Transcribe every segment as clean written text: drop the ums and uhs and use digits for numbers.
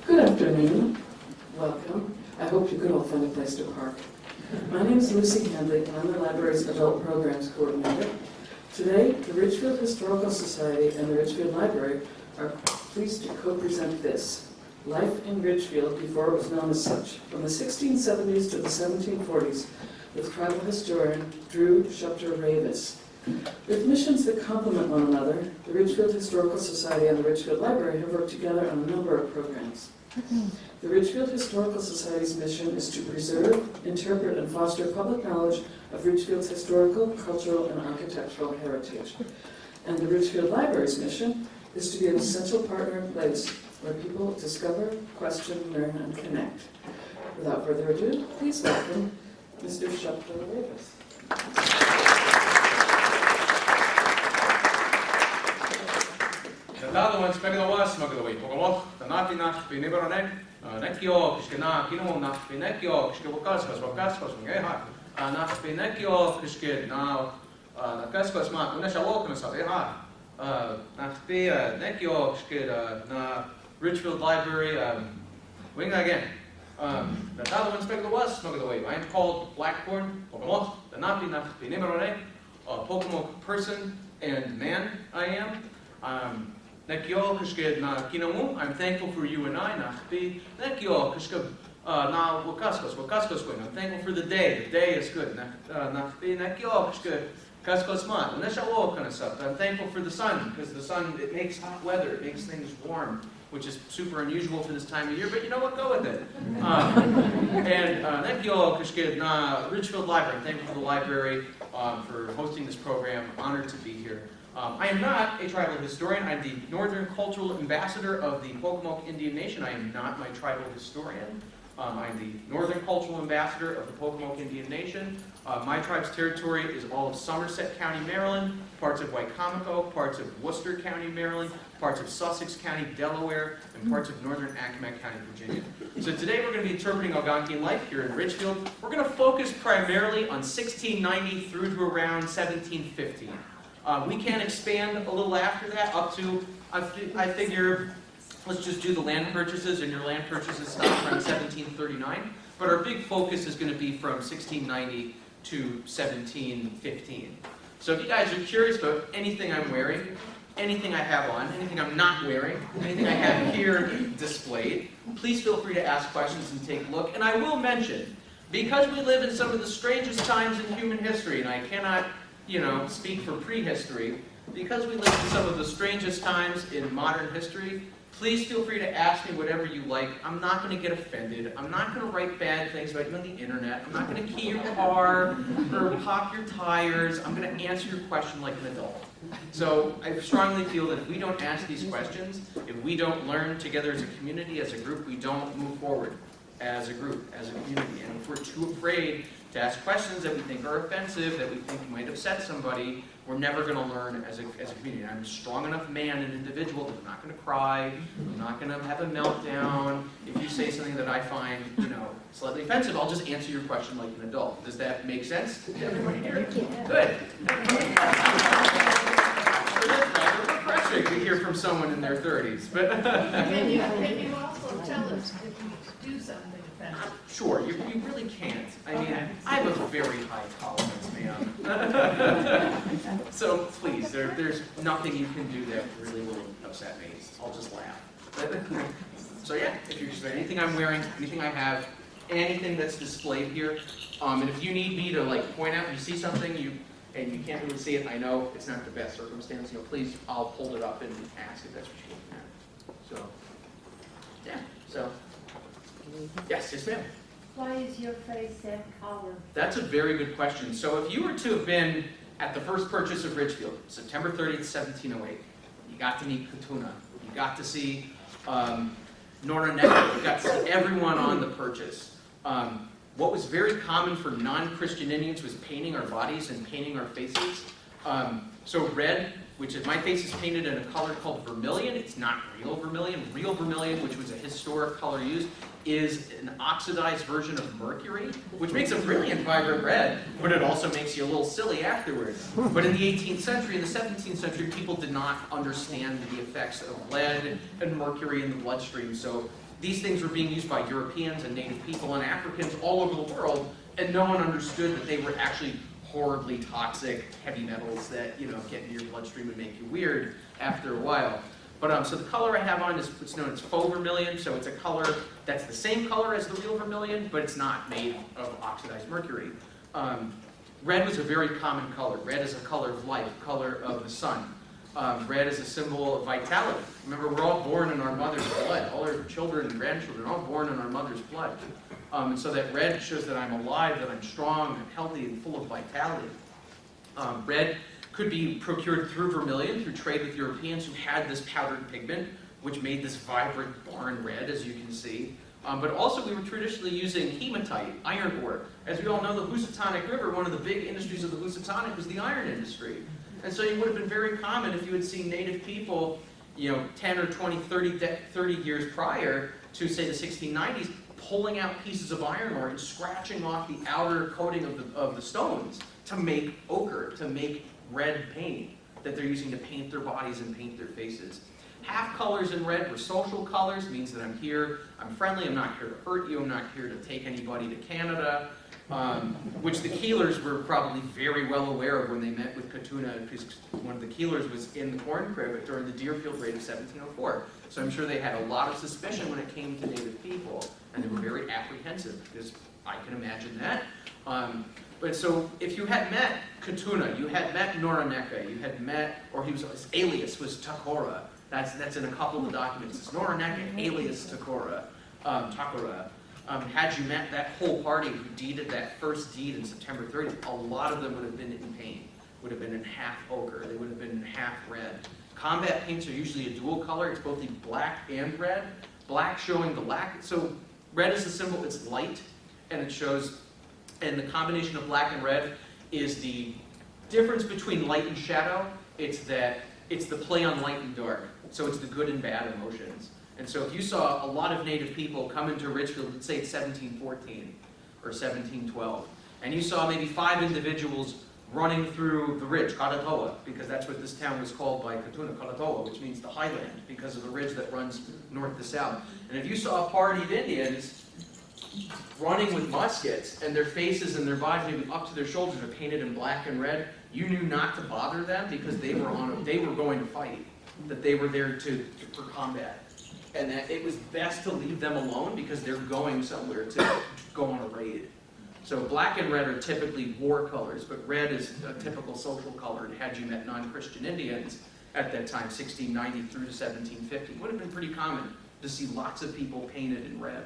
Good afternoon. Welcome. I hope you could all find a place to park. My name is Lucy Handley, and I'm the library's Adult Programs Coordinator. Today, the Ridgefield Historical Society and the Ridgefield Library are pleased to co-present this, Life in Ridgefield Before It Was Known as Such, from the 1670s to the 1740s, with tribal historian Drew Shuptar Rayvis. With missions that complement one another, the Ridgefield Historical Society and the Ridgefield Library have worked together on a number of programs. The Ridgefield Historical Society's mission is to preserve, interpret, and foster public knowledge of Ridgefield's historical, cultural, and architectural heritage. And the Ridgefield Library's mission is to be an essential partner in place where people discover, question, learn, and connect. Without further ado, please welcome Mr. Shuptar Rayvis. Ridgefield Library, wing again. I'm called Blackburn, Pokemon person and man I am. I'm thankful for you and I. I'm thankful for the day. The day is good. I'm thankful for the sun, because the sun, it makes hot weather, it makes things warm, which is super unusual for this time of year, but you know what, go with it. Ridgefield Library, I'm thankful for the library for hosting this program. I'm honored to be here. I am not a tribal historian. I'm the Northern Cultural Ambassador of the Pocomoke Indian Nation. I am not my tribal historian. I'm the Northern Cultural Ambassador of the Pocomoke Indian Nation. My tribe's territory is all of Somerset County, Maryland, parts of Wicomico, parts of Worcester County, Maryland, parts of Sussex County, Delaware, and parts of northern Accomack County, Virginia. So today we're going to be interpreting Algonkian life here in Ridgefield. We're going to focus primarily on 1690 through to around 1715. We can expand a little after that up to, I figure, let's just do the land purchases, and your land purchases stop around 1739. But our big focus is going to be from 1690 to 1715. So if you guys are curious about anything I'm wearing, anything I have on, anything I'm not wearing, anything I have here displayed, please feel free to ask questions and take a look. And I will mention, because we live in some of the strangest times in human history, and I cannot, speak for prehistory, because we live in some of the strangest times in modern history, please feel free to ask me whatever you like. I'm not going to get offended. I'm not going to write bad things about you on the internet. I'm not going to key your car or pop your tires. I'm going to answer your question like an adult. So I strongly feel that if we don't ask these questions, if we don't learn together as a community, as a group, we don't move forward as a group, as a community. And if we're too afraid to ask questions that we think are offensive, that we think might upset somebody, we're never going to learn as a community. And I'm a strong enough man and individual that I'm not going to cry, I'm not going to have a meltdown. If you say something that I find, slightly offensive, I'll just answer your question like an adult. Does that make sense to everybody here? Good. Refreshing to hear from someone in their 30s. But Can you also tell us if you do something offensive? Sure, you really can't. I mean, I have a very high tolerance, ma'am. So please, there's nothing you can do that really will upset me. I'll just laugh. So yeah, if you're just anything I'm wearing, anything I have, anything that's displayed here, and if you need me to point out, you see something, and you can't really see it, I know it's not the best circumstance, please, I'll hold it up and ask if that's what you're looking at. So, yeah, so, yes, ma'am. Why is your face that color? That's a very good question. So if you were to have been at the first purchase of Ridgefield, September 30th, 1708, you got to meet Katuna, you got to see Nora Necker, you got to see everyone on the purchase. What was very common for non-Christian Indians was painting our bodies and painting our faces. So red, which is, my face is painted in a color called vermilion. It's not real vermilion. Real vermilion, which was a historic color used, is an oxidized version of mercury, which makes a brilliant, vibrant red, but it also makes you a little silly afterwards. But in the 18th century, in the 17th century, people did not understand the effects of lead and mercury in the bloodstream, so these things were being used by Europeans and Native people and Africans all over the world, and no one understood that they were actually horribly toxic heavy metals that, you know, get in your bloodstream and make you weird after a while. But so the color I have on is what's known as faux vermilion, so it's a color that's the same color as the real vermilion, but it's not made of oxidized mercury. Red was a very common color. Red is a color of life, color of the sun. Red is a symbol of vitality. Remember, we're all born in our mother's blood. All our children and grandchildren are all born in our mother's blood. And so that red shows that I'm alive, that I'm strong, and healthy, and full of vitality. Red could be procured through vermilion, through trade with Europeans who had this powdered pigment, which made this vibrant barn red, as you can see. But also we were traditionally using hematite, iron ore. As we all know, the Housatonic River, one of the big industries of the Housatonic was the iron industry. And so it would have been very common if you had seen Native people, you know, 10 or 20, 30 years prior to, say, the 1690s, pulling out pieces of iron ore and scratching off the outer coating of the stones to make ochre, to make red paint that they're using to paint their bodies and paint their faces. Half colors in red were social colors, means that I'm here, I'm friendly, I'm not here to hurt you, I'm not here to take anybody to Canada, which the Keelers were probably very well aware of when they met with Katuna, because one of the Keelers was in the corn crib during the Deerfield raid of 1704. So I'm sure they had a lot of suspicion when it came to Native people, and they were very apprehensive, because I can imagine that. But so if you had met Katuna, you had met Noroneka, you had met, or his alias was Takora. That's in a couple of the documents. It's Noroneka, alias Takora. Had you met that whole party who deeded that first deed in September 30th, a lot of them would have been in paint, would have been in half ochre, they would have been in half red. Combat paints are usually a dual color. It's both the black and red. Black showing the lack. So red is the symbol, it's light, and it shows, and the combination of black and red is the difference between light and shadow. It's the play on light and dark. So it's the good and bad emotions. And so if you saw a lot of Native people come into Ridgefield, let's say it's 1714 or 1712, and you saw maybe 5 individuals running through the ridge, Kalatoa, because that's what this town was called by Katuna, Kalatoa, which means the highland, because of the ridge that runs north to south. And if you saw a party of Indians running with muskets, and their faces and their bodies maybe up to their shoulders are painted in black and red, you knew not to bother them because they were going to fight, that they were there for combat. And that it was best to leave them alone because they're going somewhere to go on a raid. So black and red are typically war colors, but red is a typical social color. And had you met non-Christian Indians at that time, 1690 through to 1750, it would have been pretty common to see lots of people painted in red.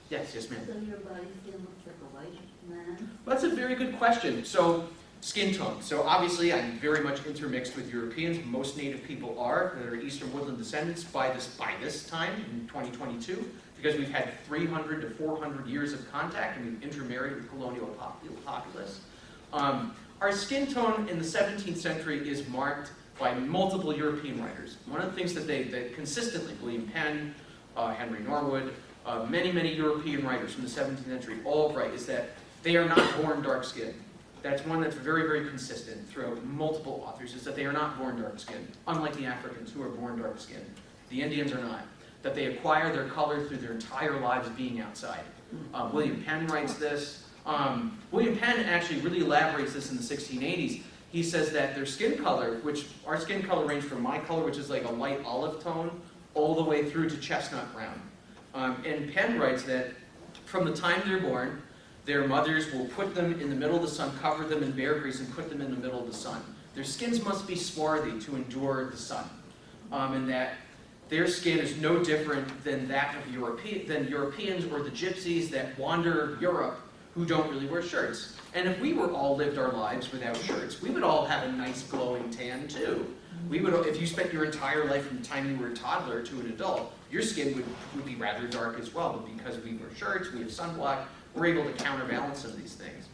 Yes, ma'am. So your body still looks like a white man? Well, that's a very good question. So skin tone. So obviously I'm very much intermixed with Europeans. Most Native people are that are Eastern Woodland descendants by this time in 2022, because we've had 300 to 400 years of contact and we've intermarried with colonial populace. Our skin tone in the 17th century is marked by multiple European writers. One of the things that consistently, William Penn, Henry Norwood, many European writers from the 17th century all write is that they are not born dark-skinned. That's one that's very consistent throughout multiple authors, is that they are not born dark-skinned, unlike the Africans who are born dark-skinned. The Indians are not. That they acquire their color through their entire lives being outside. William Penn writes this. William Penn actually really elaborates this in the 1680s. He says that their skin color, which our skin color range from my color, which is like a light olive tone, all the way through to chestnut brown. And Penn writes that from the time they're born, their mothers will put them in the middle of the sun, cover them in bear grease, and put them in the middle of the sun. Their skins must be swarthy to endure the sun. And that their skin is no different than that of Europeans or the gypsies that wander Europe who don't really wear shirts. And if we were all lived our lives without shirts, we would all have a nice glowing tan too. We would, if you spent your entire life from the time you were a toddler to an adult, your skin would be rather dark as well. But because we wear shirts, we have sunblock, we're able to counterbalance some of these things.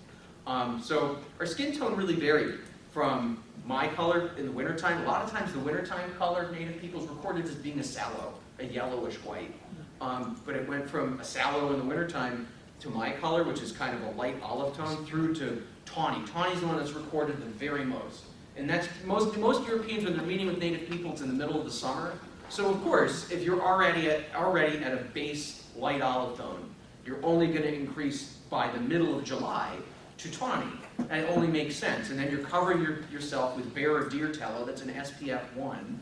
So our skin tone really varied from my color in the wintertime. A lot of times the wintertime color of Native people is recorded as being a sallow, a yellowish white. But it went from a sallow in the wintertime to my color, which is kind of a light olive tone, through to tawny. Tawny is the one that's recorded the very most. And that's most Europeans, when they're meeting with Native people, it's in the middle of the summer. So of course, if you're already at a base light olive tone, you're only going to increase by the middle of July to tawny. And it only makes sense. And then you're covering yourself with bear or deer tallow, that's an SPF 1.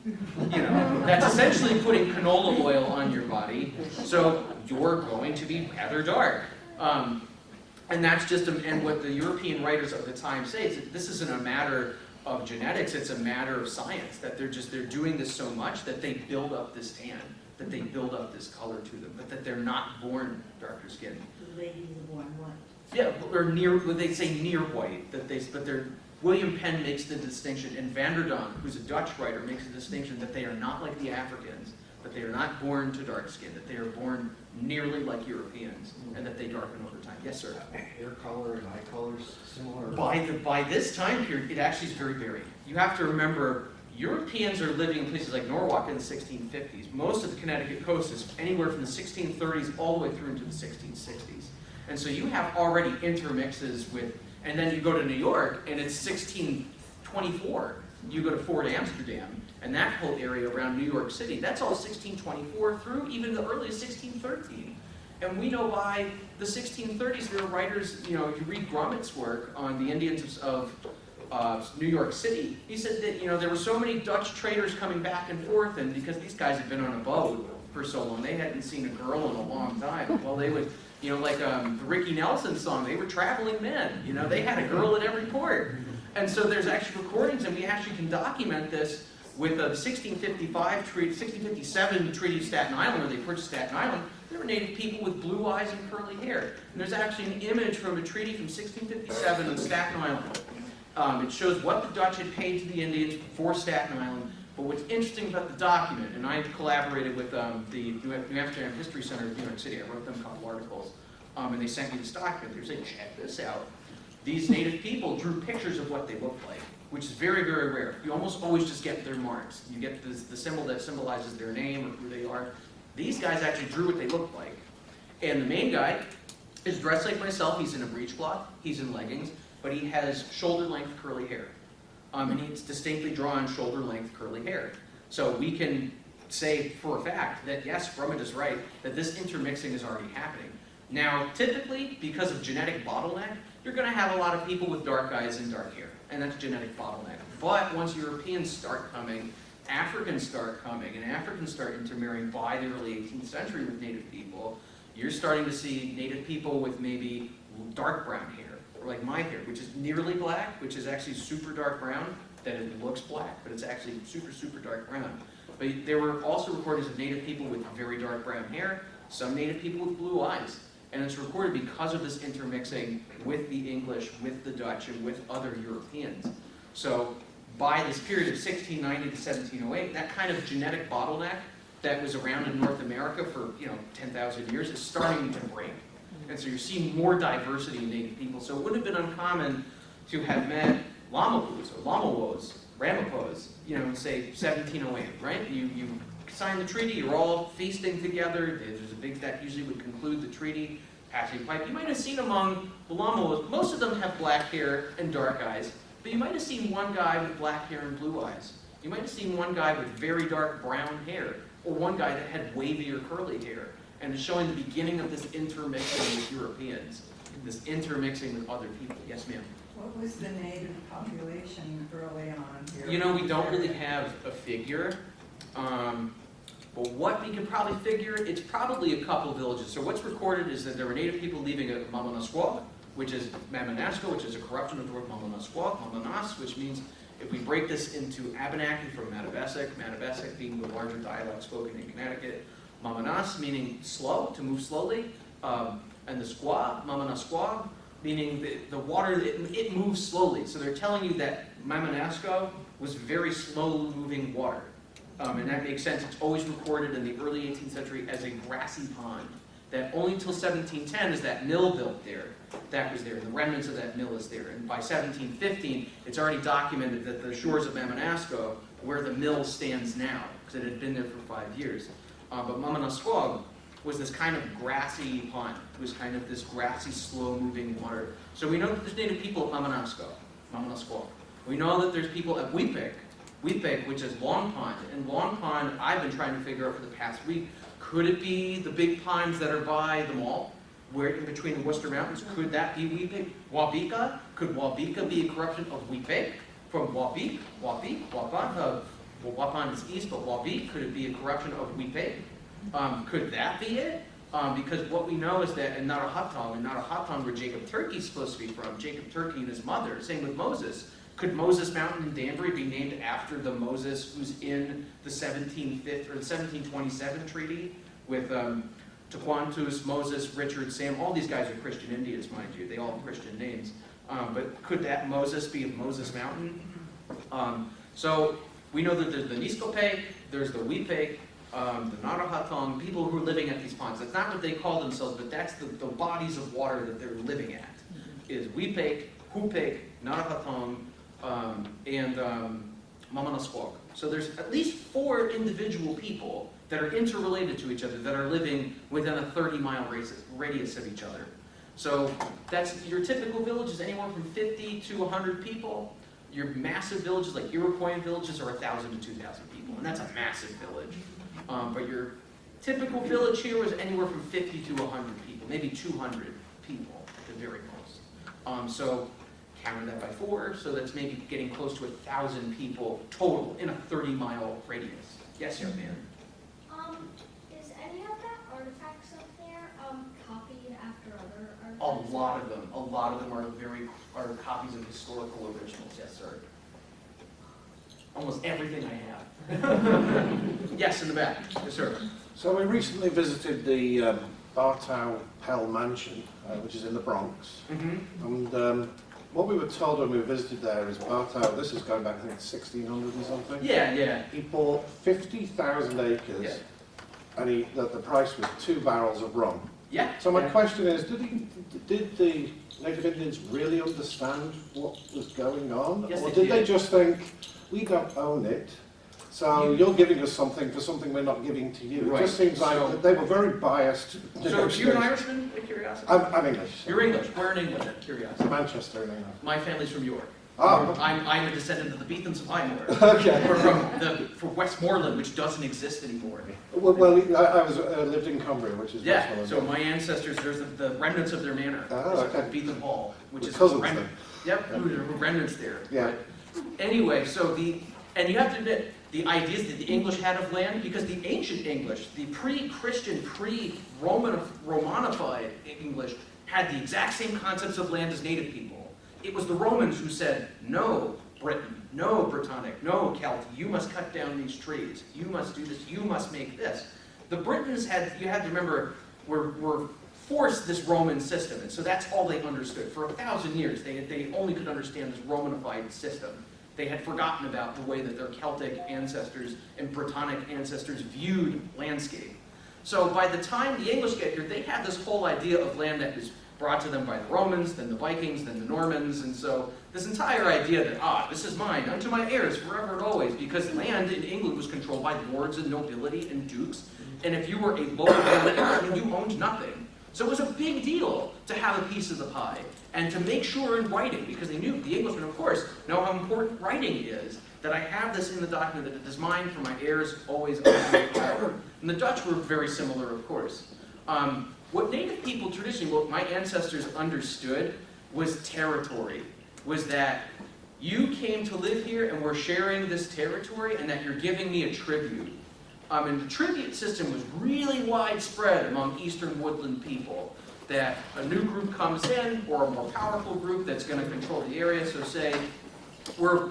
You know, that's essentially putting canola oil on your body, so you're going to be rather dark. And that's just, and what the European writers of the time say is that this isn't a matter of genetics, it's a matter of science, that they're doing this so much that they build up this tan, that they build up this color to them, but that they're not born darker skinned. The ladies are born white. Yeah, or near, they say near white, but William Penn makes the distinction, and Vanderdonk, who's a Dutch writer, makes the distinction that they are not like the Africans, that they are not born to dark skin, that they are born nearly like Europeans, and that they darken over time. Yes, sir? Hair color and eye colors similar? By this time period, it actually is very varied. You have to remember, Europeans are living in places like Norwalk in the 1650s. Most of the Connecticut coast is anywhere from the 1630s all the way through into the 1660s. And so you have already intermixes with, and then you go to New York and it's 1624. You go to Fort Amsterdam and that whole area around New York City, that's all 1624 through even the earliest 1613. And we know by the 1630s there are writers, you read Grummet's work on the Indians of New York City. He said that, there were so many Dutch traders coming back and forth, and because these guys had been on a boat for so long, they hadn't seen a girl in a long time. Well, they would, like the Ricky Nelson song, they were traveling men. They had a girl at every port. And so there's actually recordings, and we actually can document this with the 1657 Treaty of Staten Island, where they purchased Staten Island. There were native people with blue eyes and curly hair. And there's actually an image from a treaty from 1657 on Staten Island. It shows what the Dutch had paid to the Indians for Staten Island. But what's interesting about the document, and I collaborated with the New Amsterdam History Center of New York City. I wrote them a couple articles, and they sent me this document. They were saying, check this out. These native people drew pictures of what they looked like, which is very, very rare. You almost always just get their marks. You get the symbol that symbolizes their name or who they are. These guys actually drew what they looked like. And the main guy is dressed like myself. He's in a breechcloth. He's in leggings. But he has shoulder-length curly hair. And he's distinctly drawn shoulder-length curly hair. So we can say for a fact that, yes, Grummet is right, that this intermixing is already happening. Now, typically, because of genetic bottleneck, you're going to have a lot of people with dark eyes and dark hair. And that's genetic bottleneck. But once Europeans start coming, Africans start coming, and Africans start intermarrying by the early 18th century with native people, you're starting to see native people with maybe dark brown hair. Or like my hair, which is nearly black, which is actually super dark brown, that it looks black, but it's actually super, super dark brown. But there were also recordings of native people with very dark brown hair, some native people with blue eyes. And it's recorded because of this intermixing with the English, with the Dutch, and with other Europeans. So by this period of 1690 to 1708, that kind of genetic bottleneck that was around in North America for 10,000 years is starting to break. And so you're seeing more diversity in native people. So it would have been uncommon to have met Lamapus or Lamawos, Ramapos, in say 1708, right? You sign the treaty, you're all feasting together. There's a big, that usually would conclude the treaty, passing a pipe. You might have seen among the Lamawos, most of them have black hair and dark eyes, but you might have seen one guy with black hair and blue eyes. You might have seen one guy with very dark brown hair, or one guy that had wavy or curly hair. And it's showing the beginning of this intermixing with Europeans, this intermixing with other people. Yes, ma'am? What was the native population early on here? We don't really have a figure. But what we can probably figure, it's probably a couple villages. So what's recorded is that there were native people leaving at Mamanasquaw, which is Mamanasco, which is a corruption of the word Mamanasquaw, Mamanas, which means, if we break this into Abenaki from Matavesic being the larger dialect spoken in Connecticut, Mamanas meaning slow, to move slowly, and the squaw, Mamanasquaw, meaning the water, it moves slowly. So they're telling you that Mamanasco was very slow moving water. And that makes sense. It's always recorded in the early 18th century as a grassy pond. That only until 1710 is that mill built there. That was there. The remnants of that mill is there. And by 1715, it's already documented that the shores of Mamanasco, where the mill stands now, because it had been there for 5 years. But Mamanasquaw was this kind of grassy pond. It was kind of this grassy, slow-moving water. So we know that there's native people at Mamanasquaw. We know that there's people at Weepick, Weepig, which is Long Pond. And Long Pond, I've been trying to figure out for the past week, could it be the big pines that are by the mall, where in between the Worcester Mountains? Could that be Weepig? Wabika? Could Wabika be a corruption of Weepig? From Wapan? Wapan is east, but Wabik, could it be a corruption of Weepig? Could that be it? Because what we know is that in Narahatong, where Jacob Turkey is supposed to be from, Jacob Turkey and his mother, same with Moses. Could Moses Mountain in Danbury be named after the Moses who's in the 1727 treaty with Tequantus, Moses, Richard, Sam? All these guys are Christian Indians, mind you. They all have Christian names. But could that Moses be of Moses Mountain? So we know that there's the Niskope, there's the Weepig, the Narahatong, people who are living at these ponds. That's not what they call themselves, but that's the bodies of water that they're living at. Is Weepig, Hupig, Narahatong, and Mamanaskog. So there's at least 4 individual people that are interrelated to each other that are living within a 30-mile radius of each other. So that's your typical village is anywhere from 50 to 100 people. Your massive villages like Iroquoian villages are 1,000 to 2,000 people, and that's a massive village. But your typical village here is anywhere from 50 to 100 people, maybe 200 people at the very most. So counter that by 4, so that's maybe getting close to 1,000 people total in a 30-mile radius. Yes, young man. Is any of that artifacts up there copied after other A artifacts? lot of them. A lot of them are copies of historical originals. Yes, sir. Almost everything I have. Yes, in the back. Yes, sir. So we recently visited the Bartow Pell Mansion, which is in the Bronx. Mm-hmm. And what we were told when we visited there is Bartow, this is going back, I think, 1600 or something. Yeah. He bought 50,000 acres, Yeah. and the price was 2 barrels of rum. Yeah. So my yeah. question is, did the Native Indians really understand what was going on? Yes, or they did they did. just think, we don't own it, so you're giving us something for something we're not giving to you? Right. It just seems like So- they were very biased. So you're an Irishman, out of curiosity? I'm English. You're English. Where in England, out of curiosity? Manchester in England. My family's from York. Oh. I'm a descendant of the Beethans of Highmore. Okay. We're from Westmoreland, which doesn't exist anymore. Well, I lived in Cumbria, which is Yeah, Westmoreland. so my ancestors, there's the remnants of their manor. Oh, It's okay. Beetham Hall, which is Cousins remnant. then. Yep, remnants there. Yeah. But anyway, so and you have to admit, the ideas that the English had of land, because the ancient English, the pre-Christian, pre-Romanified English, had the exact same concepts of land as native people. It was the Romans who said, no, Britain, no, Britannic, no, Celt, you must cut down these trees, you must do this, you must make this. The Britons you had to remember, were forced this Roman system, and so that's all they understood. For 1,000 years, they only could understand this Romanified system. They had forgotten about the way that their Celtic ancestors and Britannic ancestors viewed landscape. So by the time the English get here, they had this whole idea of land that was brought to them by the Romans, then the Vikings, then the Normans, and so this entire idea that, this is mine, unto my heirs, forever and always, because land in England was controlled by lords and nobility and dukes, and if you were a lower English, you owned nothing. So it was a big deal to have a piece of the pie, and to make sure in writing, because they knew, the Englishmen, of course, know how important writing is, that I have this in the document, that it is mine for my heirs, always, forever. And the Dutch were very similar, of course. What native people traditionally, what my ancestors understood was territory, was that you came to live here and we're sharing this territory and that you're giving me a tribute. And the tribute system was really widespread among Eastern Woodland people, that a new group comes in or a more powerful group that's going to control the area. So say, for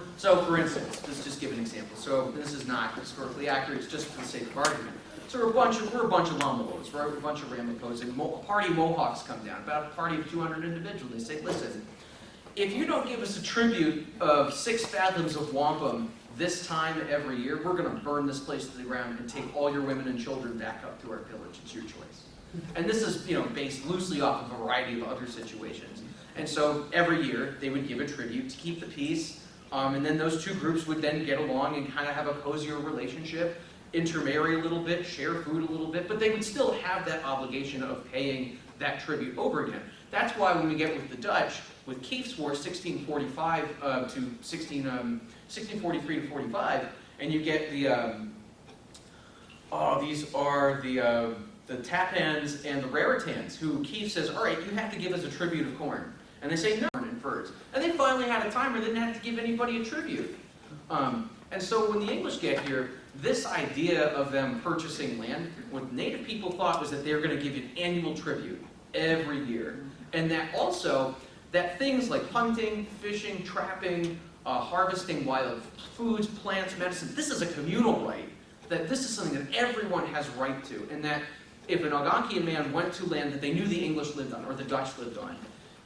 instance, let's just give an example. So this is not historically accurate, it's just for the sake of argument. So we're a bunch of Lamaloas, we're a bunch of Ramapos, and a party of Mohawks come down, about a party of 200 individuals. They say, listen, if you don't give us a tribute of 6 fathoms of wampum this time every year, we're going to burn this place to the ground and take all your women and children back up to our village. It's your choice. And this is, based loosely off of a variety of other situations. And so every year they would give a tribute to keep the peace, and then those two groups would then get along and kind of have a cozier relationship, intermarry a little bit, share food a little bit, but they would still have that obligation of paying that tribute over again. That's why when we get with the Dutch, with Kief's War, 1645 to 1643 to 45, and you get the, these are the Tapans and the Raritans, who Kief says, all right, you have to give us a tribute of corn. And they say, no, and furs. And they finally had a time where they didn't have to give anybody a tribute. And so when the English get here, this idea of them purchasing land, what native people thought was that they were going to give an annual tribute every year. And that also, that things like hunting, fishing, trapping, harvesting wild foods, plants, medicine, this is a communal right. That this is something that everyone has right to. And that if an Algonkian man went to land that they knew the English lived on or the Dutch lived on,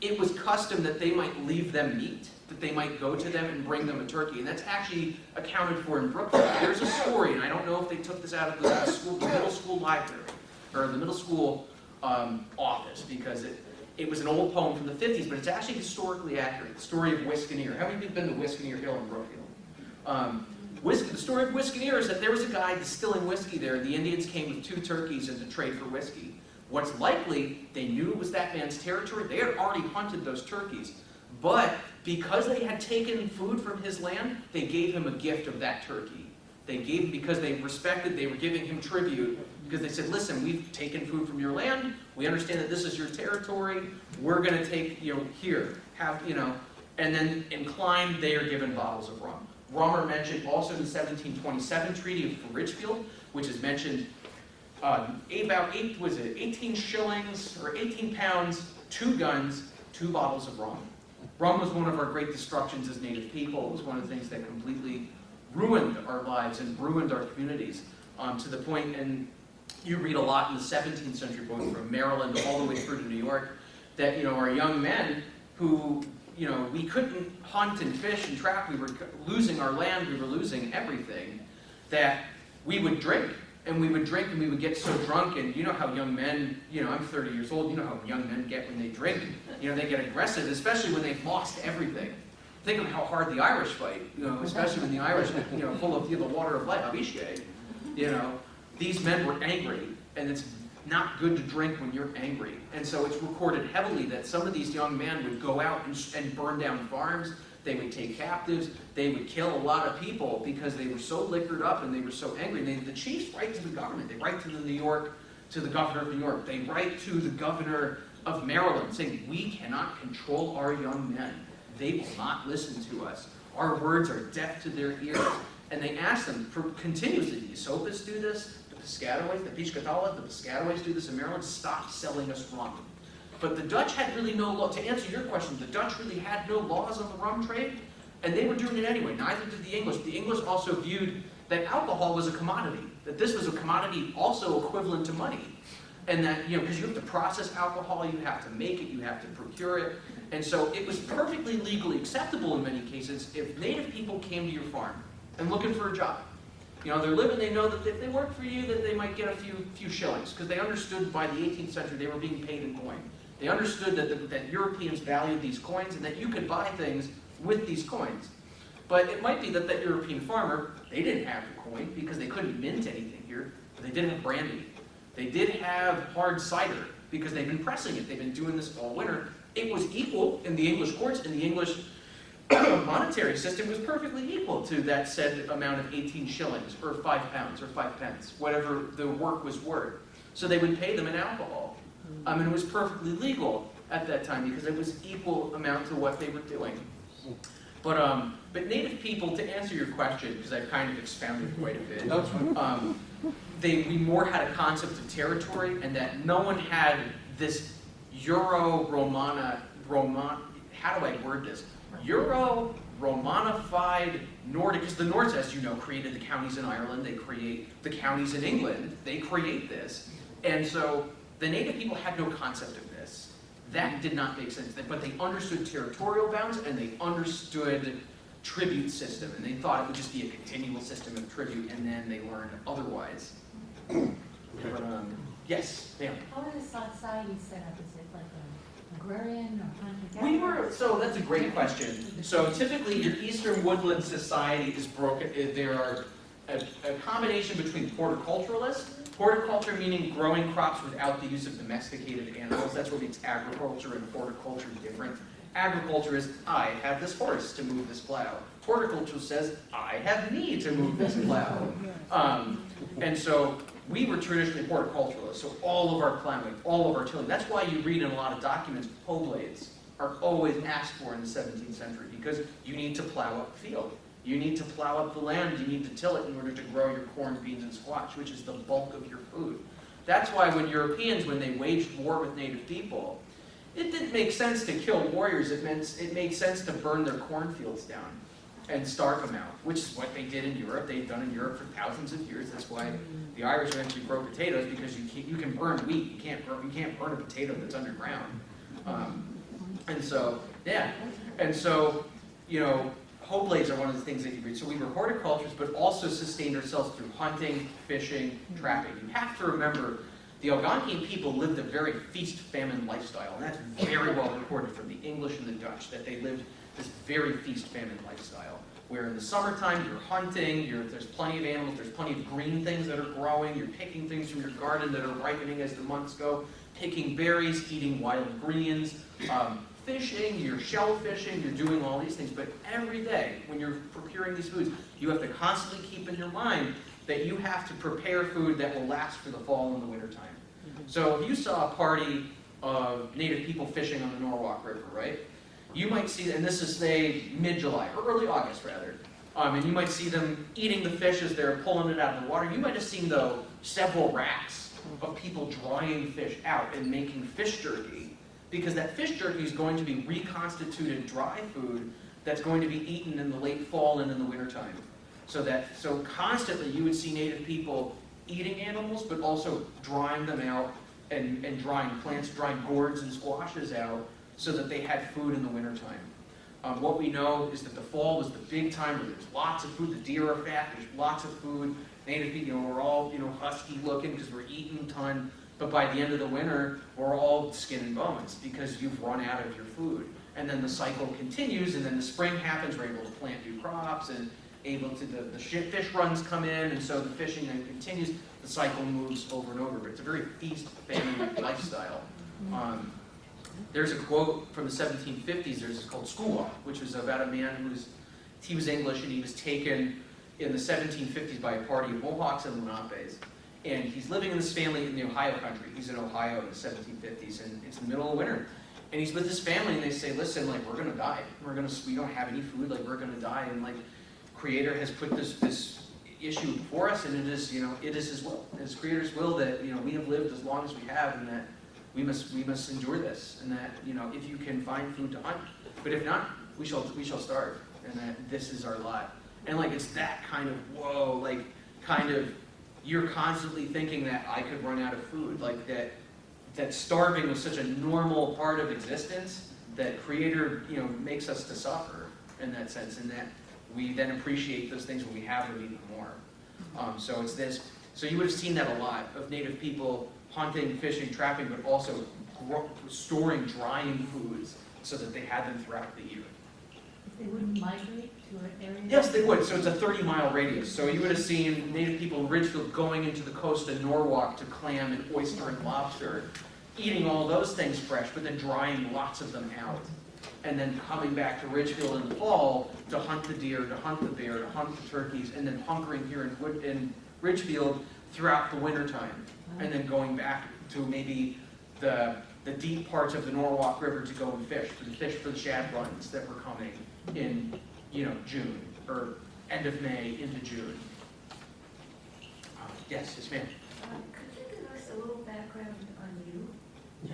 it was custom that they might leave them meat, that they might go to them and bring them a turkey. And that's actually accounted for in Brooklyn. There's a story, and I don't know if they took this out of the school, the middle school library, or the middle school office, because it was an old poem from the 50s, but it's actually historically accurate. The story of Wiskaneer. How many of you have been to Wiskaneer Hill in Brookfield? The story of Wiskaneer is that there was a guy distilling whiskey there, and the Indians came with 2 turkeys in to trade for whiskey. What's likely, they knew it was that man's territory. They had already hunted those turkeys. But because they had taken food from his land, they gave him a gift of that turkey. They gave, because they respected, they were giving him tribute, because they said, listen, we've taken food from your land. We understand that this is your territory. We're going to take, here, have, and then inclined, they are given bottles of rum. Rum are mentioned also in the 1727 Treaty of Ridgefield, which is mentioned about 18 shillings or 18 pounds, 2 guns, 2 bottles of rum. Rum was one of our great destructions as Native people. It was one of the things that completely ruined our lives and ruined our communities to the point, and you read a lot in the 17th century, going from Maryland all the way through to New York, that our young men who we couldn't hunt and fish and trap, we were losing our land, we were losing everything, that we would drink. And we would drink and we would get so drunk, and you know how young men, I'm 30 years old, you know how young men get when they drink. They get aggressive, especially when they've lost everything. Think of how hard the Irish fight, especially when the Irish, full of the water of life, Abishai. These men were angry, and it's not good to drink when you're angry. And so it's recorded heavily that some of these young men would go out and burn down farms. They would take captives. They would kill a lot of people because they were so liquored up and they were so angry. The chiefs write to the government. They write to the governor of New York. They write to the governor of Maryland saying, we cannot control our young men. They will not listen to us. Our words are deaf to their ears. And they ask them continuously, the Esopus do this, the Piscataways, the Piscatala, the Piscataways do this in Maryland, stop selling us rum. But the Dutch had really no law. To answer your question, the Dutch really had no laws on the rum trade, and they were doing it anyway. Neither did the English. The English also viewed that alcohol was a commodity, that this was a commodity also equivalent to money. And that, because you have to process alcohol, you have to make it, you have to procure it. And so it was perfectly legally acceptable in many cases if Native people came to your farm and looking for a job. They're living, they know that if they work for you, that they might get a few shillings, because they understood by the 18th century they were being paid in coin. They understood that Europeans valued these coins and that you could buy things with these coins. But it might be that that European farmer, they didn't have the coin because they couldn't mint anything here. They did have brandy. They did have hard cider because they've been pressing it. They've been doing this all winter. It was equal in the English courts, and the English monetary system was perfectly equal to that said amount of 18 shillings or 5 pounds or 5 pence, whatever the work was worth. So they would pay them in alcohol. And it was perfectly legal at that time because it was equal amount to what they were doing. But Native people, to answer your question, because I've kind of expounded quite a bit, we more had a concept of territory, and that no one had this Euro-Romanified, Nordic, because the Nords, as you know, created the counties in Ireland, they create the counties in England, they create this. And so the Native people had no concept of this. That did not make sense, but they understood territorial bounds and they understood tribute system, and they thought it would just be a continual system of tribute, and then they learned otherwise. But, yes, ma'am. How is society set up? Is it like an agrarian or hunter-gatherer? So that's a great question. So typically your Eastern Woodlands society is broken, there are a combination between horticulturalists Horticulture meaning growing crops without the use of domesticated animals. That's what makes agriculture and horticulture different. Agriculture is, I have this horse to move this plow. Horticulture says, I have me to move this plow. And so we were traditionally horticulturalists, so all of our plowing, all of our tilling. That's why you read in a lot of documents, hoe blades are always asked for in the 17th century, because you need to plow up the field. You need to plow up the land, you need to till it in order to grow your corn, beans, and squash, which is the bulk of your food. That's why when Europeans, when they waged war with native people, it didn't make sense to kill warriors. It made sense to burn their cornfields down and starve them out, which is what they did in Europe. They've done in Europe for thousands of years. That's why the Irish eventually grow potatoes, because you can burn wheat. You can't burn a potato that's underground. And so, yeah. And so, you know, hoe blades are one of the things that you read. So we were horticulturists, but also sustained ourselves through hunting, fishing, trapping. You have to remember, the Algonkian people lived a very feast-famine lifestyle, and that's very well recorded from the English and the Dutch, that they lived this very feast-famine lifestyle, where in the summertime you're hunting, there's plenty of animals, there's plenty of green things that are growing, you're picking things from your garden that are ripening as the months go, picking berries, eating wild greens, fishing, you're shell fishing, you're doing all these things. But every day when you're procuring these foods, you have to constantly keep in your mind that you have to prepare food that will last for the fall and the winter time. So if you saw a party of native people fishing on the Norwalk River, right? You might see, and this is say mid-July, or early August rather, and you might see them eating the fish as they're pulling it out of the water. You might have seen, though, several racks of people drying fish out and making fish jerky, because that fish jerky is going to be reconstituted dry food that's going to be eaten in the late fall and in the wintertime. So constantly you would see native people eating animals, but also drying them out and drying plants, drying gourds and squashes out so that they had food in the wintertime. What we know is that the fall was the big time where there's lots of food, the deer are fat, there's lots of food. Native people, we're all, husky looking because we're eating a ton, but by the end of the winter, we're all skin and bones because you've run out of your food. And then the cycle continues, and then the spring happens, we're able to plant new crops, and the fish runs come in, and so the fishing then continues. The cycle moves over and over, but it's a very feast-famine lifestyle. There's a quote from the 1750s, it's called School Walk, which was about a man he was English, and he was taken in the 1750s by a party of Mohawks and Lenapes. And he's living in this family in the Ohio country. He's in Ohio in the 1750s, and it's the middle of winter. And he's with his family, and they say, listen, like, we're gonna die. We don't have any food, like, we're gonna die. And like, Creator has put this issue before us, and it is his will. It's Creator's will that, we have lived as long as we have, and that we must endure this, and that, if you can find food to hunt. But if not, we shall starve, and that this is our lot. And like, it's that kind of, whoa, like, kind of, you're constantly thinking that I could run out of food, like that starving was such a normal part of existence that Creator, makes us to suffer in that sense, and that we then appreciate those things when we have them even more. So it's this. So you would have seen that a lot of native people hunting, fishing, trapping, but also storing, drying foods so that they had them throughout the year. They wouldn't migrate to an area? Yes, they would. So it's a 30-mile radius. So you would have seen native people in Ridgefield going into the coast of Norwalk to clam and oyster and lobster, eating all those things fresh, but then drying lots of them out. And then coming back to Ridgefield in the fall to hunt the deer, to hunt the bear, to hunt the turkeys, and then hunkering here in Ridgefield throughout the wintertime. And then going back to maybe the deep parts of the Norwalk River to go and fish for the shad runs that were coming in, June, or end of May into June. Yes, ma'am. Could you give us a little background on you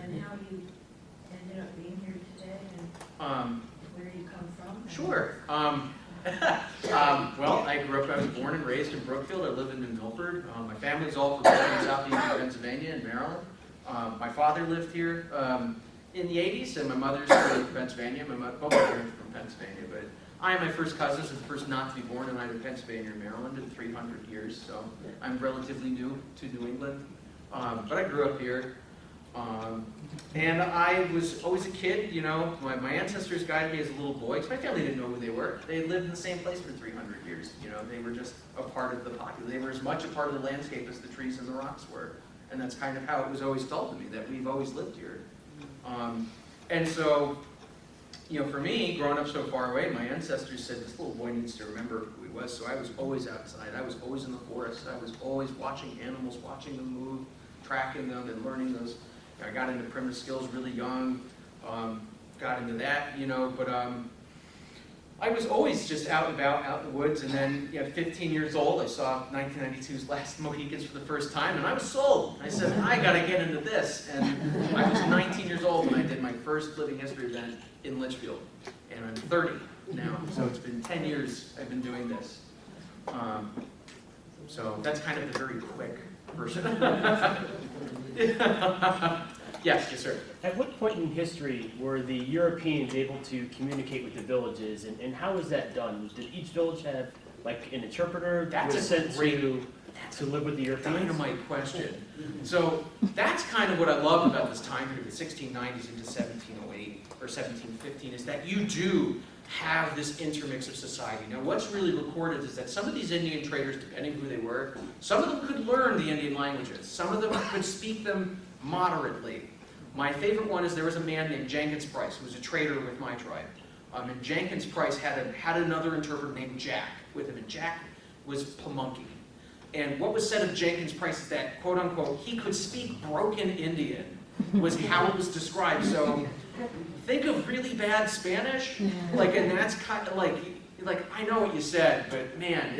and how you ended up being here today and where you come from? Sure. Well, I was born and raised in Brookfield. I live in New Milford. My family's all from southeastern Pennsylvania and Maryland. My father lived here in the 80s, and my mother's from Pennsylvania. Both my parents are from Pennsylvania, but I and my first cousins are the first not to be born in either Pennsylvania or Maryland in 300 years, so I'm relatively new to New England. But I grew up here. And I was always a kid, you know, my ancestors guided me as a little boy, because my family didn't know who they were. They had lived in the same place for 300 years, you know, they were just a part of the population. They were as much a part of the landscape as the trees and the rocks were. And that's kind of how it was always told to me, that we've always lived here. And so, you know, for me, growing up so far away, my ancestors said this little boy needs to remember who he was, so I was always outside. I was always in the forest. I was always watching animals, watching them move, tracking them, and learning those. I got into primitive skills really young, got into that, you know, but I was always just out and about, out in the woods, and then at 15 years old, I saw 1992's Last Mohicans for the first time, and I was sold. I said, I gotta get into this, and I was 19 years old when I did my first living history event in Litchfield, and I'm 30 now, so it's been 10 years I've been doing this. So that's kind of the very quick version. Yes, sir. At what point in history were the Europeans able to communicate with the villages, and how was that done? Did each village have like an interpreter that was sent to live with the Europeans? Dynamite question. So that's kind of what I love about this time period, the 1690s into 1708 or 1715, is that you do have this intermix of society. Now what's really recorded is that some of these Indian traders, depending who they were, some of them could learn the Indian languages. Some of them could speak them moderately. My favorite one is there was a man named Jenkins Price who was a trader with my tribe. And Jenkins Price had another interpreter named Jack with him, and Jack was Pamunkey. And what was said of Jenkins Price is that, quote unquote, he could speak broken Indian, was how it was described. So think of really bad Spanish, like, and that's kind of like I know what you said, but man,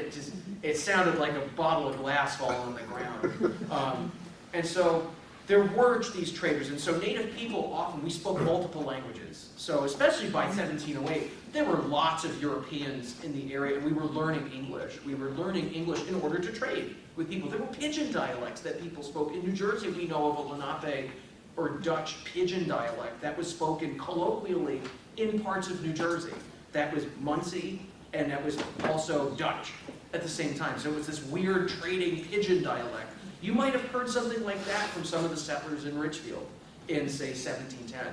it sounded like a bottle of glass falling on the ground. And so there were these traders, and so Native people often, we spoke multiple languages. So especially by 1708, there were lots of Europeans in the area, and we were learning English. We were learning English in order to trade with people. There were pidgin dialects that people spoke. In New Jersey, we know of a Lenape or Dutch pidgin dialect that was spoken colloquially in parts of New Jersey. That was Muncie, and that was also Dutch at the same time. So it was this weird trading pidgin dialect. You might have heard something like that from some of the settlers in Ridgefield in, say, 1710,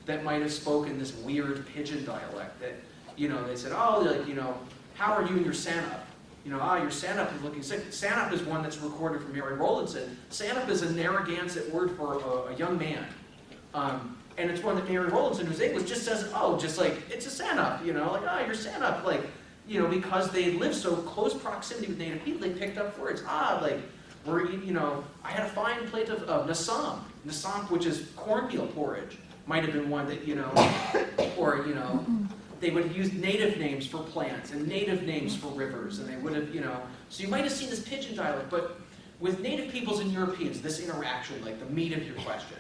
that might have spoken this weird pidgin dialect that, you know, they said, oh, like, you know, how are you and your Sanup? You know, your Sanup is looking sick. Sanup is one that's recorded from Mary Rowlandson. Sanup is a Narragansett word for a young man. And it's one that Mary Rowlandson, who's English, just says, oh, just like, it's a Sanup, you know, like, oh, you're Sanup. Like, you know, because they lived so close proximity with Native people, they picked up words. Like, you know, I had a fine plate of Nassam. Nassam, which is cornmeal porridge, might have been one that, you know, or, you know, they would have used native names for plants and native names for rivers, and they would have, you know, so you might have seen this pidgin dialect, but with Native peoples and Europeans, this interaction, like the meat of your question.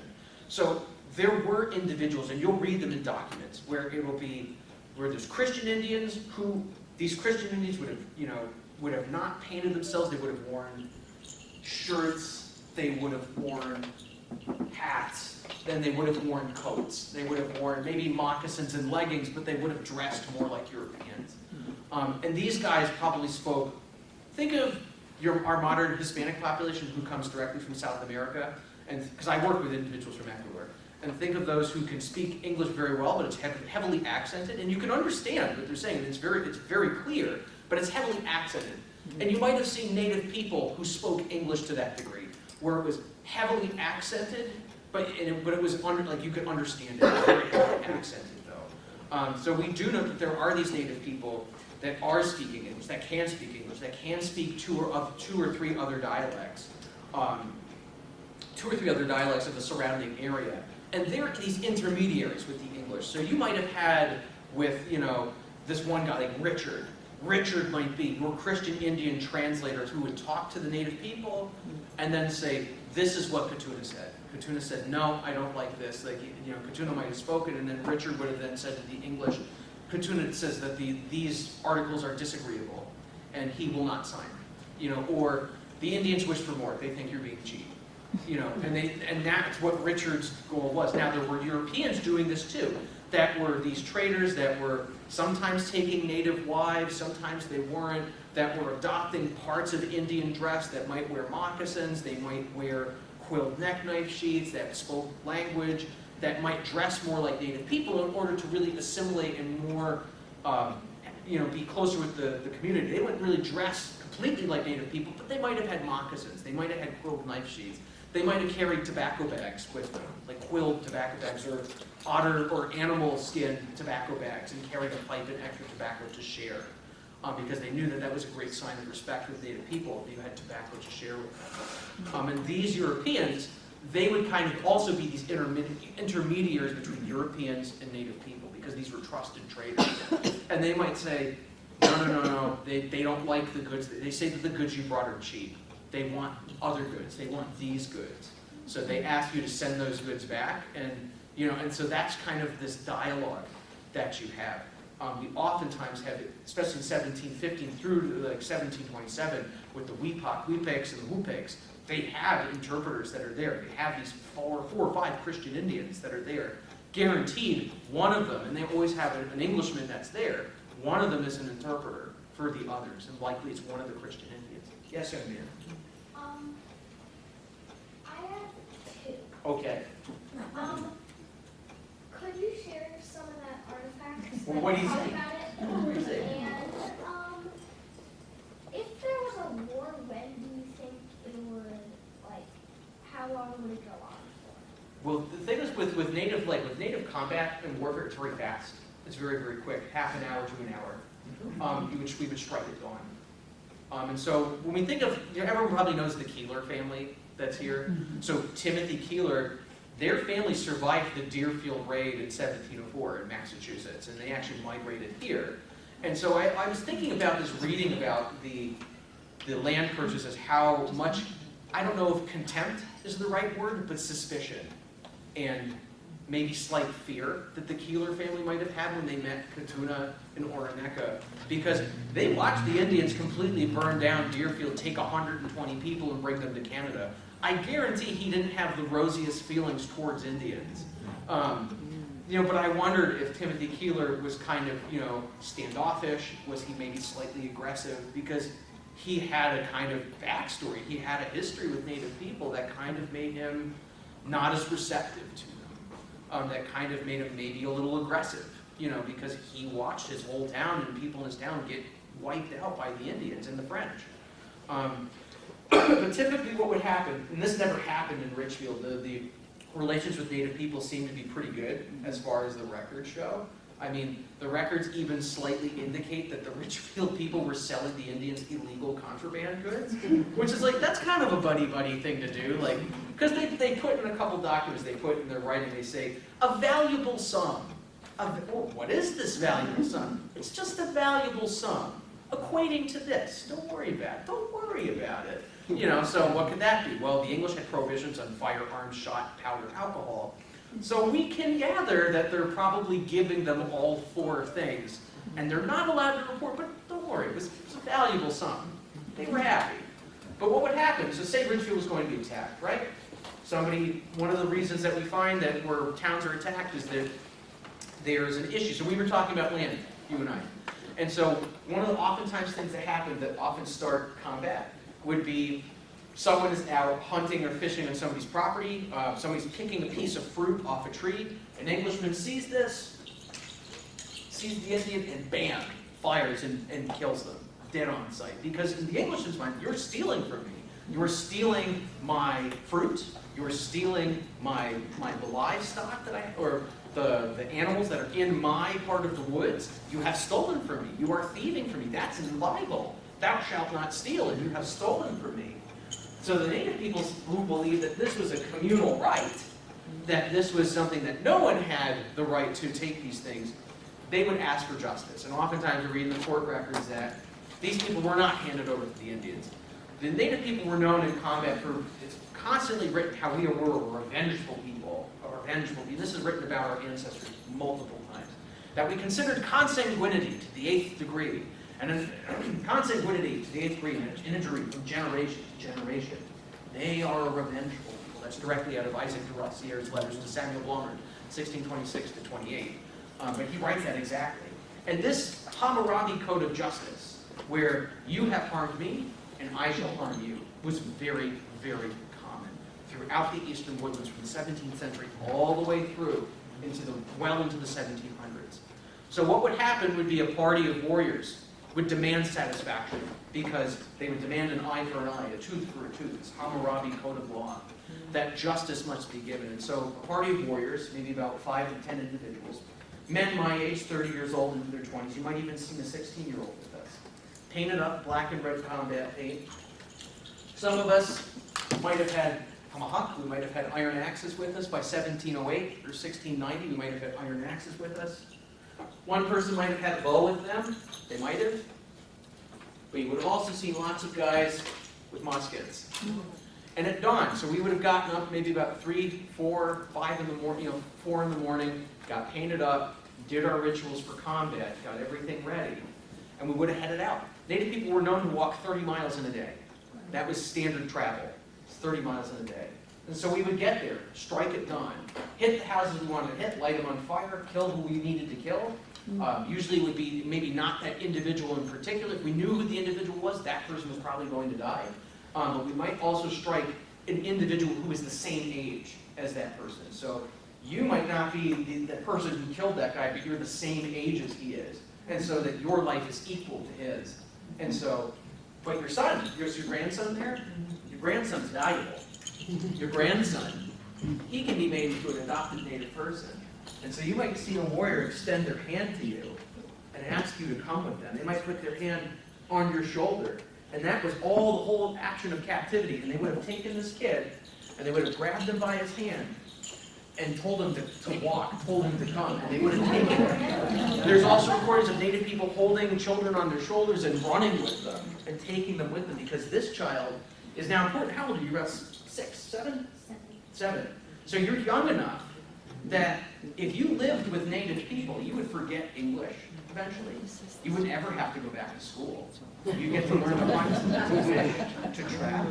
So there were individuals, and you'll read them in documents, where it will be, where there's Christian Indians who, these Christian Indians would have, you know, would have not painted themselves, they would have worn shirts, they would have worn hats, then they would have worn coats. They would have worn maybe moccasins and leggings, but they would have dressed more like Europeans. And these guys probably spoke, think of our modern Hispanic population who comes directly from South America, and because I work with individuals from Ecuador, and think of those who can speak English very well, but it's heavily accented, and you can understand what they're saying. It's very clear, but it's heavily accented. And you might have seen Native people who spoke English to that degree, where it was heavily accented, but it was like you could understand it. Very heavily accented, though. So we do know that there are these Native people that are speaking English, that can speak English, that can speak two or three other dialects, of the surrounding area. And they're these intermediaries with the English. So you might have had with, you know, this one guy like Richard. Richard might be your Christian Indian translator who would talk to the Native people and then say, this is what Katuna said. Katuna said, no, I don't like this. Like, you know, Katuna might have spoken, and then Richard would have then said to the English, Katuna says that these articles are disagreeable, and he will not sign. You know, or the Indians wish for more. They think you're being cheap. You know, and that's what Richard's goal was. Now, there were Europeans doing this too, that were these traders that were sometimes taking Native wives, sometimes they weren't, that were adopting parts of Indian dress, that might wear moccasins, they might wear quilled neck knife sheaths, that spoke language, that might dress more like Native people in order to really assimilate and more, be closer with the community. They wouldn't really dress completely like Native people, but they might have had moccasins. They might have had quilled knife sheaths. They might have carried tobacco bags with them, like quilled tobacco bags or otter or animal skin tobacco bags, and carried a pipe and extra tobacco to share. Because they knew that that was a great sign of respect with Native people, if you had tobacco to share with them. And these Europeans, they would kind of also be these intermediaries between Europeans and Native people, because these were trusted traders. And they might say, no, they don't like the goods. They say that the goods you brought are cheap. They want other goods. They want these goods. So they ask you to send those goods back, and so that's kind of this dialogue that you have. We oftentimes have, especially in 1715 through to like 1727, with the Weepiks and the Woopiks, they have interpreters that are there. They have these four or five Christian Indians that are there. Guaranteed, one of them, and they always have an Englishman that's there, one of them is an interpreter for the others, and likely it's one of the Christian Indians. Yes, young man? I have two. Okay. Could you share some of that artifacts? Well, what do you talk think? about it? What do you think? And if there was a war, when do you think it would, like, how long would it go on for? Well, the thing is with native combat and warfare, it's very fast. It's very, very quick, half an hour to an hour. We would strike at dawn. And so when we think of, everyone probably knows the Keeler family that's here. So Timothy Keeler, their family survived the Deerfield raid in 1704 in Massachusetts, and they actually migrated here. And so I was thinking about this, reading about the land purchases, how much, I don't know if contempt is the right word, but suspicion and maybe slight fear that the Keeler family might have had when they met Katuna and Orinoco, because they watched the Indians completely burn down Deerfield, take 120 people and bring them to Canada. I guarantee he didn't have the rosiest feelings towards Indians. But I wondered if Timothy Keeler was kind of, standoffish. Was he maybe slightly aggressive? Because he had a kind of backstory. He had a history with Native people that kind of made him not as receptive to them. That kind of made him maybe a little aggressive, because he watched his whole town and people in his town get wiped out by the Indians and the French. But typically what would happen, and this never happened in Ridgefield, the relations with Native people seem to be pretty good as far as the records show. I mean, the records even slightly indicate that the Ridgefield people were selling the Indians illegal contraband goods, which is like, that's kind of a buddy-buddy thing to do, like, because they put in a couple documents, they put in their writing, they say, a valuable sum. What is this valuable sum? It's just a valuable sum, equating to this. Don't worry about it. Don't worry about it. So what could that be? Well, the English had prohibitions on firearms, shot, powder, alcohol. So we can gather that they're probably giving them all four things, and they're not allowed to report, but don't worry, it was a valuable sum. They were happy. But what would happen? So say Ridgefield was going to be attacked, right? One of the reasons that we find that where towns are attacked is that there's an issue. So we were talking about land, you and I. And so one of the oftentimes things that happen that often start combat would be someone is out hunting or fishing on somebody's property, somebody's picking a piece of fruit off a tree, an Englishman sees this, sees the Indian, and bam, fires and kills them, dead on sight. Because in the Englishman's mind, you're stealing from me. You're stealing my fruit, you're stealing my livestock or the animals that are in my part of the woods. You have stolen from me. You are thieving from me. That's illegal. Thou shalt not steal, and you have stolen from me. So the Native peoples who believed that this was a communal right, that this was something that no one had the right to take these things, they would ask for justice. And oftentimes we read in the court records that these people were not handed over to the Indians. The Native people were known in combat for, it's constantly written how we were a revengeful people. This is written about our ancestors multiple times. That we considered consanguinity to the 8th degree. And consanguinity to the 8th degree, an injury from generation to generation. They are a revengeful people. That's directly out of Isaac de Rossier's letters to Samuel Blomard, 1626 to 28. But he writes that exactly. And this Hammurabi code of justice, where you have harmed me and I shall harm you, was very, very common throughout the Eastern Woodlands from the 17th century all the way through well into the 1700s. So what would happen would be a party of warriors would demand satisfaction because they would demand an eye for an eye, a tooth for a tooth, this Hammurabi code of law, that justice must be given. And so a party of warriors, maybe about 5 to 10 individuals, men my age, 30 years old into their 20s, you might even see a 16-year-old with us, painted up black and red combat paint. Some of us might have had tomahawk, we might have had iron axes with us by 1708 or 1690, we might have had iron axes with us. One person might have had a bow with them, they might have. But you would have also seen lots of guys with muskets. And at dawn, so we would have gotten up maybe about 3, 4, 5 in the morning, 4 in the morning, got painted up, did our rituals for combat, got everything ready, and we would have headed out. Native people were known to walk 30 miles in a day. That was standard travel, 30 miles in a day. And so we would get there, strike at dawn, hit the houses we wanted to hit, light them on fire, kill who we needed to kill. Usually it would be maybe not that individual in particular. If we knew who the individual was, that person was probably going to die. But we might also strike an individual who is the same age as that person. So you might not be the person who killed that guy, but you're the same age as he is. And so that your life is equal to his. And so, but your son, your grandson there, your grandson's valuable. Your grandson, he can be made into an adopted native person. And so you might see a warrior extend their hand to you and ask you to come with them. They might put their hand on your shoulder. And that was all the whole action of captivity. And they would have taken this kid, and they would have grabbed him by his hand and told him to walk, told him to come. And they would have taken him. There's also recordings of Native people holding children on their shoulders and running with them and taking them with them, because this child is now important. How old are you? About 6, 7? 7. So you're young enough that if you lived with Native people, you would forget English eventually. You wouldn't ever have to go back to school. You get to learn to hunt, to fish, to trap.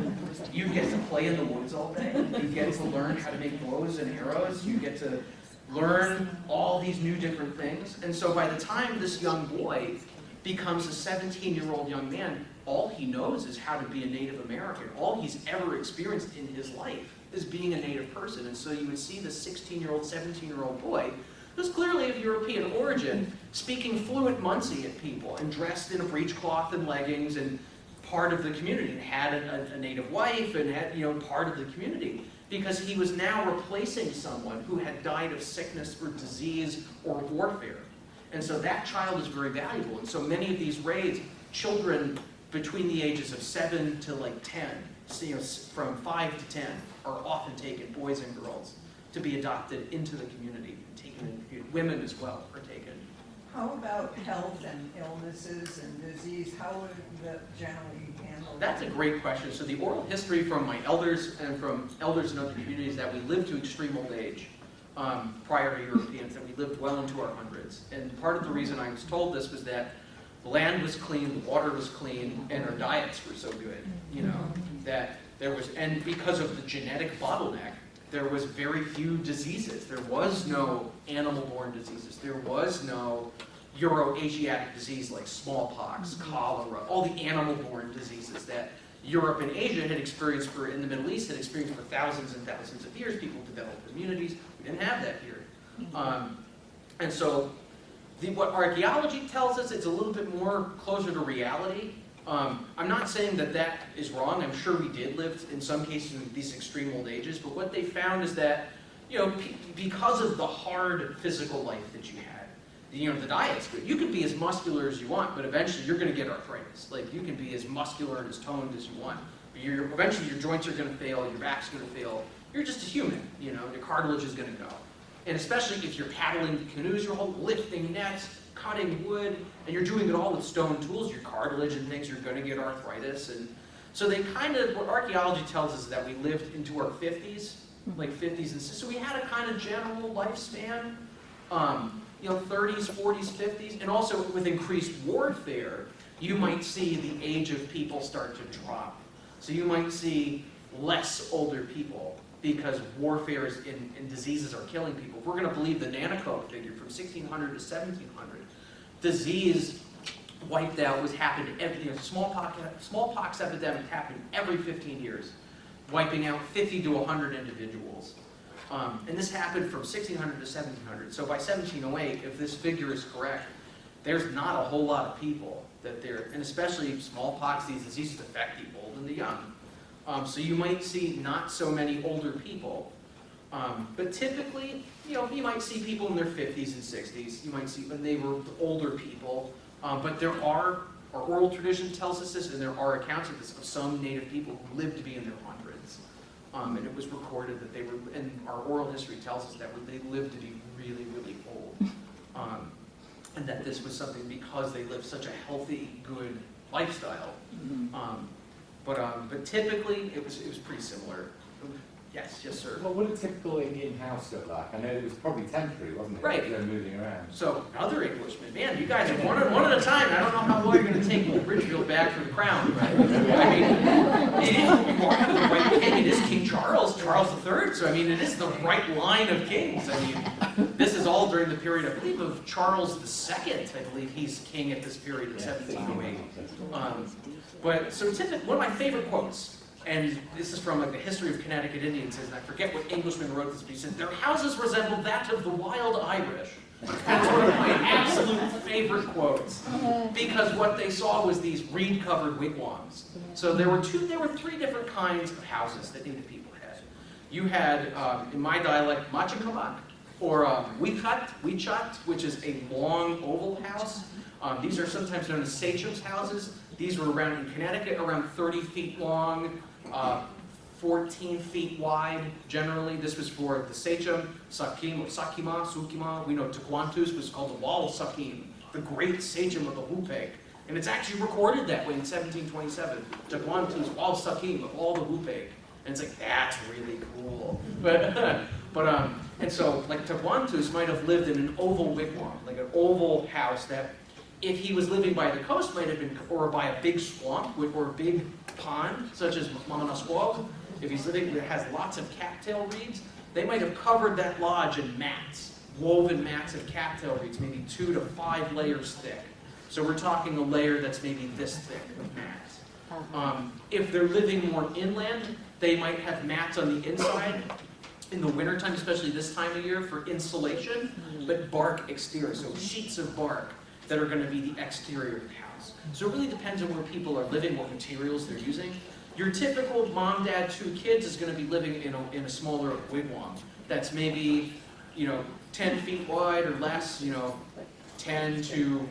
You get to play in the woods all day. You get to learn how to make bows and arrows. You get to learn all these new different things. And so by the time this young boy becomes a 17-year-old young man, all he knows is how to be a Native American. All he's ever experienced in his life is being a Native person. And so you would see the 16-year-old, 17-year-old boy who's clearly of European origin, speaking fluent Munsee at people and dressed in a breechcloth and leggings and part of the community, and had a Native wife and had, part of the community, because he was now replacing someone who had died of sickness or disease or warfare. And so that child is very valuable. And so many of these raids, children between the ages of 7 to like 10, from 5 to 10, are often taken, boys and girls, to be adopted into the community. Women as well are taken. How about health and illnesses and disease? How would that generally handle that? That's a great question. So the oral history from my elders and from elders in other communities that we lived to extreme old age prior to Europeans, and we lived well into our hundreds. And part of the reason I was told this was that the land was clean, the water was clean, and our diets were so good, that there was, and because of the genetic bottleneck, there was very few diseases. There was no animal-borne diseases. There was no Euro-Asiatic disease like smallpox, cholera, all the animal-borne diseases that Europe and Asia had experienced in the Middle East had experienced for thousands and thousands of years. People developed immunities. We didn't have that here. And so what archaeology tells us, it's a little bit more closer to reality. I'm not saying that that is wrong. I'm sure we did live, in some cases, in these extreme old ages. But what they found is that, because of the hard physical life that you had, the diet's good. You can be as muscular as you want, but eventually you're going to get arthritis. Like, you can be as muscular and as toned as you want. But eventually your joints are going to fail, your back's going to fail. You're just a human, your cartilage is going to go. And especially if you're paddling canoes, you're lifting nets, cutting wood, and you're doing it all with stone tools, your cartilage and things, you're going to get arthritis. And so what archaeology tells us is that we lived into our 50s, like 50s and 60s. So we had a kind of general lifespan, 30s, 40s, 50s, and also with increased warfare, you might see the age of people start to drop. So you might see less older people, because warfare and diseases are killing people. If we're going to believe the Nanticoke figure from 1600 to 1700, disease wiped out happened every, smallpox epidemic happened every 15 years. wiping out 50 to 100 individuals. And this happened from 1600 to 1700. So by 1708, if this figure is correct, there's not a whole lot of people that there, and especially smallpox, these diseases affect the old and the young. So you might see not so many older people. But typically, you might see people in their 50s and 60s. You might see when they were older people. But there are, our oral tradition tells us this, and there are accounts of this, of some native people who lived to be in their hundreds. And it was recorded that they were, and our oral history tells us that they lived to be really, really old. And that this was something because they lived such a healthy, good lifestyle. But typically, it was pretty similar. Yes, sir. Well, what did a typical Indian house look like? I know it was probably temporary, wasn't it? Right. They were moving around. So, another Englishman. Man, you guys are one at a time. I don't know how long you're going to take Ridgefield back for the crown. But, I mean, you are the right king. It is King Charles, Charles III. So, I mean, it is the right line of kings. I mean, this is all during the period, I believe, of Charles II. I believe he's king at this period in 1708. But, so, one of my favorite quotes, and this is from like the history of Connecticut Indians, and I forget what Englishman wrote this, but he said, their houses resemble that of the wild Irish. That's one of my absolute favorite quotes, because what they saw was these reed-covered wigwams. So there were three different kinds of houses that Native people had. You had, in my dialect, machikamak, or wichat, which is a long oval house. These are sometimes known as sachems' houses. These were around in Connecticut, around 30 feet long, 14 feet wide, generally. This was for the sachem, Sakim, or Sakima, Sukima. We know Tequantus was called the Wall of Sakim, the great sachem of the Hupeg. And it's actually recorded that way in 1727. Tequantus, Wall of Sakim, of all the Hupeg. And it's like, that's really cool. And so, like, Tequantus might have lived in an oval wigwam, like an oval house that, if he was living by the coast, might have been, or by a big swamp, or a big pond, such as Mamanasquag. If he's living that has lots of cattail reeds, they might have covered that lodge in mats, woven mats of cattail reeds, maybe 2 to 5 layers thick. So we're talking a layer that's maybe this thick of mats. If they're living more inland, they might have mats on the inside in the wintertime, especially this time of year, for insulation, but bark exterior, so sheets of bark that are going to be the exterior of the house. So it really depends on where people are living, what materials they're using. Your typical mom, dad, 2 kids is going to be living in a smaller wigwam that's maybe 10 feet wide or less, 10 to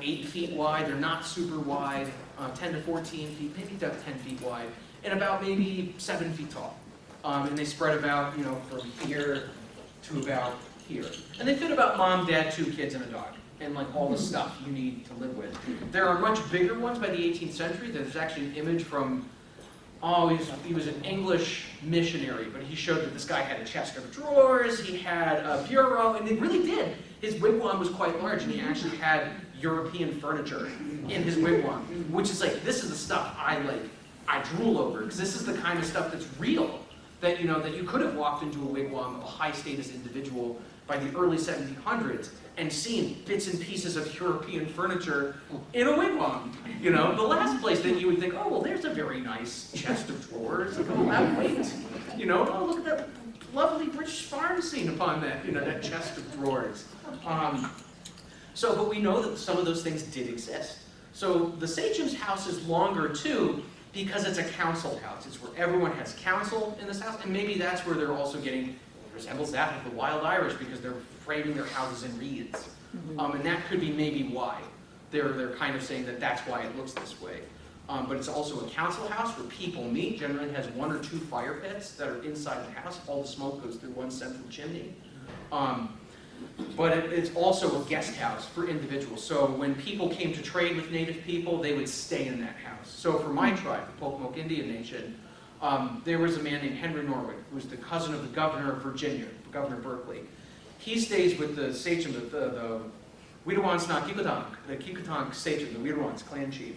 8 feet wide. They're not super wide, 10 to 14 feet, maybe about 10 feet wide, and about maybe 7 feet tall. And they spread about, from here to about here. And they fit about mom, dad, 2 kids, and a dog, and like all the stuff you need to live with. There are much bigger ones by the 18th century. There's actually an image from, he was an English missionary, but he showed that this guy had a chest of drawers, he had a bureau, and it really did. His wigwam was quite large, and he actually had European furniture in his wigwam, which is like, this is the stuff I drool over, because this is the kind of stuff that's real, that that you could have walked into a wigwam of a high status individual by the early 1700s and seen bits and pieces of European furniture in a wigwam. The last place that you would think, oh, well, there's a very nice chest of drawers. Like, oh, that weight. Oh, look at that lovely British farm scene upon that, that chest of drawers. But we know that some of those things did exist. So the sachem's house is longer too, because it's a council house. It's where everyone has council in this house, and maybe that's where they're also getting, resembles that of the wild Irish, because they're framing their houses in reeds. And that could be maybe why. They're kind of saying that that's why it looks this way. But it's also a council house where people meet. Generally it has 1 or 2 fire pits that are inside the house. All the smoke goes through one central chimney. But it's also a guest house for individuals. So when people came to trade with Native people, they would stay in that house. So for my tribe, the Pocomoke Indian Nation, there was a man named Henry Norwood, who was the cousin of the governor of Virginia, Governor Berkeley. He stays with the sachem, the Widawans na Kikutank, the Kikutank sachem, the Widawans clan chief.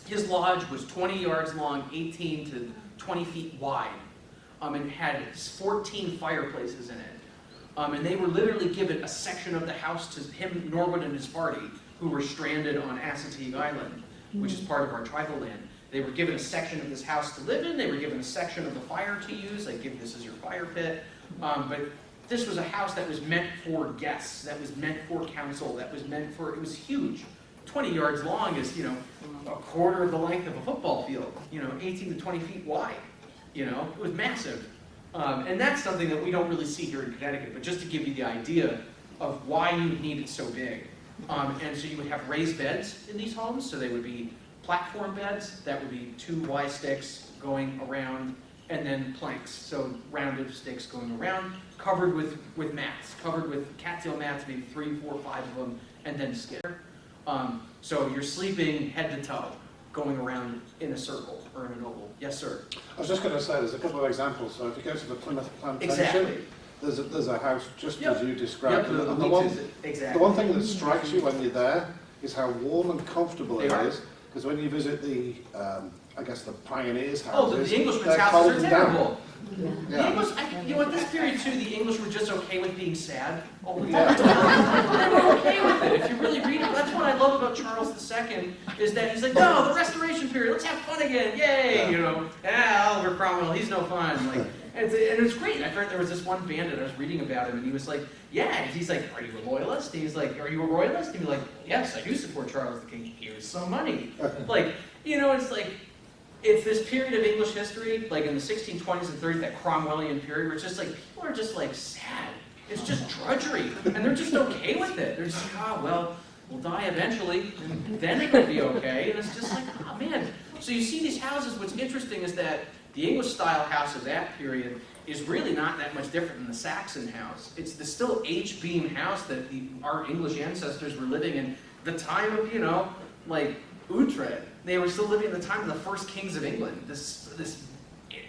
His lodge was 20 yards long, 18 to 20 feet wide, and had 14 fireplaces in it. And they were literally given a section of the house to him, Norwood, and his party, who were stranded on Assateague Island, which is part of our tribal land. They were given a section of this house to live in. They were given a section of the fire to use. Like, give this as your fire pit. But this was a house that was meant for guests, that was meant for council, that was meant for, it was huge. 20 yards long is, a quarter of the length of a football field, 18 to 20 feet wide. It was massive. And that's something that we don't really see here in Connecticut, but just to give you the idea of why you would need it so big. And so you would have raised beds in these homes, so they would be platform beds, that would be 2 Y sticks going around, and then planks, so rounded sticks going around, covered with mats, covered with cattail mats, maybe 3, 4, 5 of them, and then skid. So you're sleeping head to toe, going around in a circle or in an oval. Yes, sir? I was just going to say, there's a couple of examples. So if you go to the Plymouth Plantation, Exactly. there's a house just Yep. as you described. Yep, And the the one, leaves is- exactly. the one thing that strikes you when you're there is how warm and comfortable it They are. is. Because when you visit the, I guess the pioneers' Oh, houses, the Englishmen's they're houses cold are and damp. terrible. The Yeah. English, at this period too, the English were just okay with being sad all the Yeah. time. They were okay with it. If you really read it, that's what I love about Charles II, is that he's like, no, the Restoration period, let's have fun again, yay, Oliver Cromwell, he's no fun. Like, and it's great. I heard there was this one bandit, I was reading about him, and he was like, yeah, and he's like, are you a loyalist? And he's like, are you a royalist? And he's like, yes, I do support Charles the King, here's some money. Like, it's like, it's this period of English history, like in the 1620s and 30s, that Cromwellian period, where it's just like, people are just like sad. It's just drudgery, and they're just okay with it. They're just like, well, we'll die eventually, and then it will be okay. And it's just like, oh man. So you see these houses, what's interesting is that the English style house of that period is really not that much different than the Saxon house. It's the still H-beam house that our English ancestors were living in the time of, like Utrecht. They were still living in the time of the first kings of England, this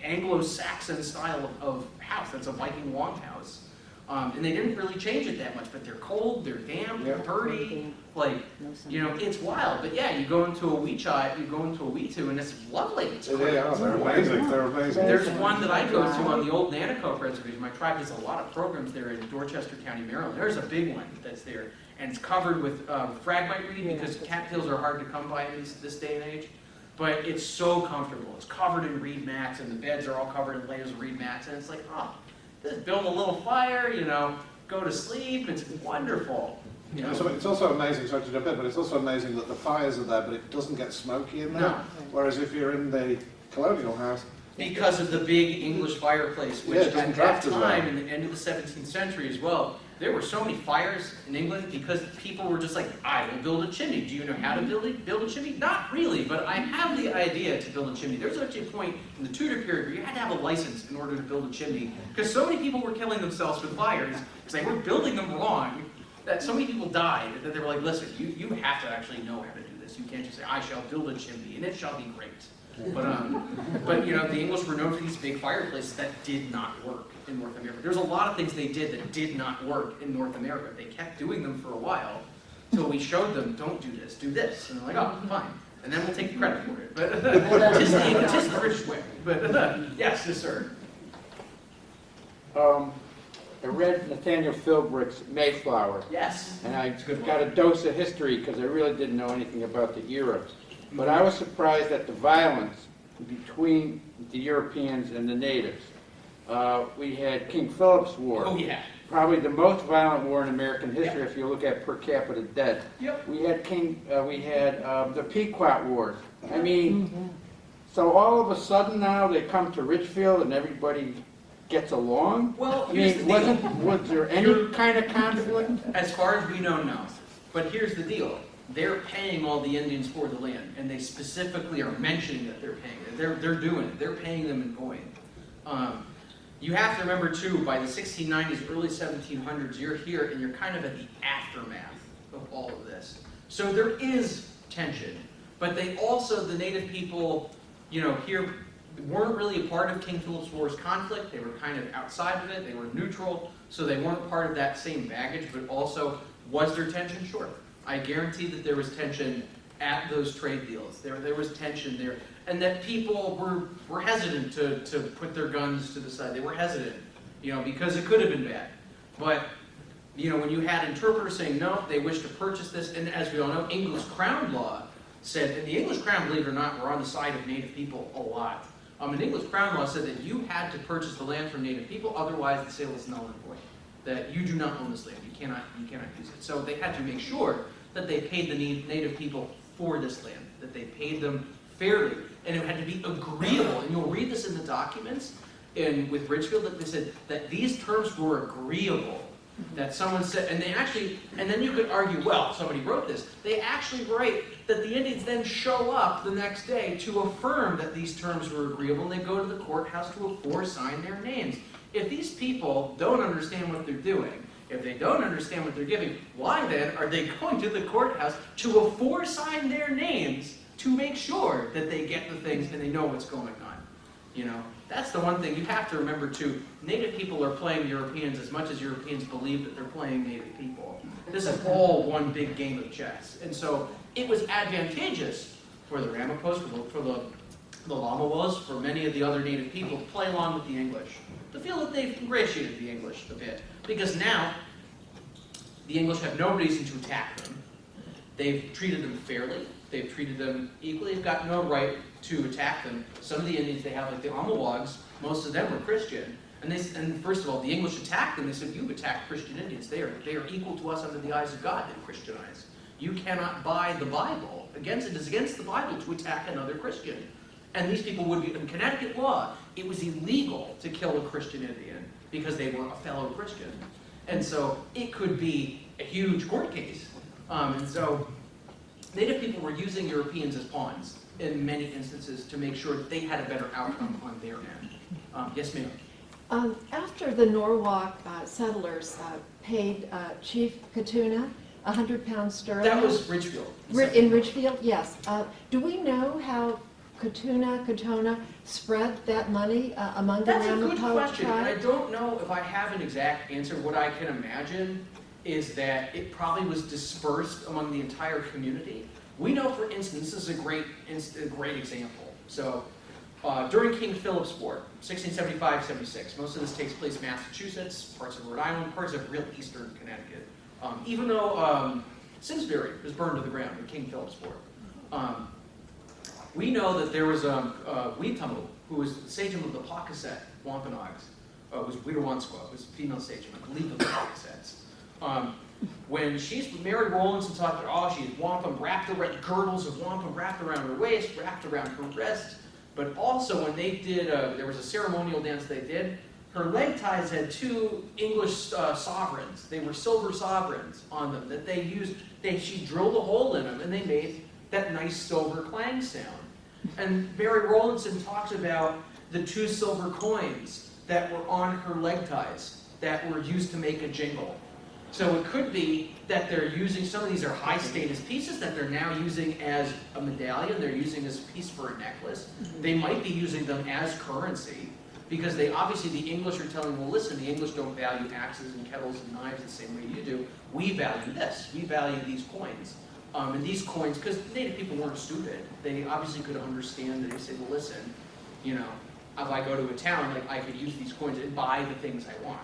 Anglo-Saxon style of house. That's a Viking longhouse. And they didn't really change it that much, but they're cold, they're damp, they're dirty, like, it's wild. But yeah, you go into a Weechai, you go into a Weetu, and it's lovely. It's great. Yeah, they're amazing. They're amazing. There's one that I go to on the old Nanaco Reservation. My tribe does a lot of programs there in Dorchester County, Maryland. There's a big one that's there, and it's covered with phragmite reed because cattails are hard to come by in this day and age. But it's so comfortable. It's covered in reed mats, and the beds are all covered in layers of reed mats, and it's like, just build a little fire, go to sleep. It's wonderful. So it's also amazing, sorry to jump in, but it's also amazing that the fires are there, but it doesn't get smoky in there. No. Whereas if you're in the colonial house, Because of the big English fireplace, which Yeah, it doesn't at that draft as well. time, in the end of the 17th century as well, there were so many fires in England because people were just like, I will build a chimney. Do you know how to build a chimney? Not really, but I have the idea to build a chimney. There was actually a point in the Tudor period where you had to have a license in order to build a chimney because so many people were killing themselves with fires because they were building them wrong, that so many people died that they were like, listen, you have to actually know how to do this. You can't just say, I shall build a chimney and it shall be great. But the English were known for these big fireplaces that did not work in North America. There's a lot of things they did that did not work in North America. They kept doing them for a while until we showed them, don't do this, do this. And they're like, oh, fine. And then we'll take the credit for it. But tis the British way. But yes, sir. I read Nathaniel Philbrick's Mayflower, Yes. and I It's a good got one. a dose of history because I really didn't know anything about the era. But I was surprised at the violence between the Europeans and the natives. We had King Philip's War, Oh, yeah. probably the most violent war in American history if you look at per capita dead. Yep. We had the Pequot Wars. I mean, so all of a sudden now they come to Ridgefield and everybody gets along? Well, I here's mean, the deal. was there any kind of conflict? As far as we know, no. But here's the deal. They're paying all the Indians for the land, and they specifically are mentioning that they're paying it. They're doing it. They're paying them in coin. You have to remember, too, by the 1690s, early 1700s, you're here, and you're kind of at the aftermath of all of this. So there is tension. But they also, the native people, here weren't really a part of King Philip's War's conflict. They were kind of outside of it. They were neutral, so they weren't part of that same baggage. But also, was there tension? Sure. I guarantee that there was tension at those trade deals. There was tension there. And that people were hesitant to put their guns to the side. They were hesitant, because it could have been bad. But, when you had interpreters saying, no, they wish to purchase this, and as we all know, English crown law said, and the English Crown, believe it or not, were on the side of Native people a lot. An English Crown law said that you had to purchase the land from Native people, otherwise the sale is null and void. That you do not own this land, you cannot use it. So they had to make sure that they paid the Native people for this land, that they paid them fairly, and it had to be agreeable. And you'll read this in the documents with Ridgefield, that they said that these terms were agreeable. That someone said, and then you could argue, well, somebody wrote this. They actually write that the Indians then show up the next day to affirm that these terms were agreeable, and they go to the courthouse to sign their names. If these people don't understand what they're doing, if they don't understand what they're giving, why then are they going to the courthouse to sign their names to make sure that they get the things and they know what's going on? You know, that's the one thing you have to remember too. Native people are playing Europeans as much as Europeans believe that they're playing Native people. This is all one big game of chess. And so it was advantageous for the Ramapos, for the Lamawas, for many of the other Native people to play along with the English, to feel that they've ingratiated the English a bit. Because now, the English have no reason to attack them. They've treated them fairly. They've treated them equally. They've got no right to attack them. Some of the Indians they have, like the Amawags, most of them were Christian. And first of all, the English attacked them. They said, you've attacked Christian Indians. They are equal to us under the eyes of God and Christianized. You cannot buy the Bible. It is against the Bible to attack another Christian. And these people would be, in Connecticut law, it was illegal to kill a Christian Indian because they were a fellow Christian. And so it could be a huge court case. And so Native people were using Europeans as pawns in many instances to make sure that they had a better outcome on their end. Yes, ma'am? After the Norwalk settlers paid Chief Katuna 100 pounds sterling. That was Ridgefield. In Ridgefield, yes. Do we know how Katona spread that money among the Ramapo tribe? That's a good question, and I don't know if I have an exact answer. What I can imagine is that it probably was dispersed among the entire community. We know, for instance, this is a great example. So, during King Philip's War, 1675-76, most of this takes place in Massachusetts, parts of Rhode Island, parts of real eastern Connecticut. Even though Simsbury was burned to the ground in King Philip's War. We know that there was Weetamu, who was the sachem of the Pawcasset Wampanoags, was Weetawansqua, was a female sachem, I believe, of the Pawcassets. When Mary Rowlandson talked about, she had wampum wrapped around, girdles of wampum wrapped around her waist, wrapped around her wrist, but also when they did, there was a ceremonial dance they did, her leg ties had two English sovereigns. They were silver sovereigns on them that they used. She drilled a hole in them and they made that nice silver clang sound. And Mary Rowlandson talks about the two silver coins that were on her leg ties that were used to make a jingle. So it could be that they're using, some of these are high status pieces that they're now using as a medallion, they're using as a piece for a necklace. They might be using them as currency because obviously the English are telling, well listen, the English don't value axes and kettles and knives the same way you do. We value this, we value these coins. And these coins, because Native people weren't stupid, they obviously could understand that they say, well listen, you know, if I go to a town, like I could use these coins and buy the things I want.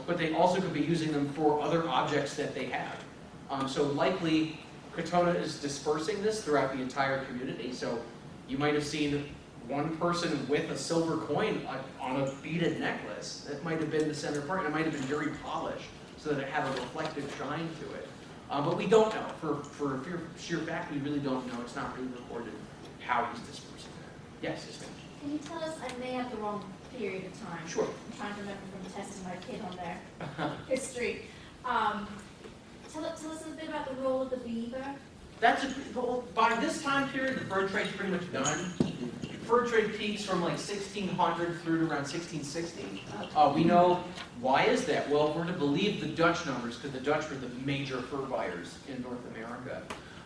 But they also could be using them for other objects that they have. So likely, Katona is dispersing this throughout the entire community. So you might have seen one person with a silver coin on a beaded necklace. That might have been the center part, and it might have been very polished so that it had a reflective shine to it. But we don't know. For sheer fact, we really don't know. It's not really recorded how he's dispersing that. Yes, yes, ma'am. Can you tell us, I may have the wrong period of time. Sure. I'm trying to remember from testing my kid on their history. Tell us a bit about the role of the beaver. By this time period, the fur trade's pretty much done. Fur trade peaks from like 1600 through to around 1660. We know, why is that? Well, we're to believe the Dutch numbers, because the Dutch were the major fur buyers in North America.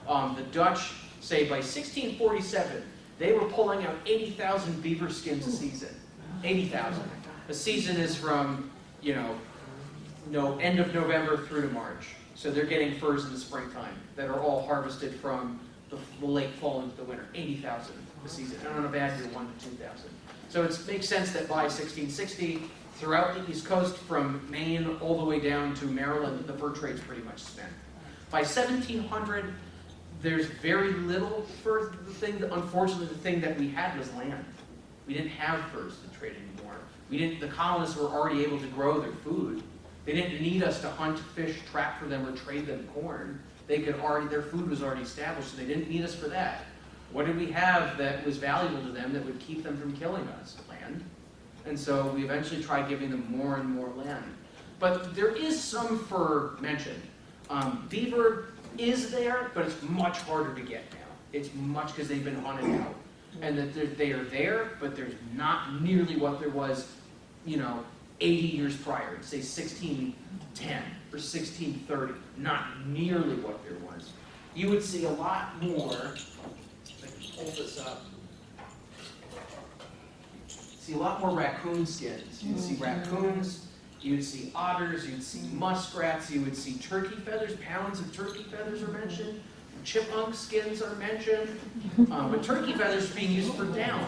The Dutch say by 1647, they were pulling out 80,000 beaver skins a season. 80,000. A season is from, end of November through to March. So they're getting furs in the springtime that are all harvested from the late fall into the winter. 80,000 a season. And on a bad year, 1,000 to 2,000. So it makes sense that by 1660, throughout the East Coast, from Maine all the way down to Maryland, the fur trade's pretty much spent. By 1700, there's very little for the thing. Unfortunately, the thing that we had was land. We didn't have furs to trade anymore. The colonists were already able to grow their food. They didn't need us to hunt, fish, trap for them, or trade them corn. Their food was already established, so they didn't need us for that. What did we have that was valuable to them that would keep them from killing us? Land. And so we eventually tried giving them more and more land. But there is some fur mentioned. Beaver is there, but it's much harder to get now. It's much because they've been hunted out. And that they are there, but there's not nearly what there was, 80 years prior, say 1610 or 1630. Not nearly what there was. You would see a lot more, if I can pull this up, see a lot more raccoon skins. You'd see raccoons, you'd see otters, you'd see muskrats, you would see turkey feathers, pounds of turkey feathers are mentioned. Chipmunk skins are mentioned, but turkey feathers are being used for down,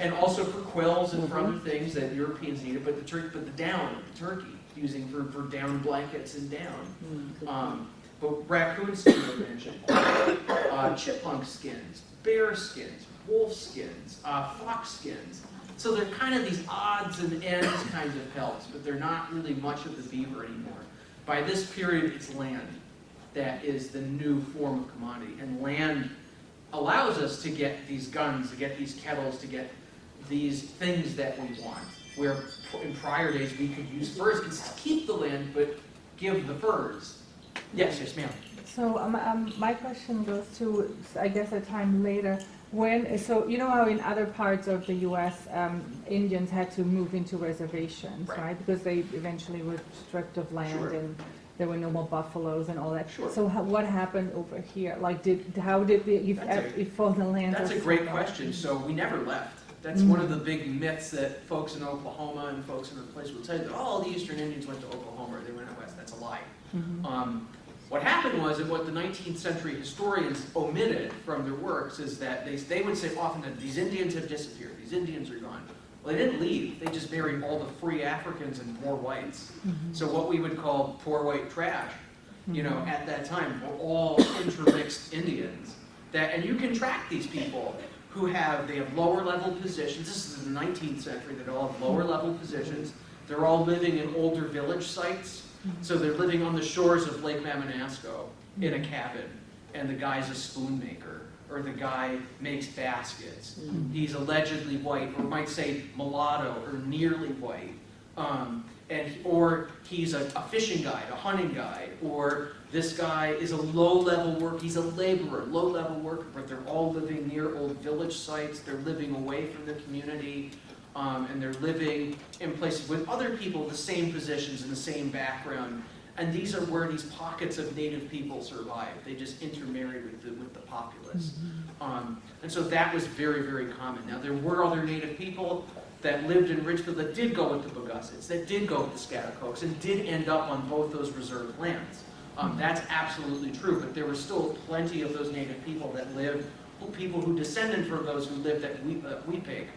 and also for quills and for other things that Europeans needed. But the down of the turkey, using for down blankets and down. But raccoon skins are mentioned, chipmunk skins, bear skins, wolf skins, fox skins. So they're kind of these odds and ends kinds of pelts, but they're not really much of the beaver anymore. By this period, it's land that is the new form of commodity. And land allows us to get these guns, to get these kettles, to get these things that we want. Where in prior days we could use furs to keep the land, but give the furs. Yes, ma'am. So my question goes to, I guess, a time later. So you know how in other parts of the U.S. Indians had to move into reservations, right? Because they eventually were stripped of land and there were no more buffaloes and all that. So what happened over here? Like, how did if all the land? That's a great question. So we never left. That's one of the big myths that folks in Oklahoma and folks in other places will tell you that all the Eastern Indians went to Oklahoma or they went out west. That's a lie. What happened was, and what the 19th century historians omitted from their works, is that they would say often that these Indians have disappeared, these Indians are gone. Well, they didn't leave, they just married all the free Africans and poor whites. So what we would call poor white trash, at that time, were all intermixed Indians. And you can track these people who they have lower level positions. This is in the 19th century, they all have lower level positions. They're all living in older village sites. So they're living on the shores of Lake Mamanasco in a cabin, and the guy's a spoon maker, or the guy makes baskets. He's allegedly white, or might say mulatto, or nearly white. Or he's a fishing guide, a hunting guide, or this guy is a low-level worker, he's a laborer, low-level worker, but they're all living near old village sites, they're living away from the community. And they're living in places with other people in the same positions and the same background. And these are where these pockets of native people survive. They just intermarried with the populace. And so that was very, very common. Now, there were other native people that lived in Ridgefield that did go with the Bogussets, that did go with the Scatacokes, and did end up on both those reserved lands. That's absolutely true, but there were still plenty of those native people that lived, people who descended from those who lived at Weepig,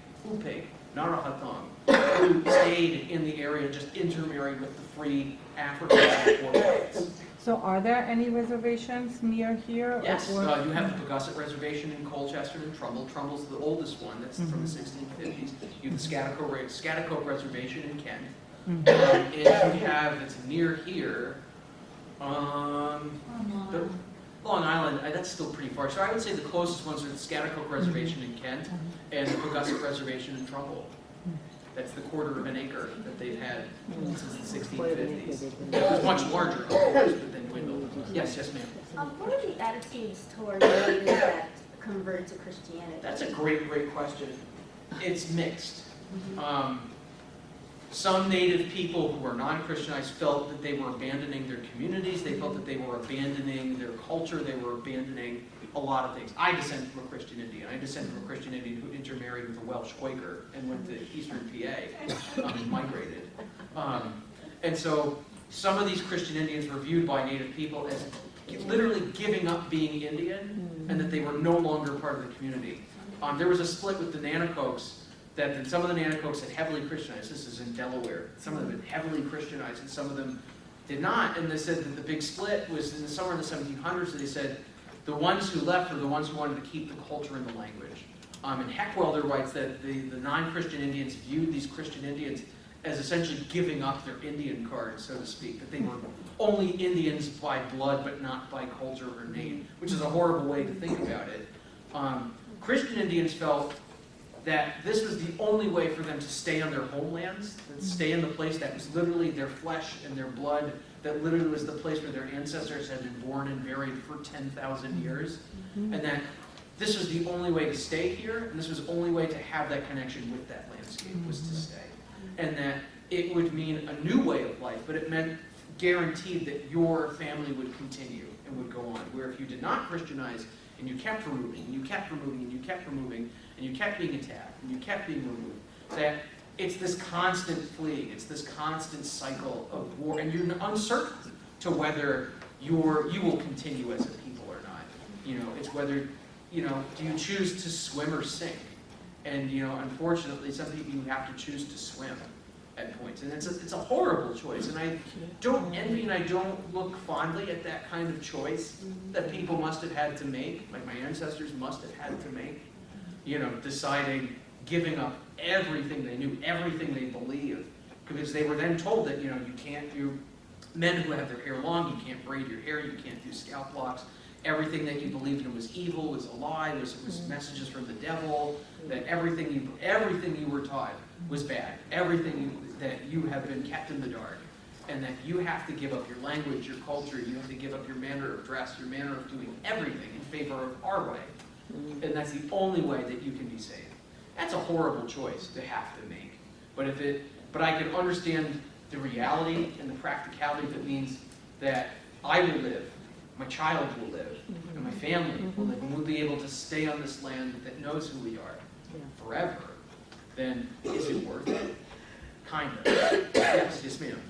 Narahatong, who stayed in the area, just intermarried with the free Africans and poor whites. So are there any reservations near here? Yes, you have the Pogusset Reservation in Colchester and Trumbull. Trumbull's the oldest one, that's from the 1650s. You have the Scatacoke Reservation in Kent. And you have, it's near here, the Long Island, that's still pretty far. So I would say the closest ones are the Scatacoke Reservation in Kent and the Pogusset Reservation in Trumbull. That's the quarter of an acre that they've had since the 1650s. It was much larger, of course, but then dwindled. Yes, ma'am. What are the attitudes toward natives that converted to Christianity? That's a great question. It's mixed. Some native people who are non-Christianized felt that they were abandoning their communities, they felt that they were abandoning their culture, they were abandoning a lot of things. I descend from a Christian Indian. I descend from a Christian Indian who intermarried with a Welsh Quaker and went to Eastern PA and migrated. And so some of these Christian Indians were viewed by native people as literally giving up being Indian and that they were no longer part of the community. There was a split with the Nanticokes that some of the Nanticokes had heavily Christianized. This is in Delaware. Some of them had heavily Christianized, and some of them did not, and they said that the big split was in somewhere in the 1700s. They said the ones who left were the ones who wanted to keep the culture and the language. And Heckwelder writes that the non-Christian Indians viewed these Christian Indians as essentially giving up their Indian card, so to speak, that they were only Indians by blood but not by culture or name, which is a horrible way to think about it. Christian Indians felt that this was the only way for them to stay on their homelands, and stay in the place that was literally their flesh and their blood, that literally was the place where their ancestors had been born and buried for 10,000 years, and that this was the only way to stay here, and this was the only way to have that connection with that landscape, was to stay. And that it would mean a new way of life, but it meant guaranteed that your family would continue and would go on. Where if you did not Christianize, and you kept removing, and you kept removing, and you kept removing, and you kept being attacked, and you kept being removed, that it's this constant fleeing, it's this constant cycle of war, and you're uncertain to whether you will continue as a people or not. You know, it's whether, you know, do you choose to swim or sink? And, you know, unfortunately, some people you have to choose to swim at points. And it's a horrible choice. And I don't envy and I don't look fondly at that kind of choice that people must have had to make, like my ancestors must have had to make. You know, deciding, giving up everything they knew, everything they believed. Because they were then told that, you know, you can't do, men who have their hair long, you can't braid your hair, you can't do scalp locks. Everything that you believed in was evil, was a lie, was messages from the devil, that everything you were taught was bad. Everything that you have been kept in the dark. And that you have to give up your language, your culture, you have to give up your manner of dress, your manner of doing everything in favor of our way. And that's the only way that you can be saved. That's a horrible choice to have to make. But I can understand the reality and the practicality that means that I will live, my child will live, and my family will live, and we'll be able to stay on this land that knows who we are forever. Then is it worth it? Kind of. Yes, ma'am.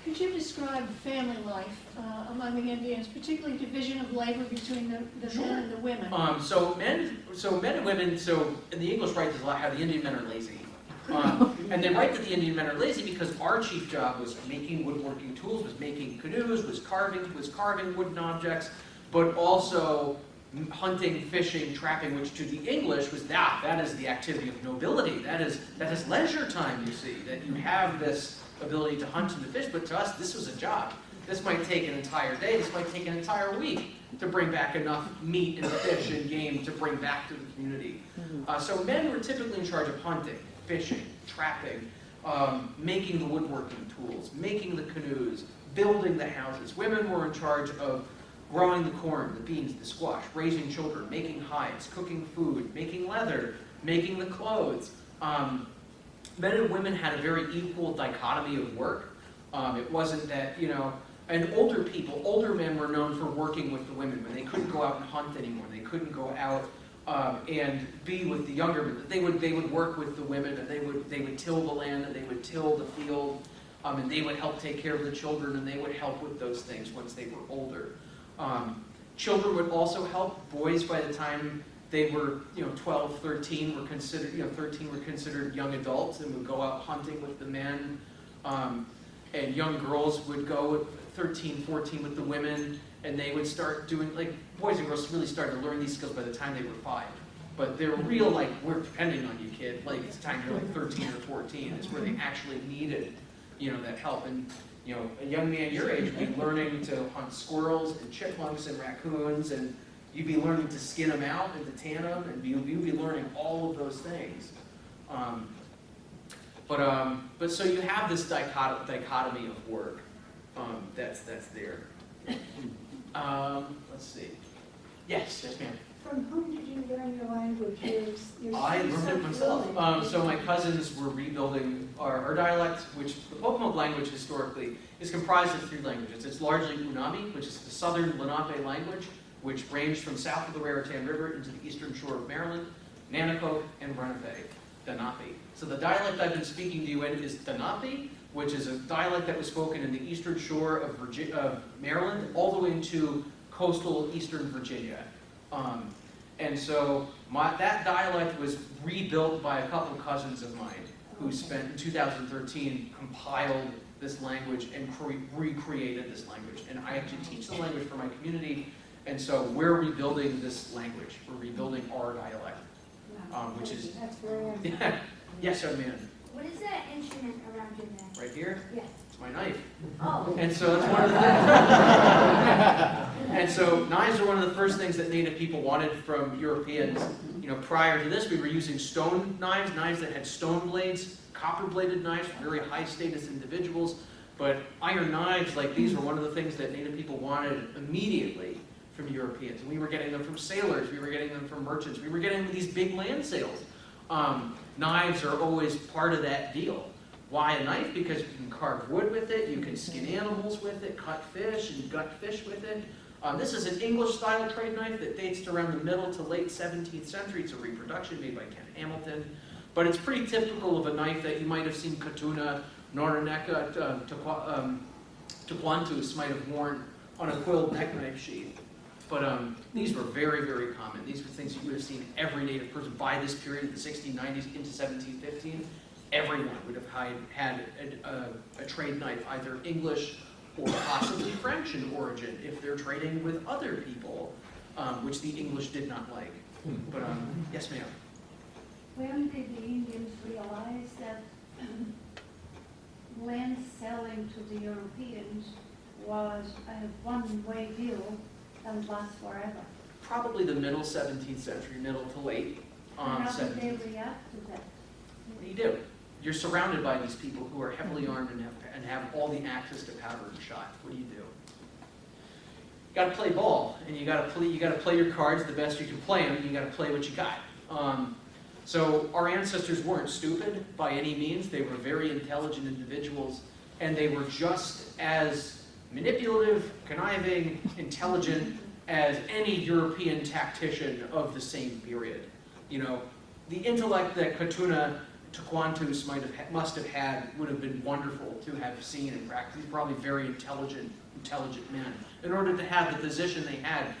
Could you describe family life among the Indians, particularly division of labor between the men and the women? So men and women. So in the English write how the Indian men are lazy, and they write that the Indian men are lazy because our chief job was making woodworking tools, was making canoes, was carving wooden objects, but also hunting, fishing, trapping, which to the English was that is the activity of nobility. That is leisure time. You see that you have this ability to hunt and to fish, but to us this was a job. This might take an entire day, this might take an entire week to bring back enough meat and fish and game to bring back to the community. So men were typically in charge of hunting, fishing, trapping, making the woodworking tools, making the canoes, building the houses. Women were in charge of growing the corn, the beans, the squash, raising children, making hides, cooking food, making leather, making the clothes. Men and women had a very equal dichotomy of work. It wasn't that, you know, and older men were known for working with the women when they couldn't go out and hunt anymore. They couldn't go out and be with the younger men. They would work with the women, and they would till the land, and they would till the field, and they would help take care of the children, and they would help with those things once they were older. Children would also help. Boys, by the time they were, 12, 13, were considered, 13 were considered young adults and would go out hunting with the men. And young girls would go at 13, 14 with the women, and they would start doing, like, boys and girls really started to learn these skills by the time they were 5. But they're real, like, we're depending on you, kid. Like, it's time you're like 13 or 14 is where they actually needed, that help. And, a young man your age would be learning to hunt squirrels and chipmunks and raccoons, and you'd be learning to skin them out and to tan them, and you'd be learning all of those things. But so you have this dichotomy of work that's there. Let's see. Yes, ma'am. From whom did you learn your language? I learned it myself. So my cousins were rebuilding our dialect, which the Pocomoke language historically is comprised of 3 languages. It's largely Unami, which is the southern Lenape language, which ranged from south of the Raritan River into the eastern shore of Maryland, Nanaco, and Lenape. So the dialect I've been speaking to you in is Lenape, which is a dialect that was spoken in the eastern shore of Maryland, all the way into coastal eastern Virginia. And so that dialect was rebuilt by a couple cousins of mine. who spent, in 2013, compiled this language and recreated this language. And I actually teach the language for my community, and so we're rebuilding this language. We're rebuilding our dialect, which is... That's very Yes, young man. What is that instrument around your neck? Right here? Yes. It's my knife. Oh. And so that's one of the And so knives are one of the first things that Native people wanted from Europeans. You know, prior to this, we were using stone knives, knives that had stone blades, copper-bladed knives for very high-status individuals. But iron knives like these were one of the things that Native people wanted immediately from Europeans. And we were getting them from sailors, we were getting them from merchants, we were getting these big land sales. Knives are always part of that deal. Why a knife? Because you can carve wood with it, you can skin animals with it, cut fish and gut fish with it. This is an English-style trade knife that dates to around the middle to late 17th century. It's a reproduction made by Ken Hamilton. But it's pretty typical of a knife that you might have seen Katuna, Norineka, Tequantus might have worn on a quilled neck knife sheath. But these were very, very common. These were things you would have seen every Native person by this period, the 1690s into 1715. Everyone would have had a trade knife, either English or possibly French in origin, if they're trading with other people, which the English did not like. But yes, ma'am. When did the Indians realize that land selling to the Europeans was a one-way deal that would last forever? Probably the middle 17th century, middle to late. How did they react to that? What do you do? You're surrounded by these people who are heavily armed and have all the access to powder and shot. What do? You got to play ball, and you got to play your cards the best you can play them. And you got to play what you got. So our ancestors weren't stupid by any means. They were very intelligent individuals, and they were just as manipulative, conniving, intelligent as any European tactician of the same period. You know, the intellect that Katuna Tequantus must have had would have been wonderful to have seen and practiced. These probably very intelligent men. In order to have the position they had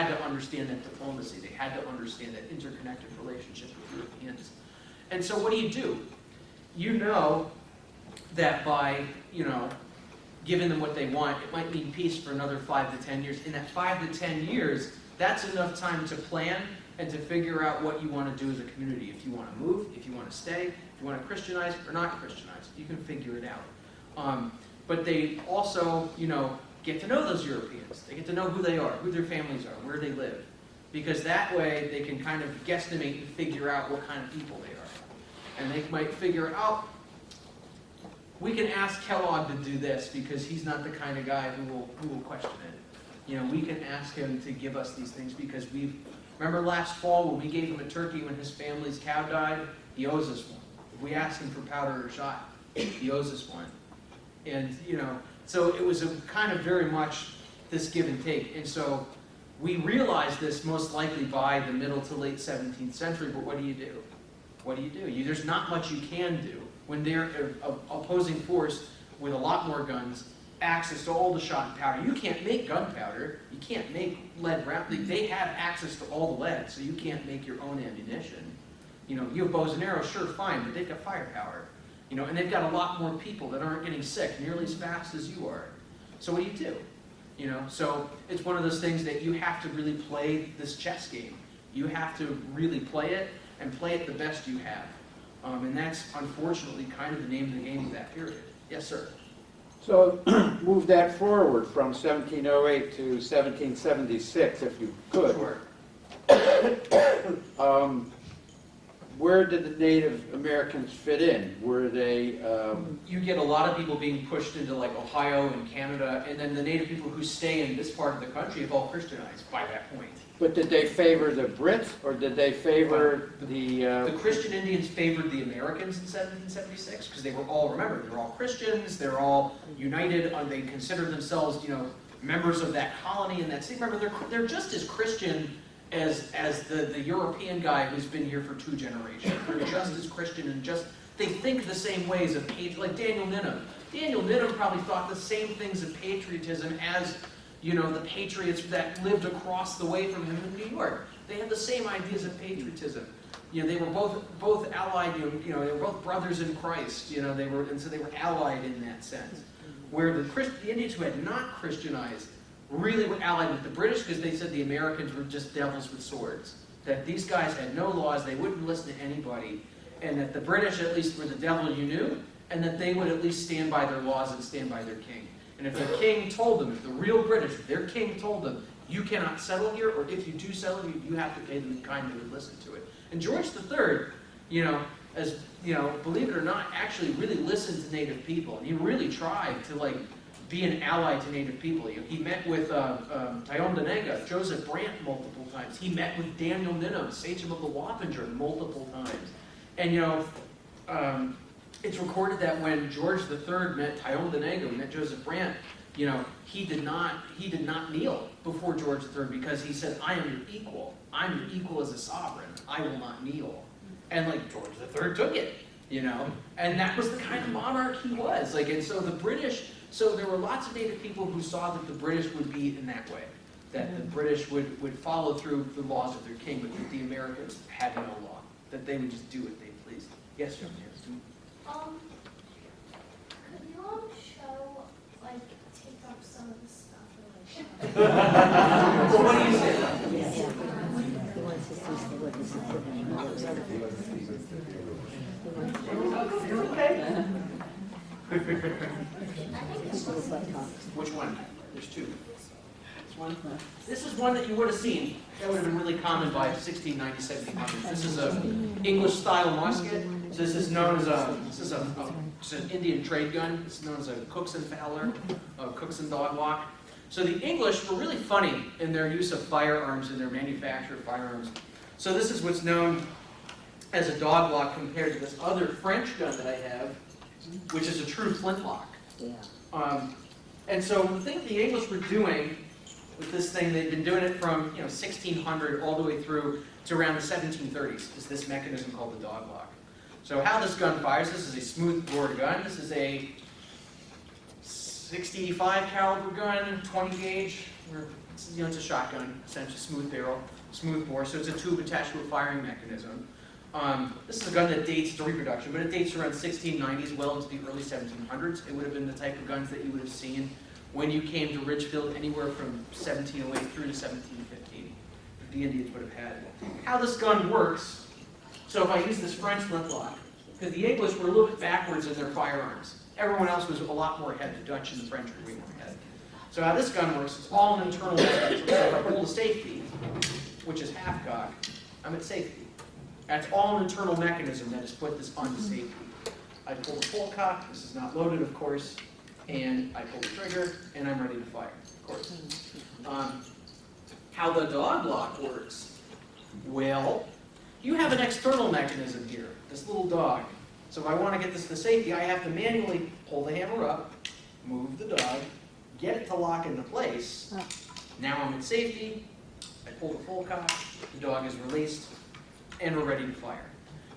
to understand that diplomacy. They had to understand that interconnected relationship with Europeans. And so what do? You know that by, giving them what they want, it might mean peace for another 5 to 10 years. In that 5 to 10 years, that's enough time to plan and to figure out what you want to do as a community. If you want to move, if you want to stay, if you want to Christianize or not Christianize, you can figure it out. But they also, get to know those Europeans. They get to know who they are, who their families are, where they live. Because that way they can kind of guesstimate and figure out what kind of people they are. And they might figure out, we can ask Kellogg to do this because he's not the kind of guy who will question it. We can ask him to give us these things because remember last fall when we gave him a turkey when his family's cow died? He owes us one. If we asked him for powder or shot, he owes us one. And, so it was a kind of very much this give and take. And so we realized this most likely by the middle to late 17th century, but what do? There's not much you can do when they're an opposing force with a lot more guns, access to all the shot and powder. You can't make gunpowder. You can't make lead round. They have access to all the lead, so you can't make your own ammunition. You have bows and arrows, sure, fine, but they've got firepower. And they've got a lot more people that aren't getting sick nearly as fast as you are. So what do? So it's one of those things that you have to really play this chess game. You have to really play it and play it the best you have. And that's unfortunately kind of the name of the game of that period. Yes, sir. So move that forward from 1708 to 1776, if you could. Sure. Where did the Native Americans fit in? Were they... You get a lot of people being pushed into like Ohio and Canada, and then the Native people who stay in this part of the country have all Christianized by that point. But did they favor the Brits, or did they favor the... The Christian Indians favored the Americans in 1776, because they were all, remember, they're all Christians, they're all united, they considered themselves, members of that colony and that state. Remember, they're just as Christian as the European guy who's been here for 2 generations. They're just as Christian and they think the same ways of like Daniel Ninham. Daniel Ninham probably thought the same things of patriotism as, the patriots that lived across the way from him in New York. They had the same ideas of patriotism. they were both allied. They were both brothers in Christ. And so they were allied in that sense. Where the Indians who had not Christianized really were allied with the British because they said the Americans were just devils with swords. That these guys had no laws, they wouldn't listen to anybody, and that the British at least were the devil you knew, and that they would at least stand by their laws and stand by their king. And if their king told them, if the real British, their king told them, you cannot settle here, or if you do settle here, you have to pay them the kind that would listen to it. And George III, believe it or not, actually really listened to Native people. And he really tried to be an ally to Native people. He met with Tyondenega, Joseph Brant multiple times. He met with Daniel Ninham, sachem of the Wappinger, multiple times. And it's recorded that when George III met Tyondenega, met Joseph Brant, he did not kneel before George III because he said, I am your equal. I'm your equal as a sovereign. I will not kneel. And George III took it, and that was the kind of monarch he was. And so the British, so there were lots of Native people who saw that the British would be in that way, that the British would follow through the laws of their king, but that the Americans had no law, that they would just do what they pleased. Yes, John. Could you all show, take up some of the stuff or Well, what do you say? Which one? There's two. This is one that you would have seen. That would have been really common by 1690s, 1700s. This is an English-style musket. So this is known as it's an Indian trade gun. It's known as a Cookson Fowler, a Cookson dog lock. So the English were really funny in their use of firearms and their manufacture of firearms. So this is what's known as a dog lock compared to this other French gun that I have, which is a true flintlock. And so the thing the English were doing with this thing, they've been doing it from 1600 all the way through to around the 1730s, is this mechanism called the dog lock. So how this gun fires, this is a smooth bore gun. This is a 65 caliber gun, 20 gauge. It's a shotgun, essentially smooth barrel, smooth bore. So it's a tube attached to a firing mechanism. This is a gun that dates to reproduction, but it dates around 1690s, well into the early 1700s. It would have been the type of guns that you would have seen when you came to Ridgefield, anywhere from 1708 through to 1715. The Indians would have had. How this gun works, so if I use this French flintlock, because the English were a little bit backwards in their firearms. Everyone else was a lot more ahead. The Dutch and the French were way more ahead. So how this gun works, it's all an internal mechanism. So if I pull the safety, which is half cock, I'm at safety. That's all an internal mechanism that has put this on to safety. I pull the full cock, this is not loaded of course, and I pull the trigger, and I'm ready to fire, of course. How the dog lock works, well, you have an external mechanism here, this little dog. So if I want to get this to safety, I have to manually pull the hammer up, move the dog, get it to lock into place. Now I'm at safety, I pull the full cock, the dog is released, and we're ready to fire.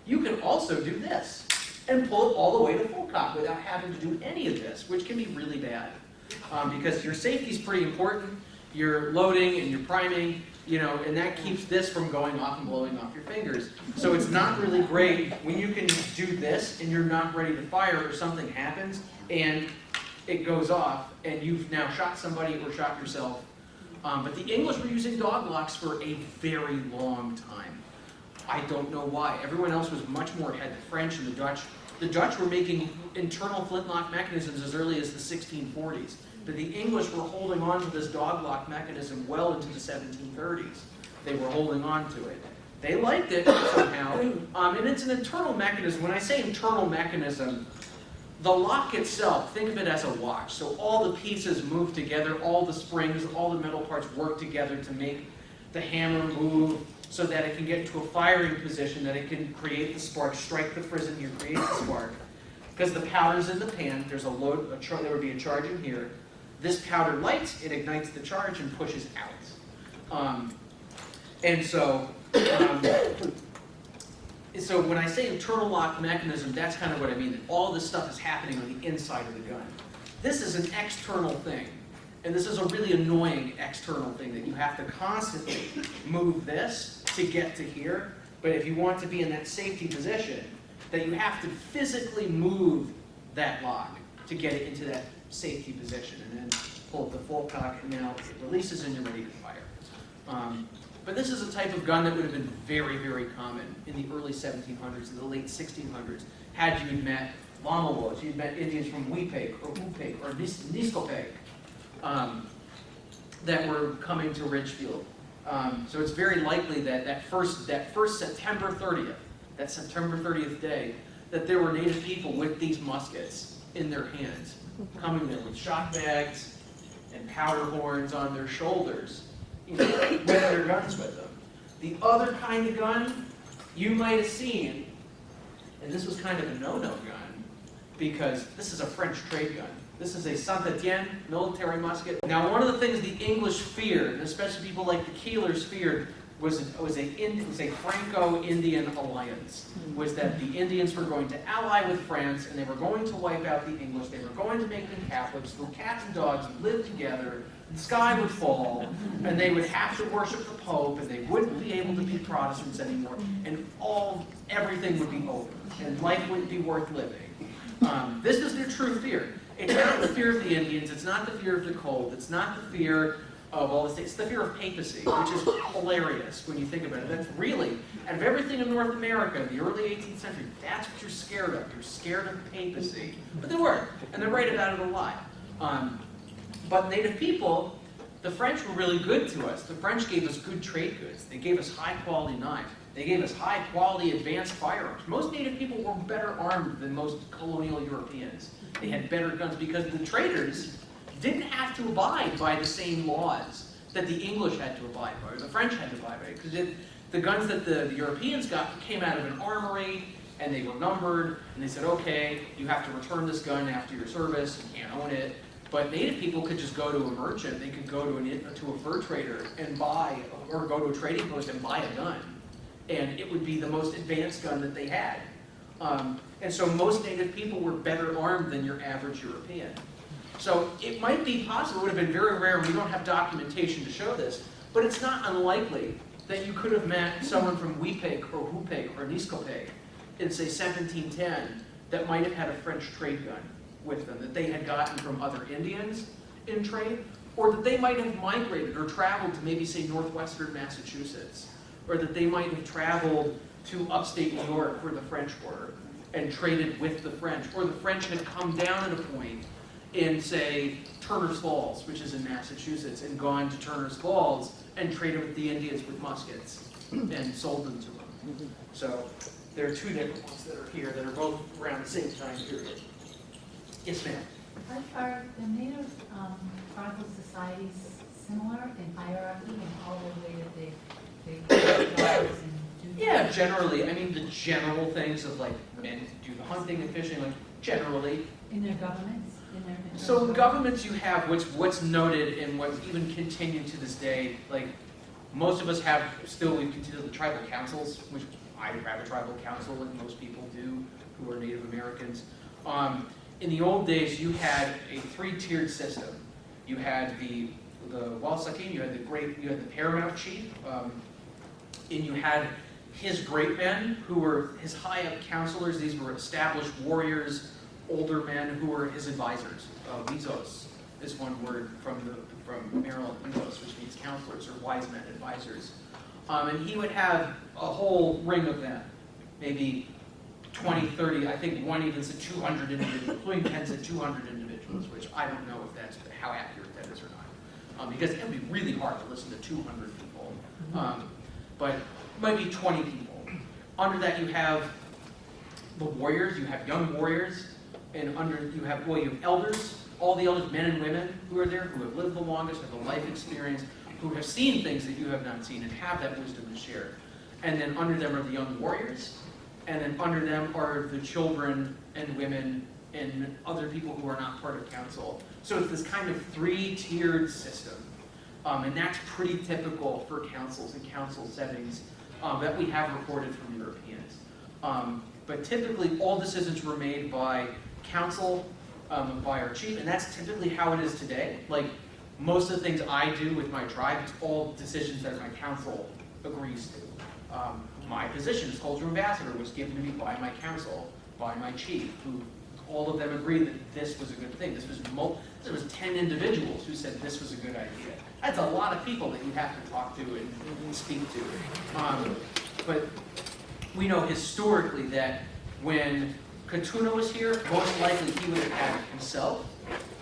You can also do this and pull it all the way to full cock without having to do any of this, which can be really bad. Because your safety is pretty important. You're loading and you're priming, and that keeps this from going off and blowing off your fingers. So it's not really great when you can do this and you're not ready to fire or something happens and it goes off and you've now shot somebody or shot yourself. But the English were using dog locks for a very long time. I don't know why. Everyone else was much more ahead. The French and the Dutch. The Dutch were making internal flintlock mechanisms as early as the 1640s. But the English were holding on to this dog lock mechanism well into the 1730s. They were holding on to it. They liked it somehow. And it's an internal mechanism. When I say internal mechanism, the lock itself, think of it as a watch. So all the pieces move together, all the springs, all the metal parts work together to make the hammer move so that it can get to a firing position, that it can create the spark, strike the frisson here, create the spark. Because the powder's in the pan, there's a load, there would be a charge in here. This powder lights, it ignites the charge and pushes out. So when I say internal lock mechanism, that's kind of what I mean. That all this stuff is happening on the inside of the gun. This is an external thing. And this is a really annoying external thing that you have to constantly move this to get to here. But if you want to be in that safety position, that you have to physically move that lock to get it into that safety position, and then pull up the full cock, and now it releases and you're ready to fire. But this is a type of gun that would have been very, very common in the early 1700s, in the late 1600s, had you met Lamawos, you'd met Indians from Weepake or Upake or Niskopek that were coming to Ridgefield. So it's very likely that that first September 30th, that September 30th day, that there were native people with these muskets in their hands, coming there with shot bags and powder horns on their shoulders, with their guns with them. The other kind of gun you might have seen, and this was kind of a no-no gun, because this is a French trade gun. This is a Saint-Étienne military musket. Now, one of the things the English feared, and especially people like the Keelers feared, was a Franco-Indian alliance. Was that the Indians were going to ally with France, and they were going to wipe out the English. They were going to make them Catholics, so cats and dogs would live together, the sky would fall, and they would have to worship the Pope, and they wouldn't be able to be Protestants anymore, and everything would be over, and life wouldn't be worth living. This is their true fear. It's not the fear of the Indians, it's not the fear of the cold, it's not the fear of all this, it's the fear of papacy, which is hilarious when you think about it. That's really, out of everything in North America in the early 18th century, that's what you're scared of. You're scared of papacy. But they weren't, and they write about it a lot. But native people, the French were really good to us. The French gave us good trade goods. They gave us high-quality knives. They gave us high-quality advanced firearms. Most native people were better armed than most colonial Europeans. They had better guns because the traders didn't have to abide by the same laws that the English had to abide by, or the French had to abide by. Because the guns that the Europeans got came out of an armory, and they were numbered, and they said, okay, you have to return this gun after your service, you can't own it. But native people could just go to a merchant, they could go to a fur trader and buy, or go to a trading post and buy a gun. And it would be the most advanced gun that they had. And so most native people were better armed than your average European. So it might be possible, it would have been very rare, and we don't have documentation to show this, but it's not unlikely that you could have met someone from Weepake or Hupake or Niskopek in, say, 1710 that might have had a French trade gun with them that they had gotten from other Indians in trade, or that they might have migrated or traveled to maybe, say, northwestern Massachusetts, or that they might have traveled to upstate New York where the French were and traded with the French, or the French had come down at a point in, say, Turner's Falls, which is in Massachusetts, and gone to Turner's Falls and traded with the Indians with muskets and sold them to them. So there are two different ones that are here that are both around the same time period. Yes, ma'am. Are the native tribal societies similar in hierarchy and all the way that they and do? Yeah, generally. I mean, the general things of like men do the hunting and fishing, like generally. In their governments? So in governments you have what's noted and what's even continued to this day. Like most of us have we continue the tribal councils, which I have a tribal council, and most people do who are Native Americans. In the old days, you had a three-tiered system. You had the Walsakin, you had the paramount chief, and you had his great men, who were his high-up counselors. These were established warriors, older men who were his advisors. Wizos is one word from Maryland, Wizos, which means counselors or wise men, advisors. And he would have a whole ring of them, maybe 20, 30, I think one even said 200 individuals, including 10 said 200 individuals, which I don't know if that's how accurate that is or not. Because it would be really hard to listen to 200 people. But it might be 20 people. Under that you have the warriors, you have young warriors, and you have elders, all the elders, men and women who are there, who have lived the longest, have the life experience, who have seen things that you have not seen and have that wisdom to share. And then under them are the young warriors, and then under them are the children and women and other people who are not part of council. So it's this kind of three-tiered system. And that's pretty typical for councils and council settings that we have reported from Europeans. But typically all decisions were made by council, by our chief, and that's typically how it is today. Like most of the things I do with my tribe, it's all decisions that my council agrees to. my position as cultural ambassador was given to me by my council, by my chief, who all of them agreed that this was a good thing. This was 10 individuals who said this was a good idea. That's a lot of people that you have to talk to and speak to. But we know historically that when Katuna was here, most likely he would have had himself,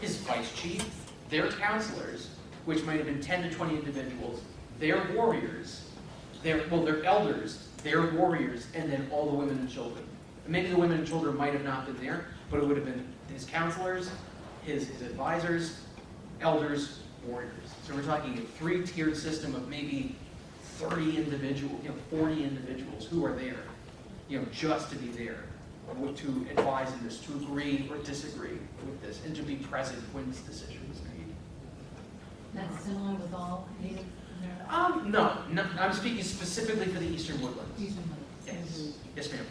his vice chief, their counselors, which might have been 10 to 20 individuals, their warriors, their elders, their warriors, and then all the women and children. And maybe the women and children might have not been there, but it would have been his counselors, his advisors, elders, warriors. So we're talking a 3-tiered system of maybe 30 individuals, 40 individuals who are there, just to be there, to advise in this, to agree or disagree with this, and to be present when this decision is made. That's similar with all Native American? No, I'm speaking specifically for the Eastern Woodlands. Eastern Woodlands. Yes, yes, ma'am.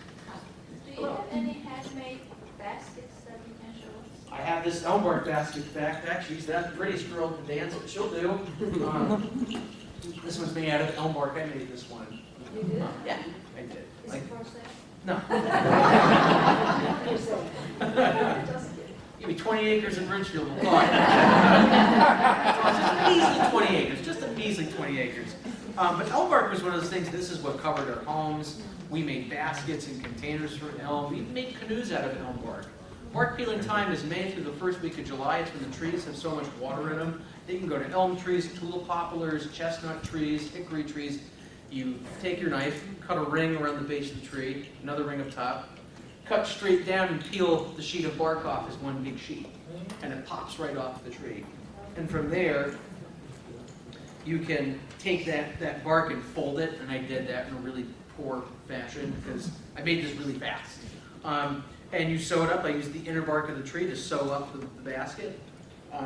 Do you have any handmade baskets that you can show us? I have this Elmbark basket backpack. She's not the prettiest girl to dance, but she'll do. This one's made out of Elmbark. I made this one. You did? Yeah, I did. Is it for sale? No. Give me 20 acres in Ridgefield. We'll talk. Just a measly 20 acres. Just a measly 20 acres. But Elmbark was one of those things. This is what covered our homes. We made baskets and containers for elm. We made canoes out of elm bark. Bark peeling time is May through the first week of July. It's when the trees have so much water in them. They can go to elm trees, tulip poplars, chestnut trees, hickory trees. You take your knife, cut a ring around the base of the tree, another ring up top, cut straight down and peel the sheet of bark off as one big sheet. And it pops right off the tree. And from there, you can take that bark and fold it, and I did that in a really poor fashion because I made this really fast. And you sew it up. I used the inner bark of the tree to sew up the basket,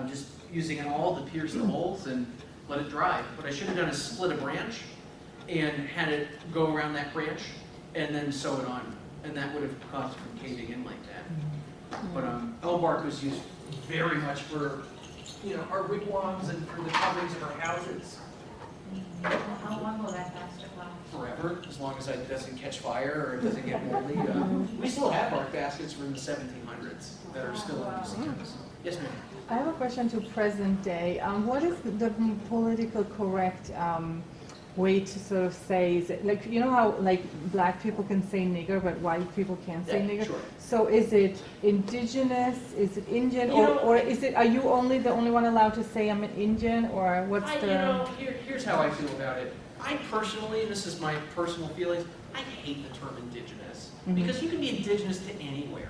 just using an awl to pierce the holes and let it dry. What I should have done is split a branch and had it go around that branch and then sew it on. And that would have caused it from caving in like that. But elm bark was used very much for our wigwams and for the coverings of our houses. How long will that basket last? Forever, as long as it doesn't catch fire or it doesn't get moldy. We still have bark baskets from the 1700s that are still in museums. Yes, ma'am. I have a question to present day. What is the political correct way to sort of say, is it, like, you know how like black people can say nigger but white people can't say nigger? Sure. So is it indigenous, is it Indian, or is it, are you the only one allowed to say I'm an Indian, or what's Here's how I feel about it. I personally, and this is my personal feelings, I hate the term indigenous. Because you can be indigenous to anywhere.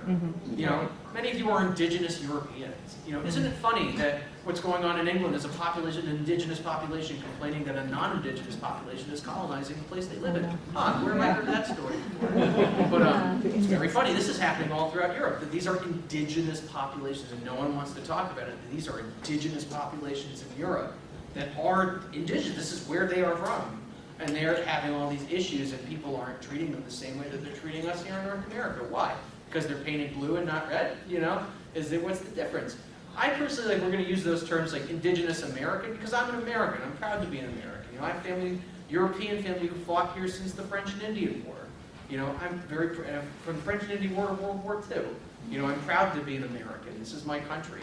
Many of you are indigenous Europeans. Isn't it funny that what's going on in England is an indigenous population complaining that a non-indigenous population is colonizing the place they live in? Where have I heard that story before? But it's very funny. This is happening all throughout Europe. That these are indigenous populations, and no one wants to talk about it. These are indigenous populations in Europe that are indigenous. This is where they are from. And they're having all these issues, and people aren't treating them the same way that they're treating us here in North America. Why? Because they're painted blue and not red? What's the difference? I personally we're going to use those terms like Indigenous American because I'm an American. I'm proud to be an American. I have family, European family who fought here since the French and Indian War. I'm very from the French and Indian War to World War II. I'm proud to be an American. This is my country.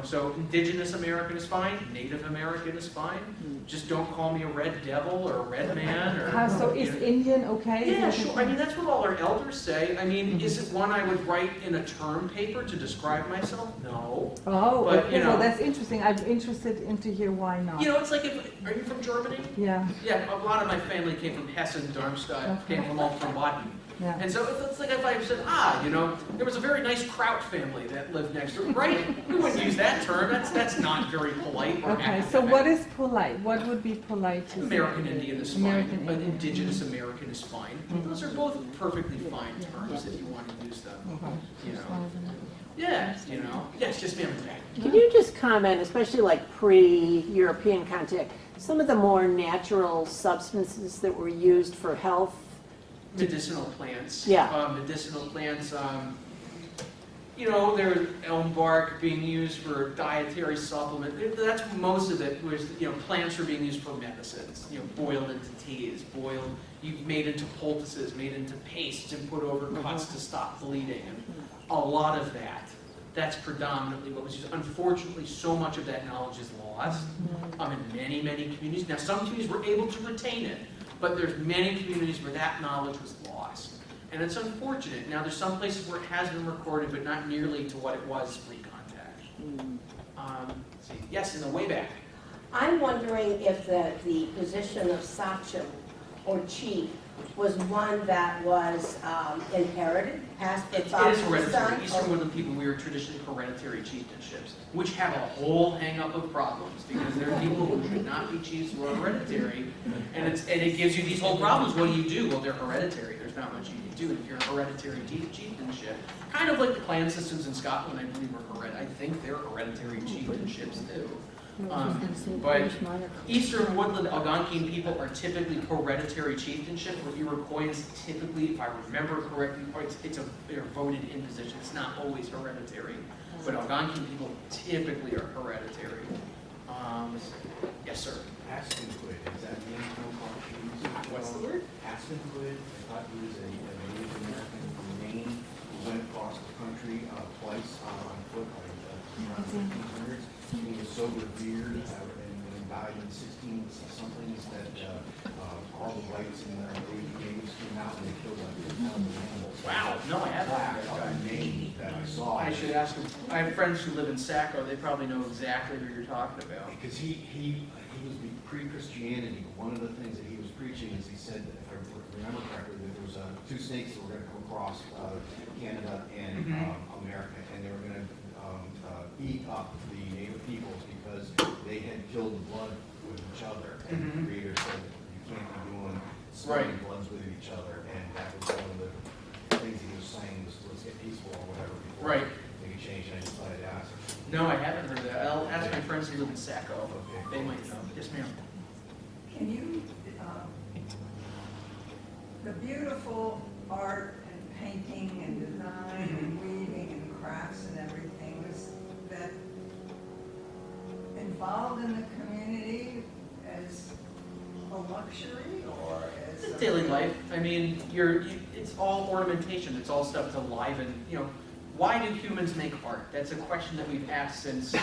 So Indigenous American is fine, Native American is fine. Just don't call me a red devil or a red man. Or, so is Indian okay? Yeah, sure. That's what all our elders say. Is it one I would write in a term paper to describe myself? No. Oh, but, okay. Well, that's interesting. I'm interested to hear why not. It's like, are you from Germany? Yeah. Yeah, a lot of my family came from Hessen, Darmstadt, came from all from Baden. Yeah. And so it's like if I said, there was a very nice Kraut family that lived next door, right? We wouldn't use that term. That's not very polite. Or okay, so what is polite? What would be polite to American say? Indian is fine, but Indigenous American is fine. Those are both perfectly fine terms if you want to use them. Yeah, Yes, just ma'am. Can you just comment, especially like pre-European contact, some of the more natural substances that were used for health? Medicinal plants. Yeah. Medicinal plants. you know, there's elm bark being used for dietary supplement. That's most of it. Was, you know, plants are being used for medicines. You know, boiled into teas, boiled, made into poultices, made into pastes, and put over cuts to stop bleeding. And a lot of that. That's predominantly what was used. Unfortunately, so much of that knowledge is lost in many, many communities. Now, some communities were able to retain it, but there's many communities where that knowledge was lost. And it's unfortunate. Now, there's some places where it has been recorded, but not nearly to what it was pre-contact. Let's see. Yes, in the way back. I'm wondering if the position of sachem or chief was one that was inherited, passed from father It is to hereditary. son. Eastern Woodland people, we are traditionally hereditary chieftainships, which have a whole hang-up of problems, because there are people who should not be chiefs who are hereditary, and it gives you these whole problems. What do you do? Well, they're hereditary. There's not much you can do if you're a hereditary chieftainship. Kind of like the clan systems in Scotland, I believe, are I think they're hereditary chieftainships too. But Eastern Woodland Algonkian people are typically hereditary chieftainship, where Iroquois typically, if I remember correctly, they're voted in position. It's not always hereditary, but Algonkian people typically are hereditary. Yes, sir. Aspenwood, is that the name of What's the word? Aspenwood, I thought he was a Native American from Maine who went across the country twice on foot, around the 1500s. He was so revered and died in the 1670s that all the whites in their natives came out and they killed like 10,000 animals. Wow, no, I haven't heard that guy. Name that I saw. I should ask them. I have friends who live in Saco. They probably know exactly who you're talking about. Because he was pre-Christianity. One of the things that he was preaching is he said, if I remember correctly, that there was two snakes that were going to come across Canada and America, and they were going to eat up the native peoples because they had killed the blood with each other. And the Creator said that you can't be doing smelling bloods with each other, and that was one of the things he was saying was let's get peaceful or whatever before they could change. And I just thought I'd ask. No, I haven't heard that. I'll ask my friends who live in Saco. They might know. Yes, ma'am. Can you, the beautiful art and painting and design and weaving and crafts and everything, was that involved in the community as a luxury or as It's daily life. I mean, it's all ornamentation. It's all stuff to liven. You know, why do humans make art? That's a question that we've asked since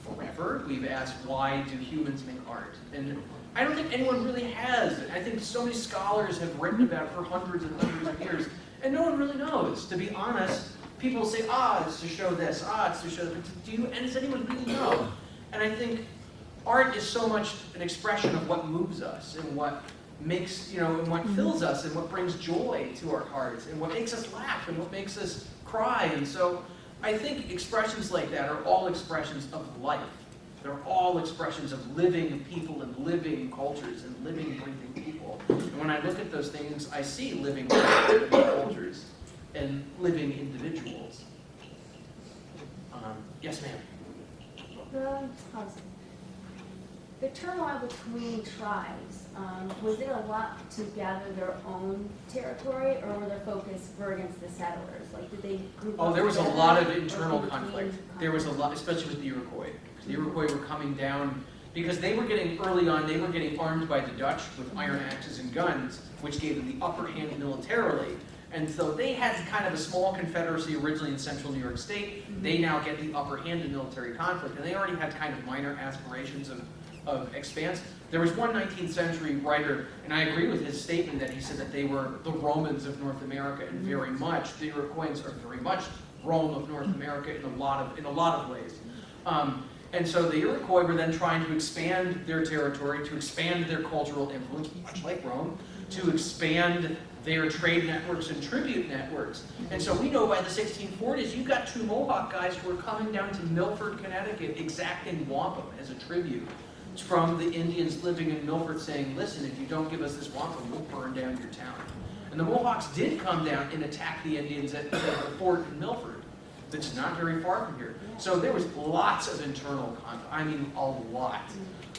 forever. We've asked, why do humans make art? And I don't think anyone really has. I think so many scholars have written about it for hundreds and hundreds of years, and no one really knows. To be honest, people say, it's to show this, it's to show that. And does anyone really know? And I think art is so much an expression of what moves us and what makes, and what fills us and what brings joy to our hearts and what makes us laugh and what makes us cry. And so I think expressions like that are all expressions of life. They're all expressions of living people and living cultures and living, breathing people. And when I look at those things, I see living cultures and living individuals. Yes, ma'am. The turmoil between tribes, was it a lot to gather their own territory, or were their focus for against the settlers? Like, did they group up There was a together, lot of or internal between conflict. There was a lot, especially with the Iroquois. The Iroquois were coming down because they were getting, early on, they were getting armed by the Dutch with iron axes and guns, which gave them the upper hand militarily. And so they had kind of a small confederacy originally in central New York State. They now get the upper hand in military conflict, and they already had kind of minor aspirations of expanse. There was one 19th century writer, and I agree with his statement that he said that they were the Romans of North America, and very much, the Iroquois are very much Rome of North America in a lot of ways. And so the Iroquois were then trying to expand their territory, to expand their cultural influence, much like Rome, to expand their trade networks and tribute networks. And so we know by the 1640s, you've got two Mohawk guys who are coming down to Milford, Connecticut, exacting wampum as a tribute from the Indians living in Milford, saying, listen, if you don't give us this wampum, we'll burn down your town. And the Mohawks did come down and attack the Indians at the fort in Milford, which is not very far from here. So there was lots of internal conflict. I mean, a lot.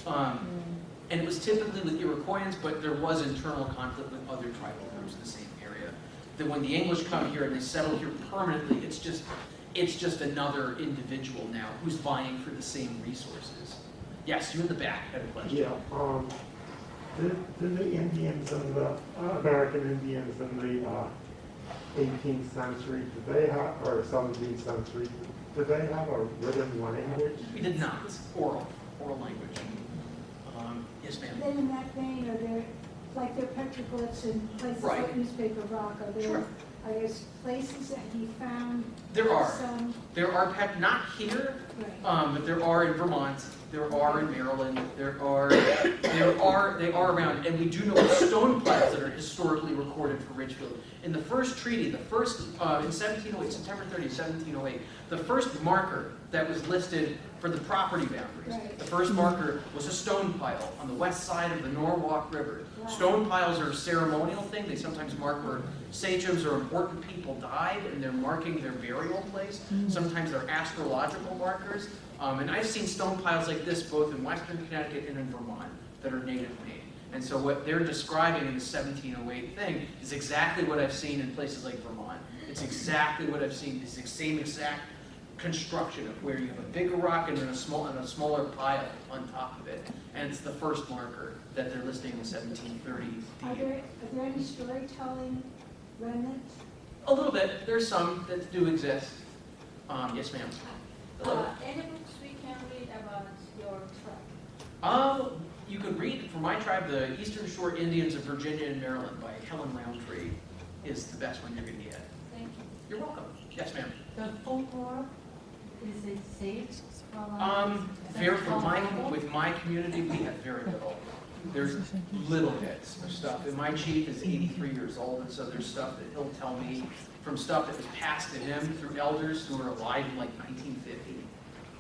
And it was typically with Iroquois, but there was internal conflict with other tribal groups in the same area. That when the English come here and they settle here permanently, It's just another individual now who's vying for the same resources. Yes, you in the back had a question. Yeah, did the Indians and the American Indians in the 18th century, did they have, or 17th century, did they have a written language? We did not. Oral language. Yes, ma'am. Then in that vein, are there, like there are petroglyphs in places like Newspaper Rock, are there places that he found? There are. Some, Not here, right. but there are in Vermont. There are in Maryland. They are around, and we do know stone piles that are historically recorded for Ridgefield. In the first treaty, in 1708, September 30, 1708, the first marker that was listed for the property boundaries, the first marker was a stone pile on the west side of the Norwalk River. Stone piles are a ceremonial thing. They sometimes mark where sachems or important people died, and they're marking their burial place. Sometimes they're astrological markers. And I've seen stone piles like this both in Western Connecticut and in Vermont that are native made. And so what they're describing in the 1708 thing is exactly what I've seen in places like Vermont. It's exactly what I've seen. It's the same exact construction of where you have a bigger rock and then a smaller pile on top of it. And it's the first marker that they're listing in the 1730s. Are there any storytelling remnants? A little bit. There's some that do exist. Yes, ma'am. Any books we can read about your tribe? You could read, for my tribe, the Eastern Shore Indians of Virginia and Maryland by Helen Roundtree is the best one you're going to get. Thank you. You're welcome. Yes, ma'am. The folklore, is it saved? With my community, we have very little. There's little bits of stuff. And my chief is 83 years old, and so there's stuff that he'll tell me from stuff that was passed to him through elders who were alive in like 1950.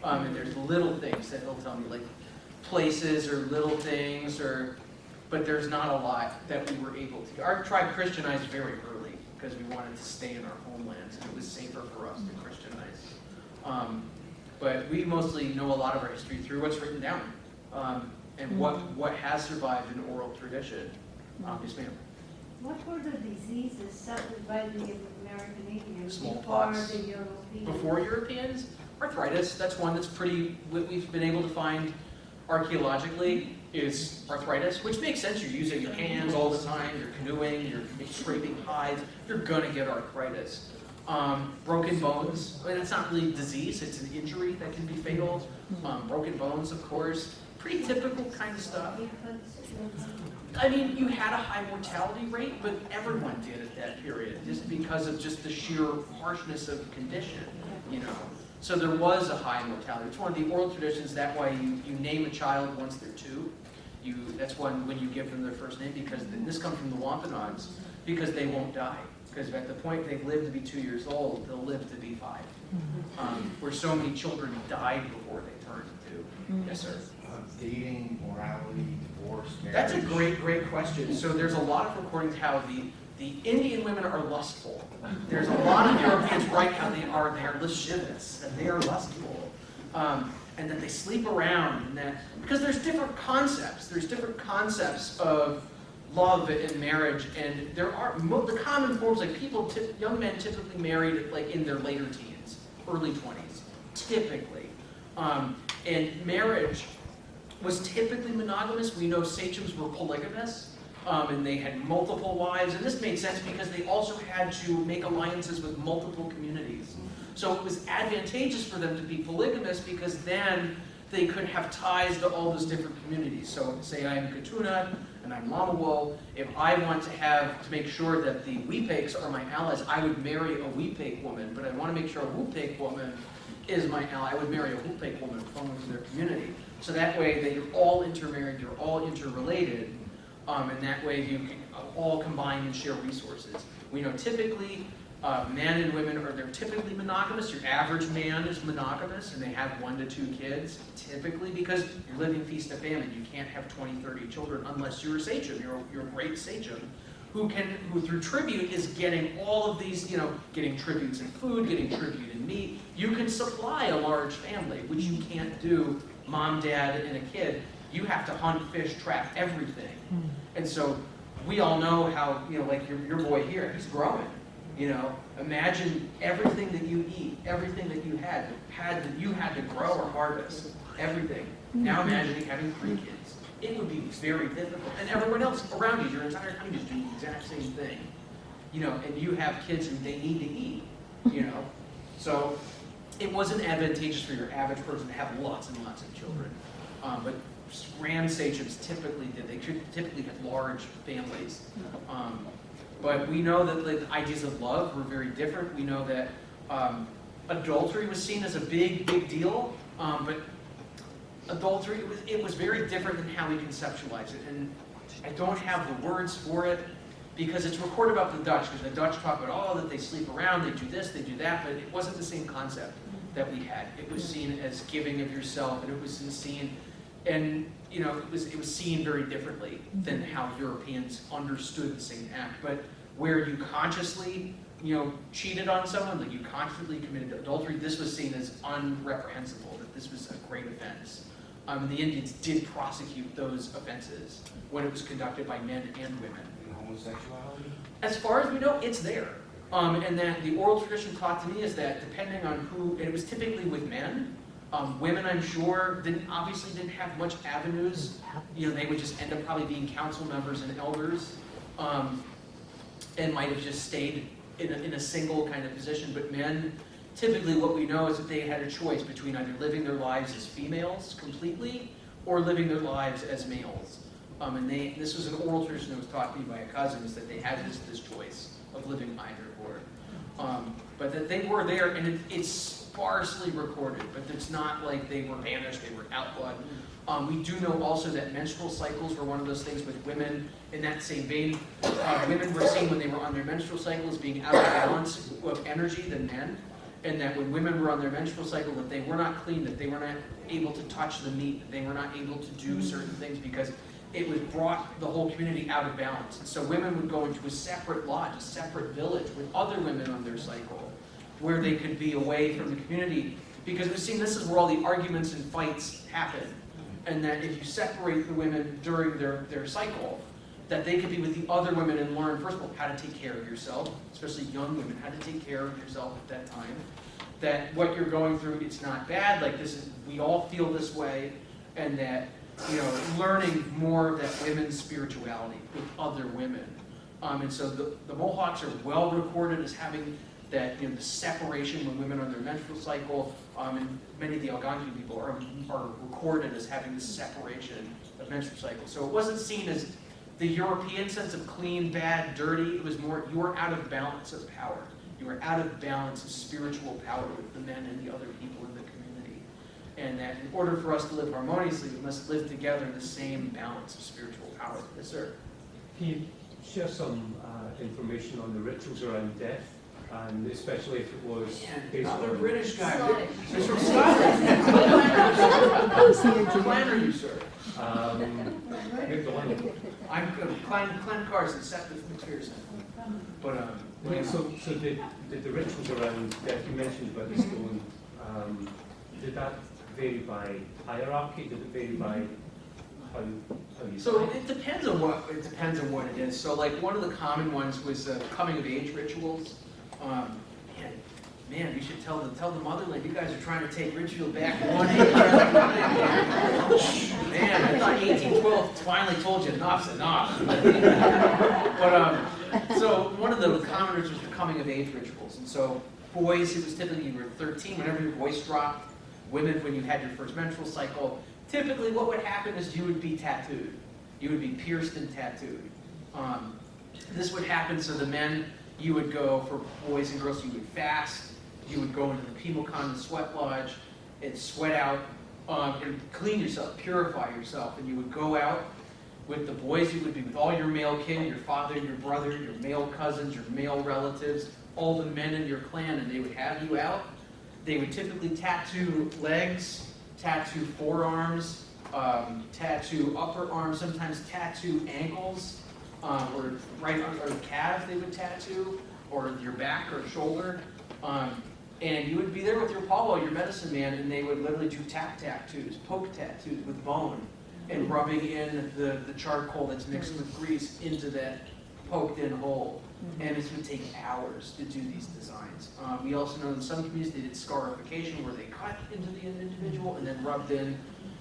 And there's little things that he'll tell me, like places or little things, but there's not a lot that we were able to. Our tribe Christianized very early because we wanted to stay in our homelands, and it was safer for us to Christianize. But we mostly know a lot of our history through what's written down and what has survived in oral tradition. Yes, ma'am. What were the diseases suffered by the American Indians Smallpox. before the Europeans? Before Europeans? Arthritis, that's one that's we've been able to find archaeologically is arthritis, which makes sense. You're using your hands all the time, you're canoeing, you're scraping hides, you're gonna get arthritis. Broken bones, I mean, it's not really disease, it's an injury that can be fatal. Broken bones, of course, pretty typical kind of stuff. I mean, you had a high mortality rate, but everyone did at that period, just because of just the sheer harshness of the condition, you know. So there was a high mortality. It's one of the oral traditions. That way you name a child once they're 2. That's when you give them their first name, because this comes from the Wampanoags, because they won't die. Because at the point they live to be 2 years old, they'll live to be 5. Where so many children died before they turned 2. Yes, sir. Dating, morality, divorce, marriage. That's a great question. So there's a lot of recordings how the Indian women are lustful. There's a lot of Europeans write how they are lascivious, and they are lustful. And that they sleep around, and that, because there's different concepts. There's different concepts of love and marriage, and there are the common forms, like young men typically married like in their later teens, early 20s, typically. And marriage was typically monogamous. We know sachems were polygamous, and they had multiple wives, and this made sense because they also had to make alliances with multiple communities. So it was advantageous for them to be polygamous because then they could have ties to all those different communities. So say I'm Katuna and I'm Lamawo, if I want to make sure that the Weepakes are my allies, I would marry a Weepake woman, but I want to make sure a Woopake woman is my ally. I would marry a Woopake woman from their community. So that way that you're all intermarried, you're all interrelated, and that way you can all combine and share resources. We know typically men and women they're typically monogamous. Your average man is monogamous, and they have 1 to 2 kids, typically because you're living feast and famine. You can't have 20, 30 children unless you're a sachem. You're a great sachem who through tribute is getting all of these, getting tributes in food, getting tribute in meat. You can supply a large family, which you can't do mom, dad, and a kid. You have to hunt, fish, trap, everything. And so we all know how, like your boy here, he's growing. You know, imagine everything that you eat, everything that you had to grow or harvest, everything. Now imagine having 3 kids. It would be very difficult. And everyone else around you, your entire family is doing the exact same thing. You know, and you have kids who they need to eat, you know. So it wasn't advantageous for your average person to have lots and lots of children. But grand sachems typically did. They typically had large families. But we know that the ideas of love were very different. We know that adultery was seen as a big deal. But adultery, it was very different than how we conceptualize it. And I don't have the words for it because it's recorded about the Dutch, because the Dutch talk about, that they sleep around, they do this, they do that, but it wasn't the same concept that we had. It was seen as giving of yourself, and it was seen, and you know, it was seen very differently than how Europeans understood the same act. But where you consciously, you know, cheated on someone, like you consciously committed adultery, this was seen as unreprehensible, that this was a great offense. The Indians did prosecute those offenses when it was conducted by men and women. And homosexuality? As far as we know, it's there. And that the oral tradition taught to me is that depending on who, and it was typically with men, women I'm sure obviously didn't have much avenues. You know, they would just end up probably being council members and elders, and might have just stayed in a single kind of position. But men, typically what we know is that they had a choice between either living their lives as females completely or living their lives as males. And this was an oral tradition that was taught to me by a cousin, is that they had this choice of living either or. But that they were there, and it's sparsely recorded, but it's not like they were banished, they were outlawed. We do know also that menstrual cycles were one of those things with women. In that same vein, women were seen when they were on their menstrual cycles being out of balance of energy than men. And that when women were on their menstrual cycle, that they were not clean, that they were not able to touch the meat, that they were not able to do certain things because it was brought the whole community out of balance. And so women would go into a separate lodge, a separate village with other women on their cycle, where they could be away from the community. Because we've seen this is where all the arguments and fights happen. And that if you separate the women during their cycle, that they could be with the other women and learn, first of all, how to take care of yourself, especially young women, how to take care of yourself at that time. That what you're going through, it's not bad, like we all feel this way, and that, you know, learning more of that women's spirituality with other women. And so the Mohawks are well recorded as having that, you know, the separation when women are on their menstrual cycle, and many of the Algonkian people are recorded as having this separation of menstrual cycle. So it wasn't seen as the European sense of clean, bad, dirty. It was more, you were out of balance of power. You were out of balance of spiritual power with the men and the other people in the community. And that in order for us to live harmoniously, we must live together in the same balance of spiritual power. Yes, sir? Can you share some information on the rituals around death? And especially if it was based Another on... British guy. Scottish. He's from Scotland. Clan are you, sir? I'm Clan Carson, Seth McPherson. But so did the rituals around death you mentioned about the stone, did that vary by hierarchy? Did it vary by how you so it depends on what it is. So like one of the common ones was coming of age rituals. Man, you should tell the motherland, you guys are trying to take Ridgefield back 1 acre. Man, I thought 1812 finally told you enough's enough. But so one of the common rituals were coming of age rituals. And so boys, it was typically you were 13 whenever your voice dropped. Women, when you had your first menstrual cycle. Typically what would happen is you would be tattooed. You would be pierced and tattooed. This would happen, so the men, you would go, for boys and girls, you would fast. You would go into the Pimilcon, the sweat lodge, and sweat out, and clean yourself, purify yourself. And you would go out with the boys, you would be with all your male kin, your father, your brother, your male cousins, your male relatives, all the men in your clan, and they would have you out. They would typically tattoo legs, tattoo forearms, tattoo upper arms, sometimes tattoo ankles, or right on or calves they would tattoo, or your back or shoulder. And you would be there with your Paulo, your medicine man, and they would literally do tap tattoos, poke tattoos with bone, and rubbing in the charcoal that's mixed with grease into that poked in hole. And it would take hours to do these designs. We also know in some communities they did scarification where they cut into the individual and then rubbed in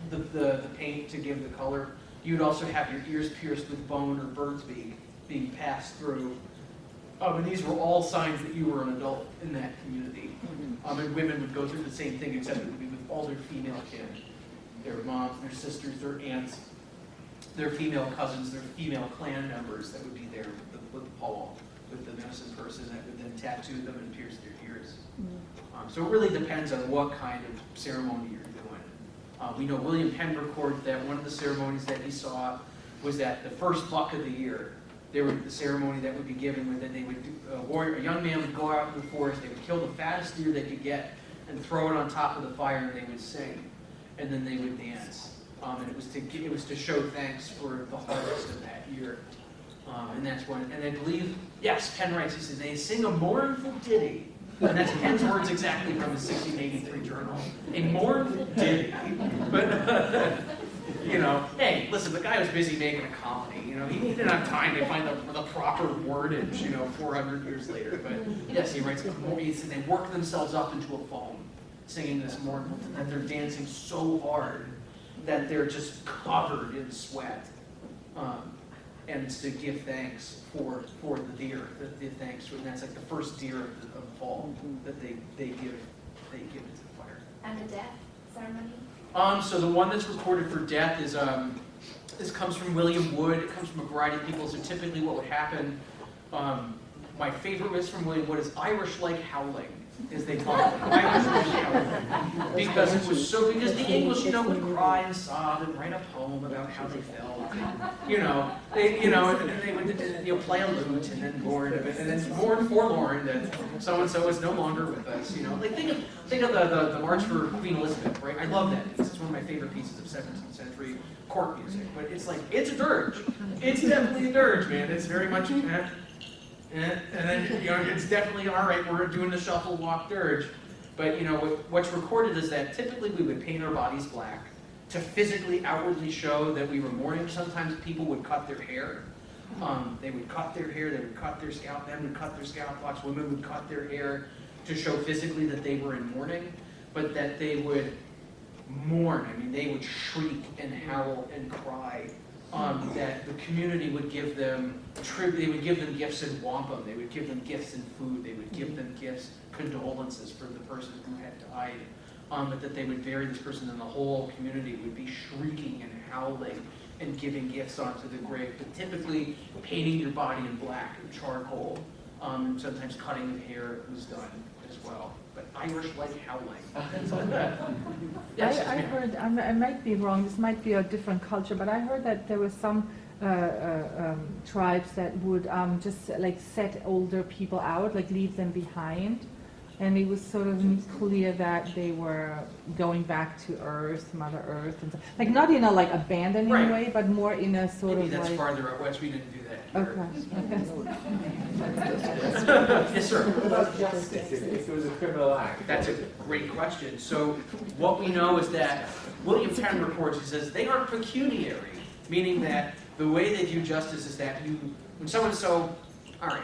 the paint to give the color. You'd also have your ears pierced with bone or bird's beak being passed through. And these were all signs that you were an adult in that community. And women would go through the same thing, except it would be with all their female kin. Their moms, their sisters, their aunts, their female cousins, their female clan members that would be there with the pole, with the medicine person that would then tattoo them and pierce their ears. So it really depends on what kind of ceremony you're doing. We know William Penn recorded that one of the ceremonies that he saw was that the first buck of the year, there would the ceremony that would be given with it. They would a young man would go out in the forest, they would kill the fattest deer they could get and throw it on top of the fire, and they would sing, and then they would dance. And it was to show thanks for the harvest of that year. And that's when, and I believe, yes, Penn writes, he says, they sing a mournful ditty. And that's Penn's words exactly from his 1683 journal. A mournful ditty. But, hey, listen, the guy was busy making a comedy. He didn't have time to find the proper wordage, 400 years later. But yes, he writes, they work themselves up into a foam, singing this mournful, that they're dancing so hard that they're just covered in sweat. And it's to give thanks for the deer, the thanks, and that's like the first deer of the fall that they give it to the fire. And the death ceremony? So the one that's recorded for death is this comes from William Wood. It comes from a variety of people. So typically, what would happen? My favorite was from William Wood is Irish-like howling, as they call it. Irish-like howling, because it was so. Because the English, would cry and sob and write a poem about how they felt. And they would play a lute and then mourn, and then mourn forlorn that so and so is no longer with us. Like think of the March for Queen Elizabeth, right? I love that piece. It's one of my favorite pieces of 17th century court music. But it's like it's a dirge. It's definitely a dirge, man. It's very much. And then it's definitely all right. We're doing the shuffle walk dirge, but what's recorded is that typically we would paint our bodies black to physically, outwardly show that we were mourning. Sometimes people would cut their hair. They would cut their hair. They would cut their scalp. Men would cut their scalp locks. Women would cut their hair to show physically that they were in mourning, but that they would mourn. I mean, they would shriek and howl and cry. That the community would give them they would give them gifts in wampum. They would give them gifts in food. They would give them gifts, condolences for the person who had died. But that they would bury this person, and the whole community would be shrieking and howling and giving gifts onto the grave. But typically, painting your body in black and charcoal, and sometimes cutting of hair was done as well. But Irish-like howling. Yes, I heard, I might be wrong, this might be a different culture, but I heard that there were some tribes that would just like set older people out, like leave them behind. And it was sort of clear that they were going back to Earth, Mother Earth, and so, like not in a like abandoning way, but more in a sort Maybe of that's like. farther out west. We didn't do that. Okay. Yes, sir. What about justice if it was a criminal act? That's a great question. So what we know is that William Penn reports, he says, they are pecuniary, meaning that the way they view justice is that when someone all right,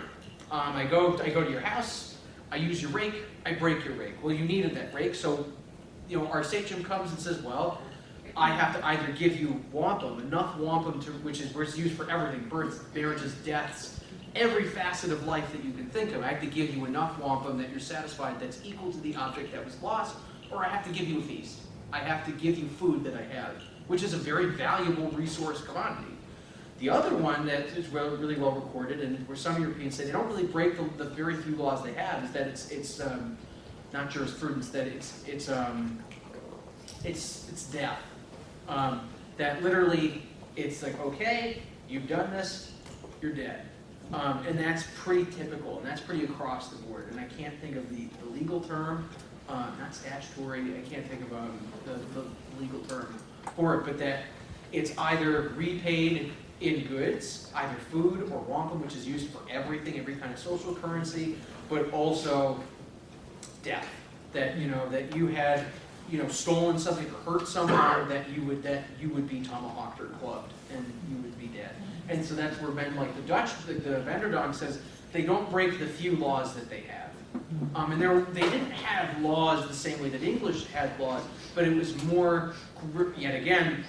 I go to your house, I use your rake, I break your rake. Well, you needed that rake, so our sachem comes and says, well, I have to either give you wampum, enough wampum which is used for everything, births, marriages, deaths, every facet of life that you can think of. I have to give you enough wampum that you're satisfied that's equal to the object that was lost, or I have to give you a feast. I have to give you food that I have, which is a very valuable resource commodity. The other one that is really well recorded, and where some Europeans say they don't really break the very few laws they have, is that it's not jurisprudence, that it's death. That literally it's like, okay, you've done this, you're dead. And that's pretty typical, and that's pretty across the board. And I can't think of the legal term, not statutory, I can't think of the legal term for it, but that it's either repaid in goods, either food or wampum, which is used for everything, every kind of social currency, but also death. That that you had stolen something or hurt someone, that you would be tomahawked or clubbed, and you would be dead. And so that's where men like the Dutch, the Vanderdonk says, they don't break the few laws that they have. And they didn't have laws the same way that English had laws, but it was more, yet again,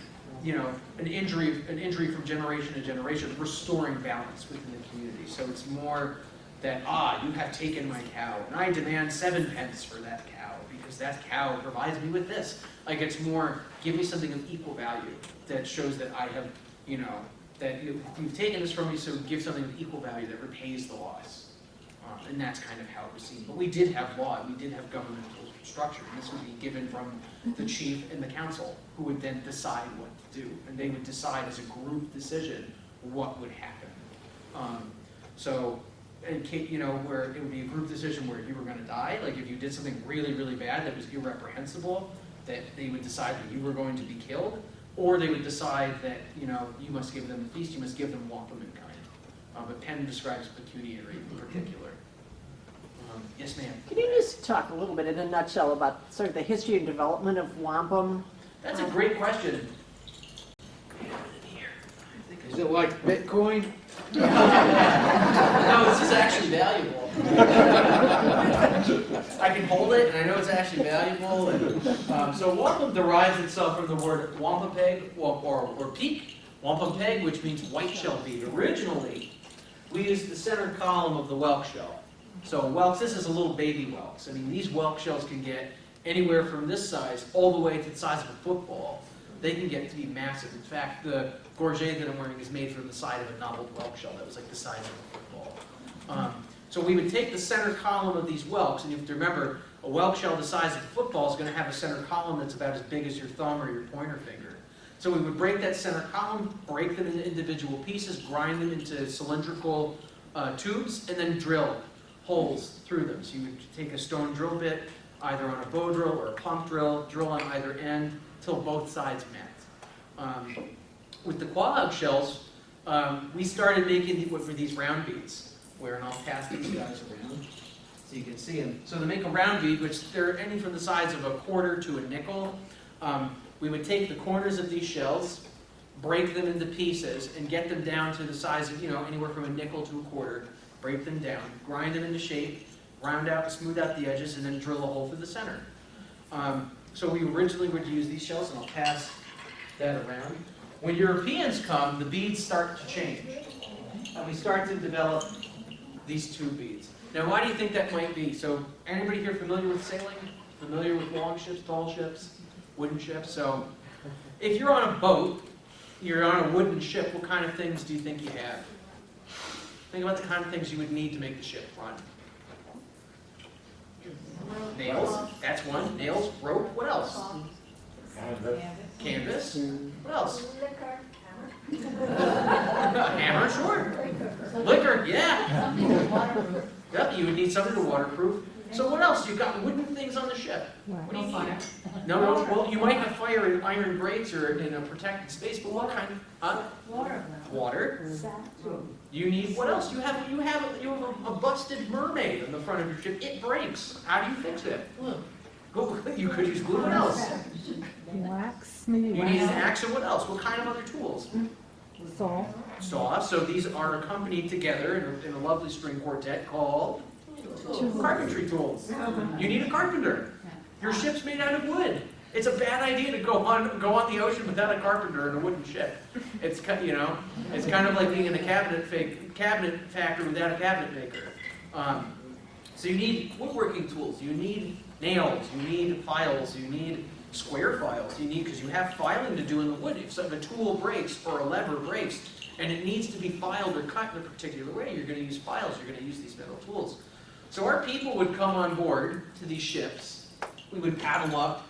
an injury from generation to generation, restoring balance within the community. So it's more that, you have taken my cow, and I demand 7 pence for that cow, because that cow provides me with this. Like, it's more, give me something of equal value that shows that I have, that you've taken this from me, so give something of equal value that repays the loss. And that's kind of how it was seen. But we did have law, we did have governmental structure, and this would be given from the chief and the council, who would then decide what to do. And they would decide as a group decision what would happen. Where it would be a group decision where you were going to die, like if you did something really, really bad that was irreprehensible, that they would decide that you were going to be killed, or they would decide that, you must give them a feast, you must give them wampum in kind. But Penn describes pecuniary in particular. Yes, ma'am? Can you just talk a little bit in a nutshell about sort of the history and development of wampum? That's a great question. Is it like Bitcoin? No, this is actually valuable. I can hold it, and I know it's actually valuable. And, so wampum derives itself from the word wampum or peak, wampum peg, which means white shell bead. Originally, we used the center column of the whelk shell. So whelks, this is a little baby whelks. I mean, these whelk shells can get anywhere from this size all the way to the size of a football. They can get to be massive. In fact, the gorget that I'm wearing is made from the side of a nobbled whelk shell that was like the size of a football. So we would take the center column of these whelks, and you have to remember, a whelk shell the size of a football is going to have a center column that's about as big as your thumb or your pointer finger. So we would break that center column, break them into individual pieces, grind them into cylindrical tubes, and then drill holes through them. So you would take a stone drill bit, either on a bow drill or a pump drill on either end, till both sides met. With the quahog shells, we started making what were these round beads, and I'll pass these guys around so you can see them. So to make a round bead, which they're any from the size of a quarter to a nickel, we would take the corners of these shells, break them into pieces, and get them down to the size of, anywhere from a nickel to a quarter, break them down, grind them into shape, round out, smooth out the edges, and then drill a hole through the center. So we originally would use these shells, and I'll pass that around. When Europeans come, the beads start to change. And we start to develop these two beads. Now, why do you think that might be? So, anybody here familiar with sailing? Familiar with long ships, tall ships, wooden ships? So, if you're on a boat, you're on a wooden ship, what kind of things do you think you have? Think about the kind of things you would need to make the ship run. Nails, that's one. Nails, rope, what else? Canvas. What else? Liquor. Hammer, sure. Liquor, yeah. Yep, you would need something to waterproof. So what else? You've got wooden things on the ship. What do you need? No, well, you might have fire in iron grates or in a protected space, but what kind? Water. You need, what else? You have a busted mermaid on the front of your ship. It breaks. How do you fix it? You could use glue. What else? Wax, maybe You wax. need an axe, and what else? What kind of other tools? Saw. Saw. So these are accompanied together in a lovely string quartet called carpentry tools. You need a carpenter. Your ship's made out of wood. It's a bad idea to go on the ocean without a carpenter in a wooden ship. It's it's kind of like being in a cabinet factory without a cabinet maker. So you need woodworking tools. You need nails. You need files. You need square files. Because you have filing to do in the wood. If a tool breaks or a lever breaks and it needs to be filed or cut in a particular way, you're going to use files. You're going to use these metal tools. So our people would come on board to these ships. We would paddle up,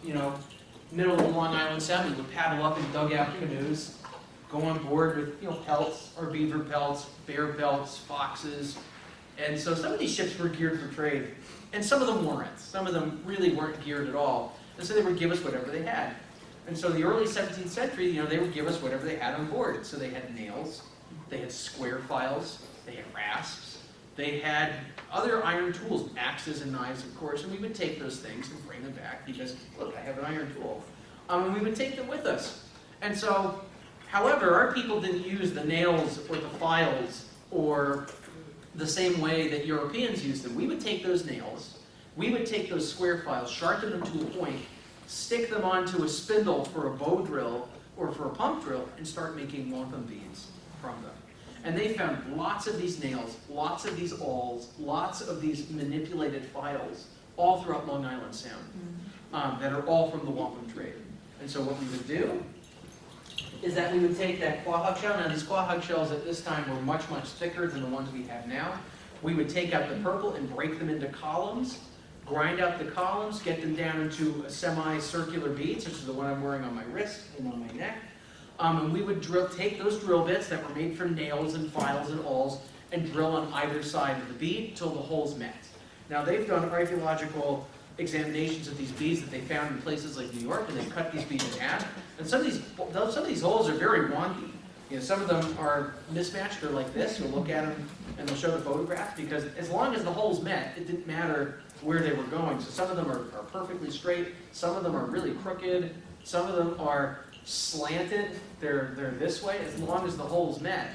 middle of Long Island Sound. We would paddle up in dugout canoes, go on board with pelts or beaver pelts, bear pelts, foxes. And so some of these ships were geared for trade, and some of them weren't. Some of them really weren't geared at all. And so they would give us whatever they had. And so in the early 17th century, they would give us whatever they had on board. So they had nails, they had square files, they had rasps, They had other iron tools, axes and knives, of course, and we would take those things and bring them back because, look, I have an iron tool. And we would take them with us. And so, however, our people didn't use the nails or the files or the same way that Europeans used them. We would take those nails, we would take those square files, sharpen them to a point, stick them onto a spindle for a bow drill or for a pump drill, and start making wampum beads from them. And they found lots of these nails, lots of these awls, lots of these manipulated files all throughout Long Island Sound that are all from the wampum trade. And so what we would do is that we would take that quahog shell. Now these quahog shells at this time were much, much thicker than the ones we have now. We would take out the purple and break them into columns, grind out the columns, get them down into a semi-circular bead, such as the one I'm wearing on my wrist and on my neck. And we would take those drill bits that were made from nails and files and awls and drill on either side of the bead until the holes met. Now they've done archaeological examinations of these beads that they found in places like New York, and they've cut these beads in half. And some of these holes are very wonky. You know, some of them are mismatched. They're like this. You'll look at them and they'll show the photograph, because as long as the holes met, it didn't matter where they were going. So some of them are perfectly straight. Some of them are really crooked. Some of them are slanted. They're this way. As long as the holes met,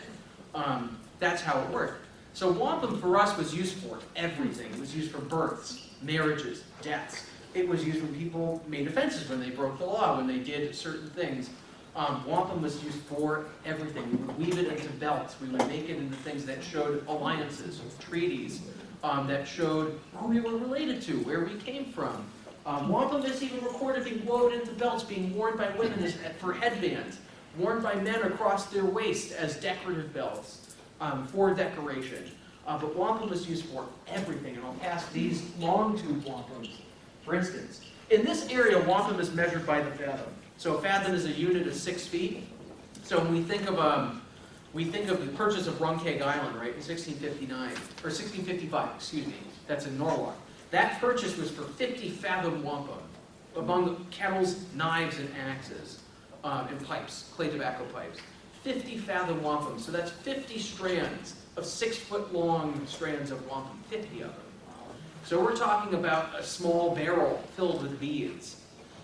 that's how it worked. So wampum for us was used for everything. It was used for births, marriages, deaths. It was used when people made offenses, when they broke the law, when they did certain things. Wampum was used for everything. We would weave it into belts. We would make it into things that showed alliances, treaties, that showed who we were related to, where we came from. Wampum is even recorded being woven into belts, being worn by women for headbands, worn by men across their waist as decorative belts, for decoration. But wampum was used for everything, and I'll pass these long tube wampums. For instance, in this area, wampum is measured by the fathom. So a fathom is a unit of 6 feet. So when we think of the purchase of Runkeag Island, right, in 1659, or 1655, excuse me, that's in Norwalk. That purchase was for 50 fathom wampum, among kettles, knives, and axes, and pipes, clay tobacco pipes. 50 fathom wampum, so that's 50 strands of 6-foot-long strands of wampum, 50 of them. So we're talking about a small barrel filled with beads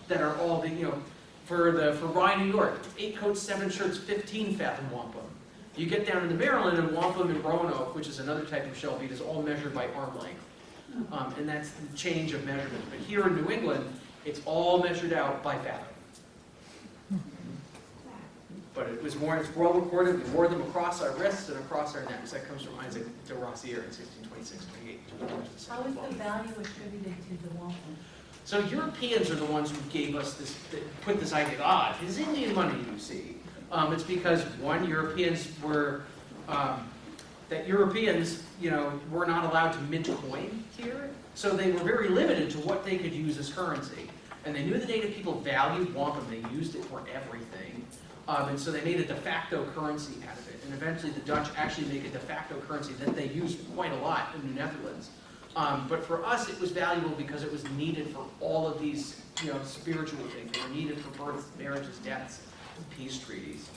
that are all the, for Rye, New York, 8 coats, 7 shirts, 15 fathom wampum. You get down into Maryland, and wampum and Roanoke, which is another type of shell bead, is all measured by arm length. And that's the change of measurement. But here in New England, it's all measured out by fathom. But it was worn, it's well recorded. We wore them across our wrists and across our necks. That comes from Isaac de Rossier in 1626-28. How is the value attributed to the wampum? So Europeans are the ones who gave us this, put this idea, it's Indian money, you see. It's because, one, Europeans were not allowed to mint coin here, so they were very limited to what they could use as currency. And they knew the native people valued wampum. They used it for everything. And so they made a de facto currency out of it. And eventually the Dutch actually make a de facto currency that they use quite a lot in New Netherlands. But for us, it was valuable because it was needed for all of these, spiritual things. They were needed for births, marriages, deaths, peace treaties.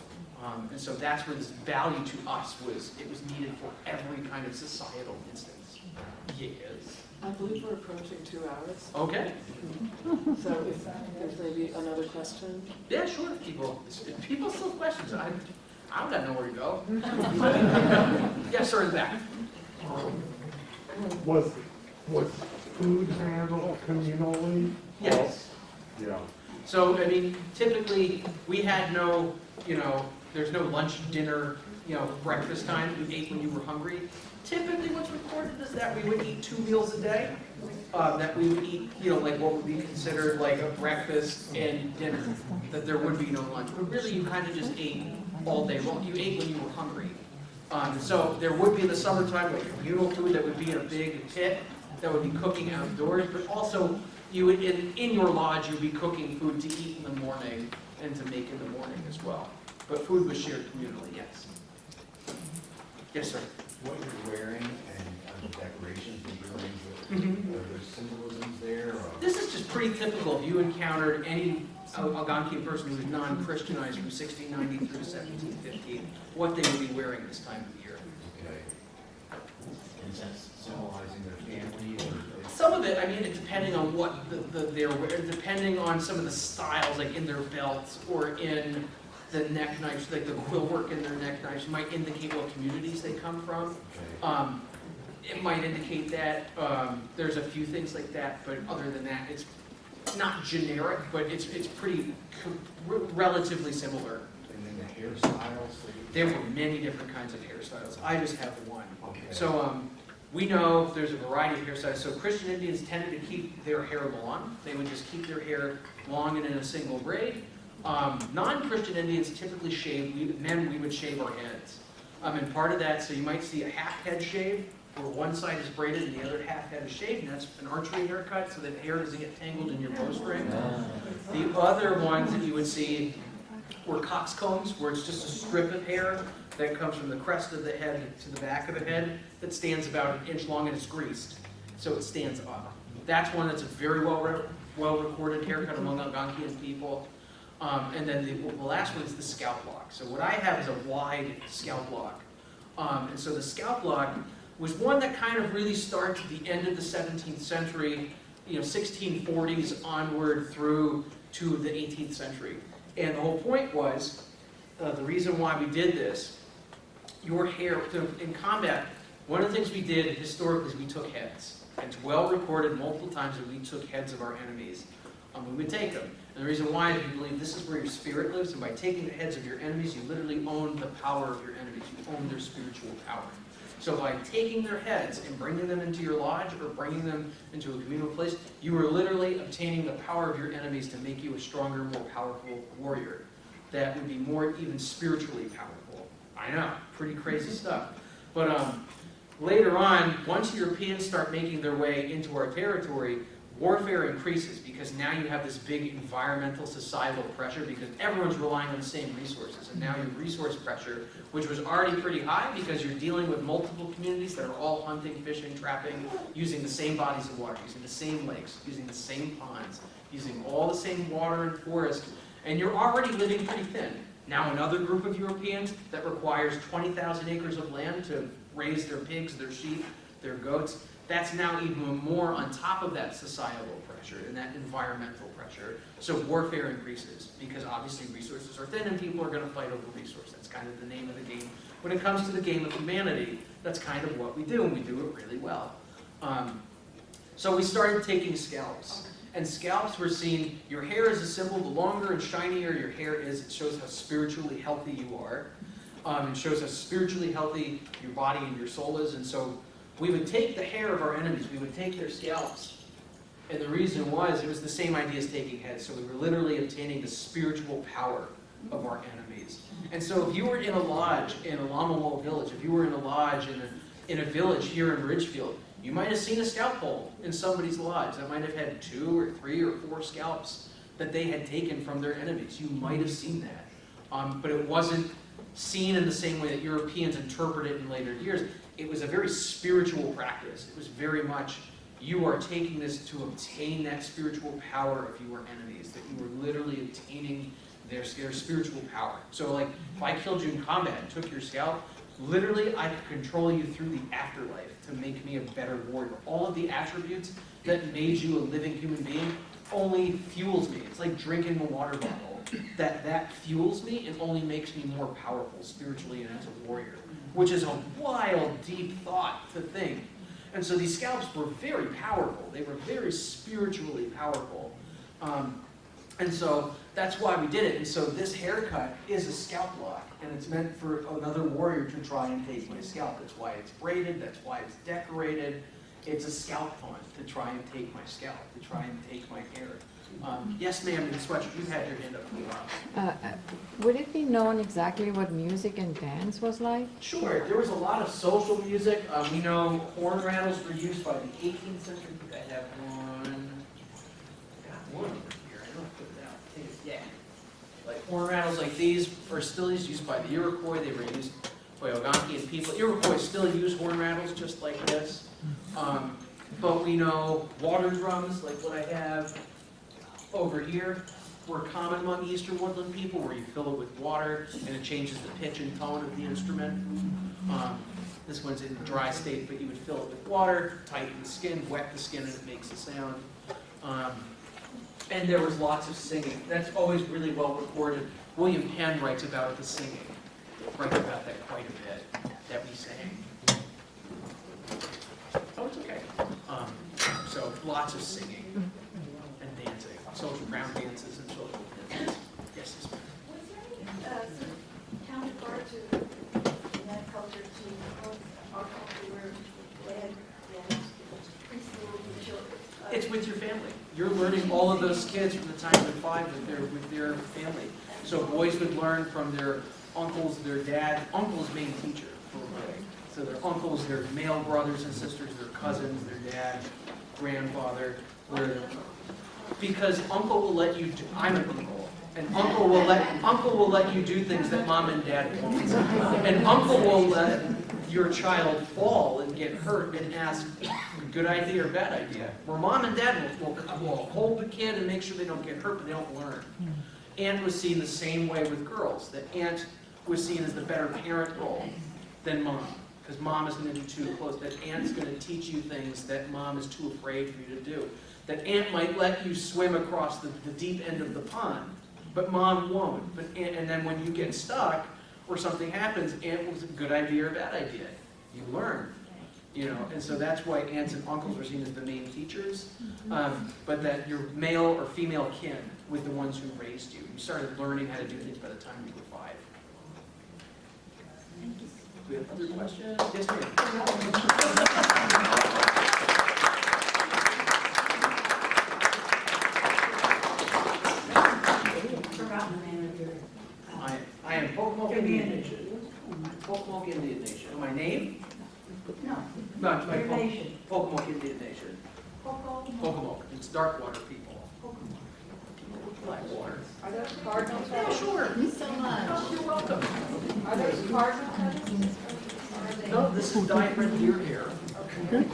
And so that's where this value to us was. It was needed for every kind of societal instance. Yes. I believe we're approaching 2 hours. Okay. So if there's maybe another question? Yeah, sure. If people still have questions. I don't got nowhere to go. Yes, sir, in the back. Was food handled communally? Yes. Yeah. So, typically, we had no, there's no lunch, dinner, breakfast time. You ate when you were hungry. Typically, what's recorded is that we would eat 2 meals a day. That we would eat, like what would be considered like a breakfast and dinner. That there would be no lunch. But really, you kind of just ate all day long. You ate when you were hungry. So there would be in the summertime like communal food that would be in a big pit that would be cooking outdoors. But also, you would in your lodge, you'd be cooking food to eat in the morning and to make in the morning as well. But food was shared communally, yes. Yes, sir. What you're wearing and the decorations that you're wearing, are there symbolisms there? Or? This is just pretty typical. If you encountered any Algonkian person who was non-Christianized from 1690 through 1715, what they would be wearing this time of year. Okay. is that symbolizing their family or? Some of it, I mean, depending on what they're wearing, depending on some of the styles, like in their belts or in the neck knives, like the quill work in their neck knives, might indicate what communities they come from. It might indicate that. There's a few things like that, but other than that, it's not generic, but it's pretty relatively similar. And then the hairstyles? There were many different kinds of hairstyles. I just have one. Okay. So we know there's a variety of hairstyles. So Christian Indians tended to keep their hair long. They would just keep their hair long and in a single braid. Non-Christian Indians typically shave. We would shave our heads. And part of that, so you might see a half head shave, where one side is braided and the other half head is shaved, and that's an archery haircut, so that hair doesn't get tangled in your bowstring. The other ones that you would see were coxcombs, where it's just a strip of hair that comes from the crest of the head to the back of the head that stands about an inch long and it's greased, so it stands up. That's one that's a very well recorded haircut among Algonkian people. And then the last one is the scalp lock. So what I have is a wide scalp lock. And so the scalp lock was one that kind of really starts at the end of the 17th century, 1640s onward through to the 18th century. And the whole point was, the reason why we did this, your hair, in combat, one of the things we did historically is we took heads. And it's well recorded multiple times that we took heads of our enemies. We would take them. And the reason why is we believe this is where your spirit lives, and by taking the heads of your enemies, you literally own the power of your enemies. You own their spiritual power. So by taking their heads and bringing them into your lodge or bringing them into a communal place, you are literally obtaining the power of your enemies to make you a stronger, more powerful warrior that would be more even spiritually powerful. I know, pretty crazy stuff. But later on, once Europeans start making their way into our territory, warfare increases because now you have this big environmental societal pressure because everyone's relying on the same resources. And now your resource pressure, which was already pretty high because you're dealing with multiple communities that are all hunting, fishing, trapping, using the same bodies of water, using the same lakes, using the same ponds, using all the same water and forest, and you're already living pretty thin. Now another group of Europeans that requires 20,000 acres of land to raise their pigs, their sheep, their goats, that's now even more on top of that societal pressure and that environmental pressure. So warfare increases because obviously resources are thin and people are going to fight over resources. That's kind of the name of the game. When it comes to the game of humanity, that's kind of what we do, and we do it really well. So we started taking scalps. And scalps were seen, your hair is a symbol. The longer and shinier your hair is, it shows how spiritually healthy you are. It shows how spiritually healthy your body and your soul is. And so we would take the hair of our enemies, we would take their scalps, and the reason was, it was the same idea as taking heads, so we were literally obtaining the spiritual power of our enemies. And so if you were in a lodge in a Lamawal village, if you were in a lodge in a village here in Ridgefield, you might have seen a scalp hole in somebody's lodge that might have had 2 or 3 or 4 scalps that they had taken from their enemies. You might have seen that, but it wasn't seen in the same way that Europeans interpret it in later years. It was a very spiritual practice. It was very much, you are taking this to obtain that spiritual power of your enemies, that you were literally obtaining their spiritual power. So like, if I killed you in combat and took your scalp, literally I could control you through the afterlife to make me a better warrior. All of the attributes that made you a living human being only fuels me. It's like drinking a water bottle. That fuels me and only makes me more powerful spiritually and as a warrior, which is a wild, deep thought to think. And so these scalps were very powerful. They were very spiritually powerful. And so that's why we did it. And so this haircut is a scalp lock, and it's meant for another warrior to try and take my scalp. That's why it's braided, that's why it's decorated. It's a scalp taunt to try and take my scalp, to try and take my hair. Yes, ma'am, in sweatshirt, you've had your hand up for a while. Would it be known exactly what music and dance was like? Sure, there was a lot of social music. We know horn rattles were used by the 18th century. I have one. I got one over here. I don't know if I put it out. I think it's, yeah. Like horn rattles like these are still used by the Iroquois. They were used by Algonkian people. Iroquois still use horn rattles just like this. But we know water drums like what I have over here were common among Eastern Woodland people, where you fill it with water and it changes the pitch and tone of the instrument. This one's in a dry state, but you would fill it with water, tighten the skin, wet the skin, and it makes a sound. And there was lots of singing. That's always really well recorded. William Penn writes about the singing. Writes about that quite a bit, that we sang. Oh, it's okay. So lots of singing and dancing, social ground dances and social dances. Yes, yes, ma'am. Was there any sort of counterpart to in that culture to our culture where they had preschool children? It's with your family. You're learning all of those kids from the time they're 5 with their family. So boys would learn from their uncles, their dad. Uncle's main teacher. So their uncles, their male brothers and sisters, their cousins, their dad, grandfather. Because uncle will let you do, I'm an uncle, and uncle will let you do things that mom and dad won't. And uncle will let your child fall and get hurt and ask, good idea or bad idea. Where mom and dad will hold the kid and make sure they don't get hurt, but they don't learn. Aunt was seen the same way with girls. That aunt was seen as the better parent role than mom. Because mom is going to be too close. That aunt's going to teach you things that mom is too afraid for you to do. That aunt might let you swim across the deep end of the pond, but mom won't. And then when you get stuck or something happens, aunt was a good idea or a bad idea. You learn. And so that's why aunts and uncles were seen as the main teachers, but that your male or female kin was the ones who raised you. You started learning how to do things by the time you were 5. Do we have other questions? Yes, I am Pocomoke Indian Nation. Pocomoke Indian Nation. My name? No. No, my Your nation. Pocomoke Indian Nation. Pocomoke. It's dark water people. Black water. Are those cardinal Yeah, feathers? sure. So much. Oh, you're welcome. Are those cardinal feathers? Or are they? No, this is diamond deer hair. Okay.